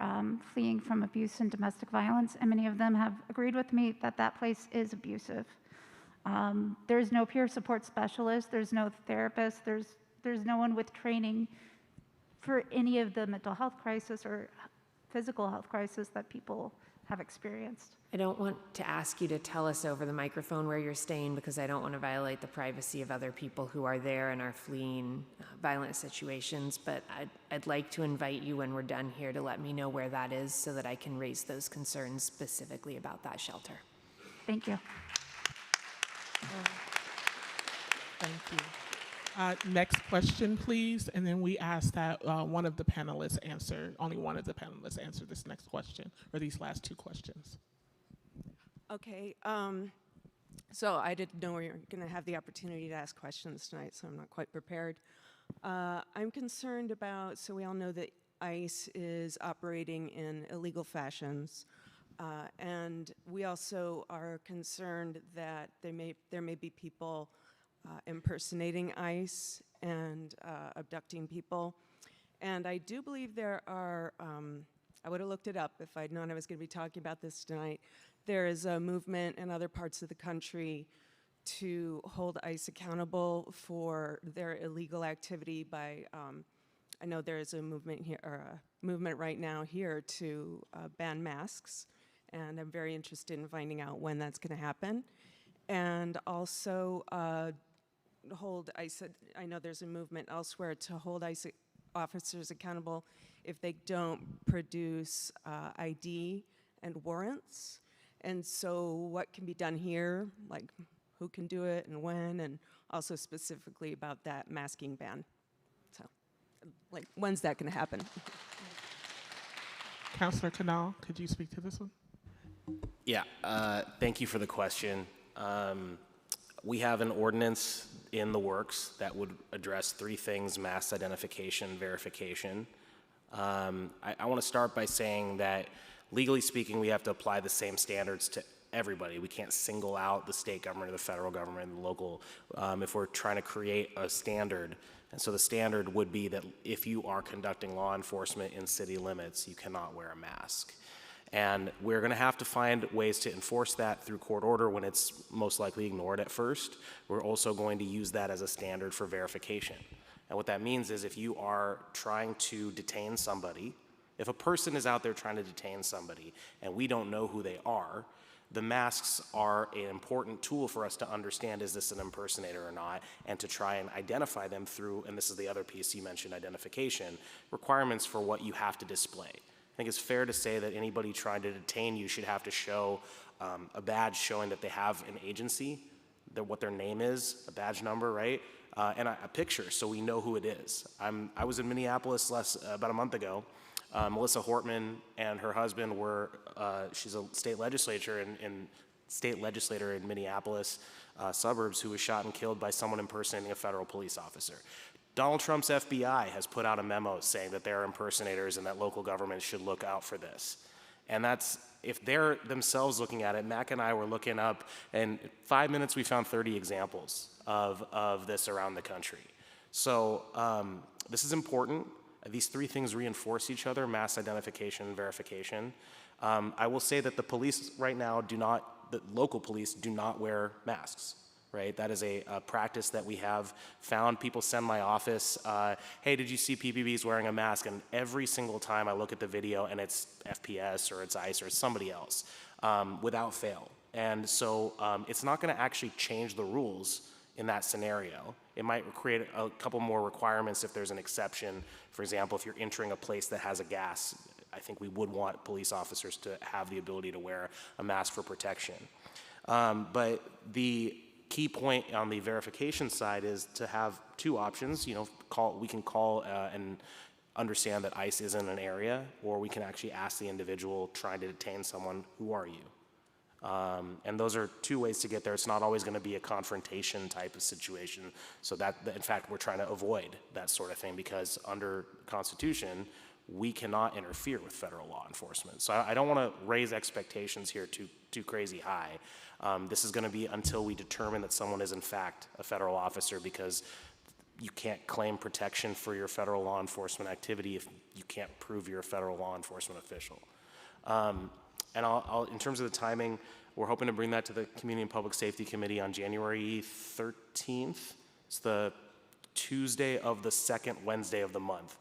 fleeing from abuse and domestic violence, and many of them have agreed with me that that place is abusive. There's no peer support specialist, there's no therapist, there's no one with training for any of the mental health crisis or physical health crisis that people have experienced. I don't want to ask you to tell us over the microphone where you're staying, because I don't want to violate the privacy of other people who are there and are fleeing violent situations, but I'd like to invite you when we're done here to let me know where that is so that I can raise those concerns specifically about that shelter. Thank you. Thank you. Next question, please, and then we ask that one of the panelists answer, only one of the panelists answer this next question, or these last two questions. Okay, so I didn't know we were going to have the opportunity to ask questions tonight, so I'm not quite prepared. I'm concerned about, so we all know that ICE is operating in illegal fashions, and we also are concerned that there may be people impersonating ICE and abducting people. And I do believe there are, I would have looked it up if I'd known I was going to be talking about this tonight. There is a movement in other parts of the country to hold ICE accountable for their illegal activity by, I know there is a movement here, or a movement right now here to ban masks, and I'm very interested in finding out when that's going to happen. And also hold ICE, I know there's a movement elsewhere to hold ICE officers accountable if they don't produce ID and warrants. And so what can be done here, like who can do it and when, and also specifically about that masking ban. So, like, when's that gonna happen? Councilor Canal, could you speak to this one? Yeah, thank you for the question. We have an ordinance in the works that would address three things: mass identification, verification. I want to start by saying that legally speaking, we have to apply the same standards to everybody. We can't single out the state government or the federal government and the local if we're trying to create a standard. And so the standard would be that if you are conducting law enforcement in city limits, you cannot wear a mask. And we're going to have to find ways to enforce that through court order when it's most likely ignored at first. We're also going to use that as a standard for verification. And what that means is if you are trying to detain somebody, if a person is out there trying to detain somebody and we don't know who they are, the masks are an important tool for us to understand, is this an impersonator or not, and to try and identify them through, and this is the other piece you mentioned, identification, requirements for what you have to display. I think it's fair to say that anybody trying to detain you should have to show a badge showing that they have an agency, what their name is, a badge number, right? And a picture so we know who it is. I was in Minneapolis about a month ago. Melissa Hortman and her husband were, she's a state legislator in Minneapolis suburbs who was shot and killed by someone impersonating a federal police officer. Donald Trump's FBI has put out a memo saying that they're impersonators and that local governments should look out for this. And that's, if they're themselves looking at it, Mac and I were looking up, and in 5 minutes we found 30 examples of this around the country. So this is important. These three things reinforce each other: mass identification and verification. I will say that the police right now the local police do not wear masks. Right, that is a practice that we have found. People send my office, hey, did you see PPB's wearing a mask? And every single time I look at the video and it's FPS or it's ICE or it's somebody else, without fail. And so it's not gonna actually change the rules in that scenario. It might create a couple more requirements if there's an exception. For example, if you're entering a place that has a gas I think we would want police officers to have the ability to wear a mask for protection. But the key point on the verification side is to have two options. You know, we can call and understand that ICE is in an area, or we can actually ask the individual trying to detain someone, who are you? And those are two ways to get there. It's not always going to be a confrontation type of situation. So that, in fact, we're trying to avoid that sort of thing, because under Constitution, we cannot interfere with federal law enforcement. So I don't want to raise expectations here too crazy high. This is going to be until we determine that someone is in fact a federal officer, because you can't claim protection for your federal law enforcement activity if you can't prove you're a federal law enforcement official. And in terms of the timing, we're hoping to bring that to the Community and Public Safety Committee on January 13th. It's the Tuesday of the second Wednesday of the month.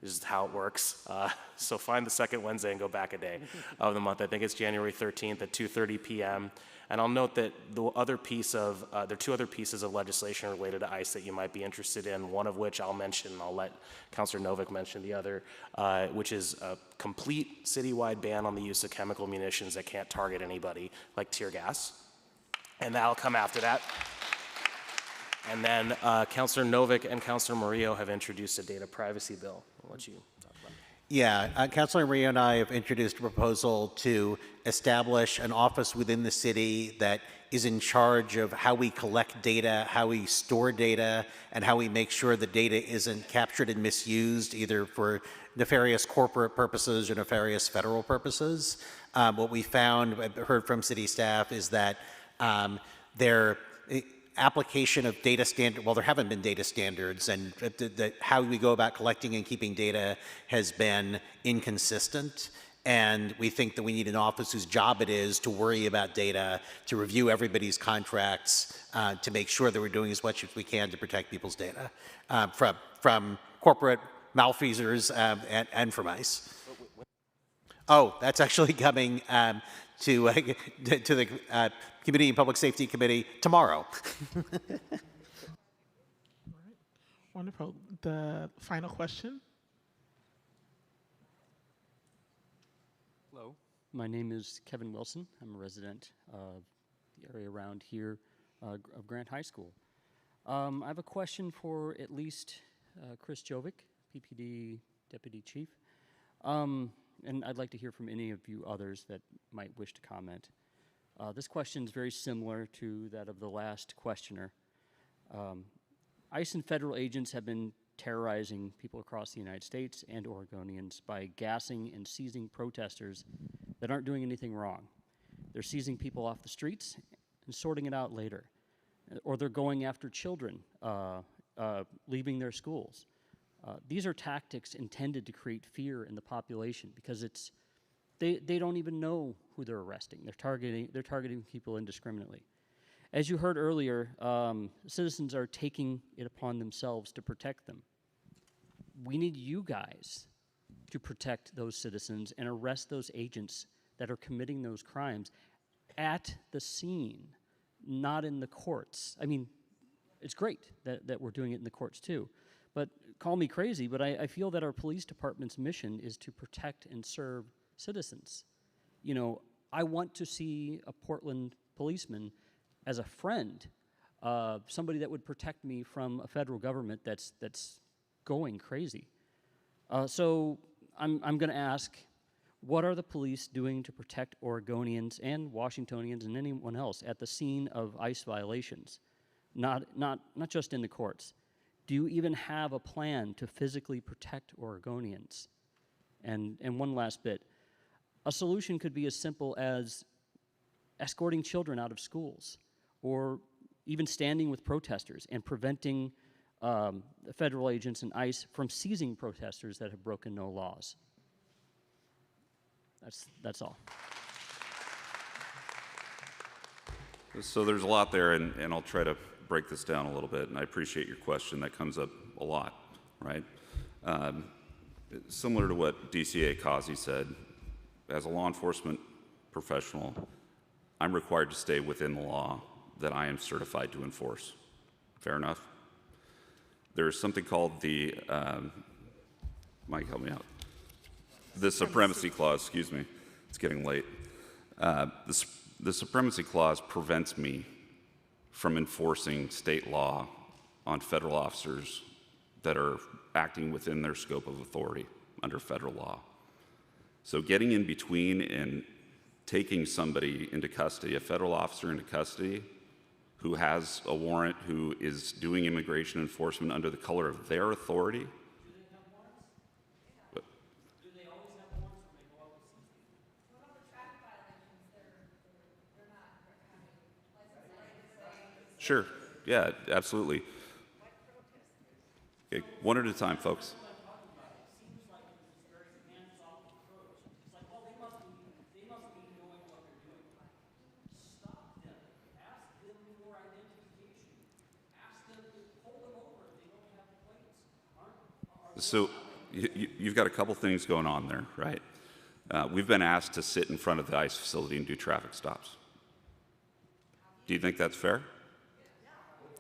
This is how it works. So find the second Wednesday and go back a day of the month. I think it's January 13th at 2:30 p.m. And I'll note that there are two other pieces of legislation related to ICE that you might be interested in, one of which I'll mention, and I'll let Councilor Novick mention the other, which is a complete citywide ban on the use of chemical munitions that can't target anybody, like tear gas. And that'll come after that. And then Councilor Novick and Councilor Murillo have introduced a data privacy bill. I'll let you talk about it. Yeah, Councilor Murillo and I have introduced a proposal to establish an office within the city that is in charge of how we collect data, how we store data, and how we make sure the data isn't captured and misused either for nefarious corporate purposes or nefarious federal purposes. What we found, I've heard from city staff, is that their application of data standard, well, there haven't been data standards, and how we go about collecting and keeping data has been inconsistent. And we think that we need an office whose job it is to worry about data, to review everybody's contracts, to make sure that we're doing as much as we can to protect people's data from corporate malfeasors and from ICE. Oh, that's actually coming to the Committee and Public Safety Committee tomorrow. All right. Wonderful. The final question. Hello, my name is Kevin Wilson. I'm a resident of the area around here of Grant High School. I have a question for at least Chris Jovic, PPD Deputy Chief. And I'd like to hear from any of you others that might wish to comment. This question is very similar to that of the last questioner. ICE and federal agents have been terrorizing people across the United States and Oregonians by gassing and seizing protesters that aren't doing anything wrong. They're seizing people off the streets and sorting it out later. Or they're going after children, leaving their schools. These are tactics intended to create fear in the population, because they don't even know who they're arresting. They're targeting people indiscriminately. As you heard earlier, citizens are taking it upon themselves to protect them. We need you guys to protect those citizens and arrest those agents that are committing those crimes at the scene, not in the courts. I mean, it's great that we're doing it in the courts too, but call me crazy, but I feel that our police department's mission is to protect and serve citizens. You know, I want to see a Portland policeman as a friend, somebody that would protect me from a federal government that's going crazy. So I'm going to ask, what are the police doing to protect Oregonians and Washingtonians and anyone else at the scene of ICE violations? Not just in the courts. Do you even have a plan to physically protect Oregonians? And one last bit. A solution could be as simple as escorting children out of schools, or even standing with protesters and preventing federal agents and ICE from seizing protesters that have broken no laws. That's all. So there's a lot there, and I'll try to break this down a little bit, and I appreciate your question. That comes up a lot, right? Similar to what DCA Kazi said, as a law enforcement professional, I'm required to stay within the law that I am certified to enforce. Fair enough? There's something called the, Mike, help me out. The supremacy clause, excuse me, it's getting late. The supremacy clause prevents me from enforcing state law on federal officers that are acting within their scope of authority under federal law. So getting in between and taking somebody into custody, a federal officer into custody, who has a warrant, who is doing immigration enforcement under the color of their authority. Sure, yeah, absolutely. Okay, one at a time, folks. So you've got a couple things going on there, right? We've been asked to sit in front of the ICE facility and do traffic stops. Do you think that's fair?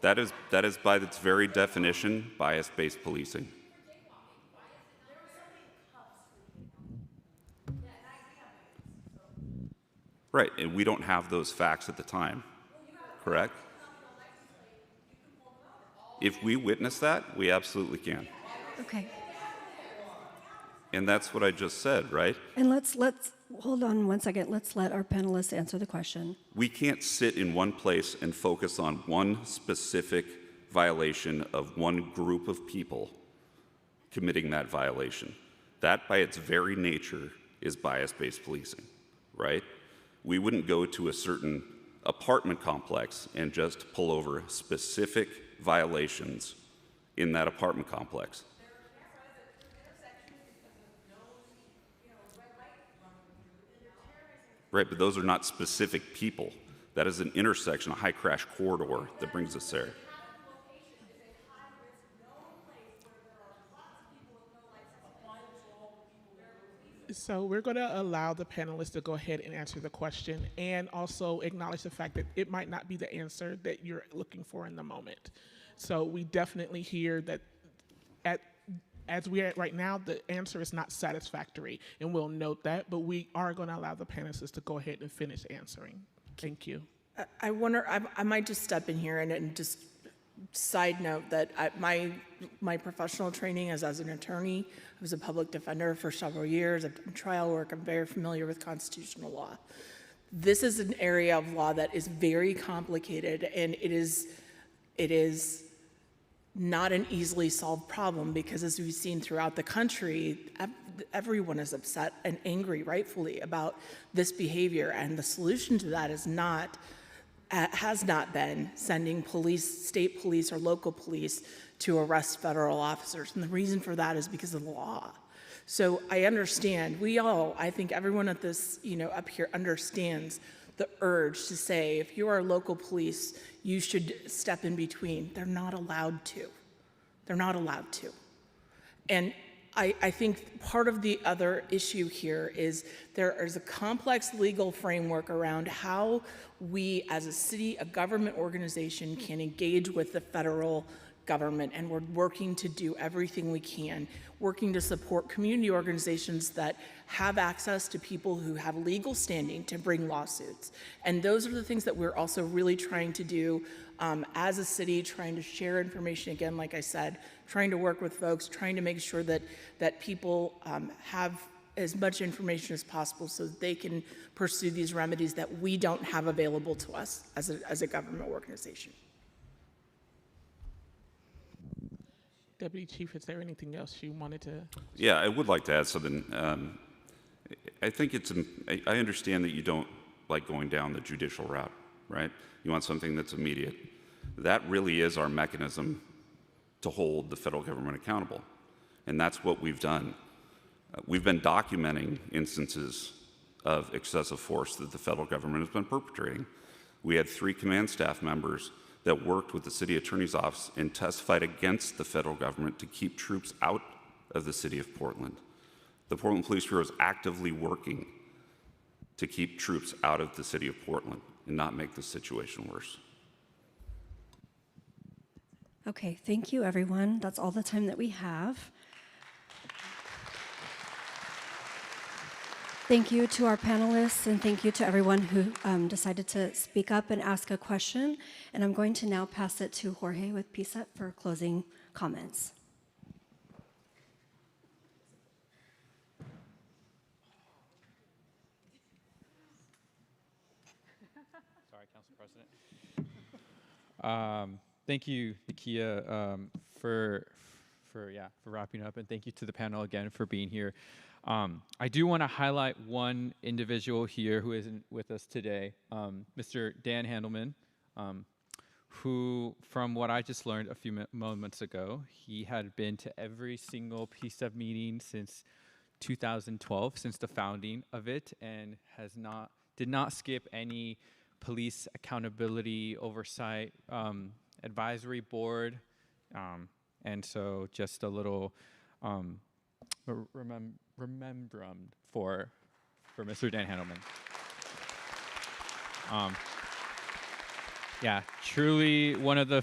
That is by its very definition bias-based policing. Right, and we don't have those facts at the time, correct? If we witness that, we absolutely can. Okay. And that's what I just said, right? And let's hold on one second. Let's let our panelists answer the question. We can't sit in one place and focus on one specific violation of one group of people committing that violation. That, by its very nature, is bias-based policing, right? We wouldn't go to a certain apartment complex and just pull over specific violations in that apartment complex. Right, but those are not specific people. That is an intersection, a high crash corridor that brings us there. So we're going to allow the panelists to go ahead and answer the question and also acknowledge the fact that it might not be the answer that you're looking for in the moment. So we definitely hear that as we are at right now, the answer is not satisfactory, and we'll note that, but we are going to allow the panelists to go ahead and finish answering. Thank you. I wonder, I might just step in here and just side note that my professional training is as an attorney. I was a public defender for several years. I've done trial work. I'm very familiar with constitutional law. This is an area of law that is very complicated, and it is not an easily solved problem because, as we've seen throughout the country, everyone is upset and angry, rightfully, about this behavior, and the solution to that is has not been sending police, state police or local police to arrest federal officers. And the reason for that is because of the law. So I understand, I think everyone at this, up here understands the urge to say, if you are local police, you should step in between. They're not allowed to. They're not allowed to. And I think part of the other issue here is there is a complex legal framework around how we as a city, a government organization, can engage with the federal government, and we're working to do everything we can, working to support community organizations that have access to people who have legal standing to bring lawsuits. And those are the things that we're also really trying to do as a city, trying to share information, again, like I said, trying to work with folks, trying to make sure that people have as much information as possible so that they can pursue these remedies that we don't have available to us as a government organization. Deputy Chief, is there anything else you wanted to? Yeah, I would like to add something. I think I understand that you don't like going down the judicial route, right? You want something that's immediate. That really is our mechanism to hold the federal government accountable. And that's what we've done. We've been documenting instances of excessive force that the federal government has been perpetrating. We had 3 command staff members that worked with the city attorney's office and testified against the federal government to keep troops out of the city of Portland. The Portland Police Bureau is actively working to keep troops out of the city of Portland and not make the situation worse. Okay, thank you, everyone. That's all the time that we have. Thank you to our panelists, and thank you to everyone who decided to speak up and ask a question. And I'm going to now pass it to Jorge with PCCEP for closing comments. Sorry, Council President. Thank you, Nakia, for wrapping up, and thank you to the panel again for being here. I do want to highlight one individual here who isn't with us today, Mr. Dan Handelman, who, from what I just learned a few moments ago, he had been to every single PCCEP meeting since 2012, since the founding of it, and did not skip any police accountability oversight advisory board, and so just a little remembrand for Mr. Dan Handelman. Yeah, truly one of the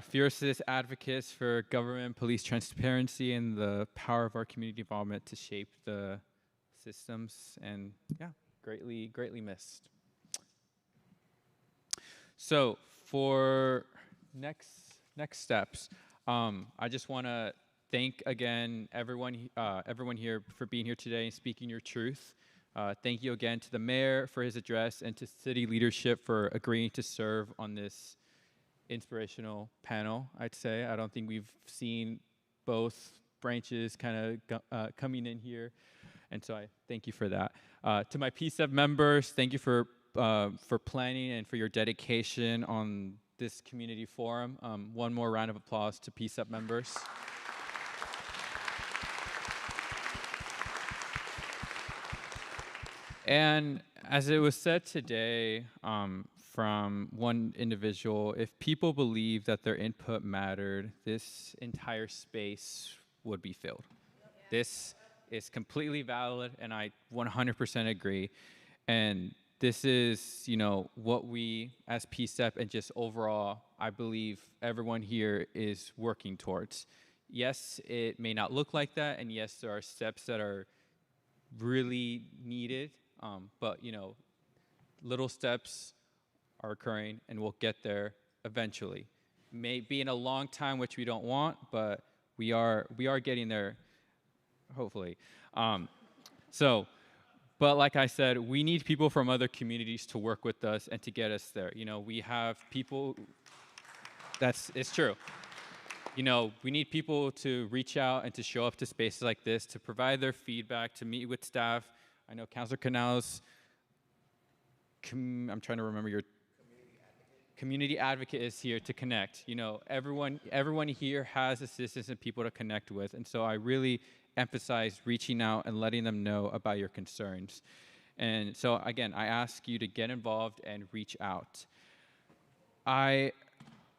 fiercest advocates for government police transparency and the power of our community involvement to shape the systems, and yeah, greatly missed. So for next steps, I just want to thank again everyone here for being here today and speaking your truth. Thank you again to the mayor for his address and to city leadership for agreeing to serve on this inspirational panel, I'd say. I don't think we've seen both branches kind of coming in here, and so I thank you for that. To my PCCEP members, thank you for planning and for your dedication on this community forum. One more round of applause to PCCEP members. And as it was said today from one individual, if people believe that their input mattered, this entire space would be filled. This is completely valid, and I 100% agree. And this is, what we as PCCEP and just overall, I believe everyone here is working towards. Yes, it may not look like that, and yes, there are steps that are really needed, but little steps are occurring, and we'll get there eventually. May be in a long time, which we don't want, but we are getting there, hopefully. But like I said, we need people from other communities to work with us and to get us there. We have people, it's true. We need people to reach out and to show up to spaces like this, to provide their feedback, to meet with staff. I know Councilor Canals, I'm trying to remember your community advocate is here to connect. Everyone here has assistants and people to connect with, and so I really emphasize reaching out and letting them know about your concerns. And so again, I ask you to get involved and reach out. I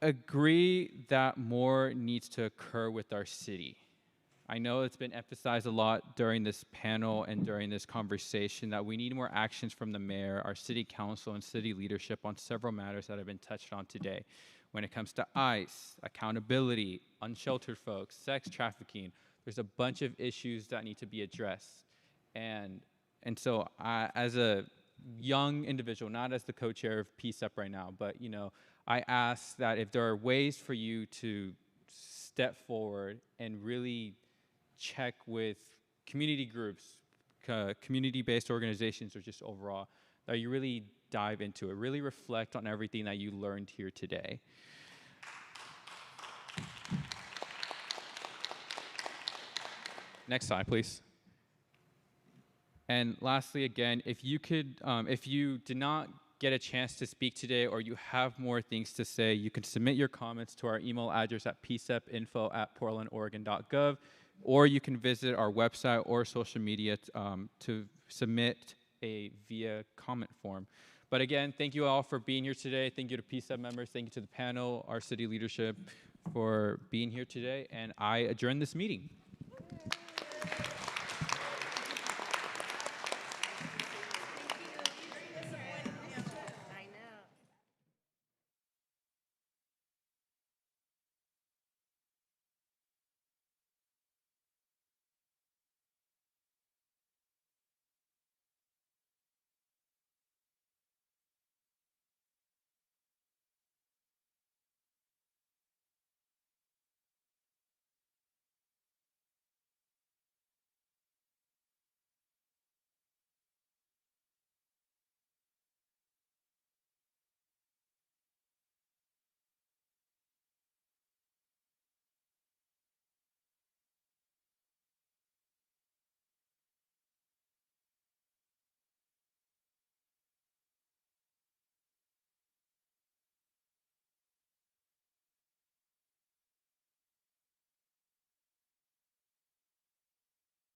agree that more needs to occur with our city. I know it's been emphasized a lot during this panel and during this conversation that we need more actions from the mayor, our city council, and city leadership on several matters that have been touched on today. When it comes to ICE, accountability, unsheltered folks, sex trafficking, there's a bunch of issues that need to be addressed. And so as a young individual, not as the co-chair of PCCEP right now, but I ask that if there are ways for you to step forward and really check with community groups, community-based organizations, or just overall, that you really dive into it, really reflect on everything that you learned here today. Next slide, please. And lastly, again, if you did not get a chance to speak today or you have more things to say, you can submit your comments to our email address at pcepinfo@portlandoregon.gov, or you can visit our website or social media to submit via comment form. But again, thank you all for being here today. Thank you to PCCEP members. Thank you to the panel, our city leadership for being here today. And I adjourn this meeting.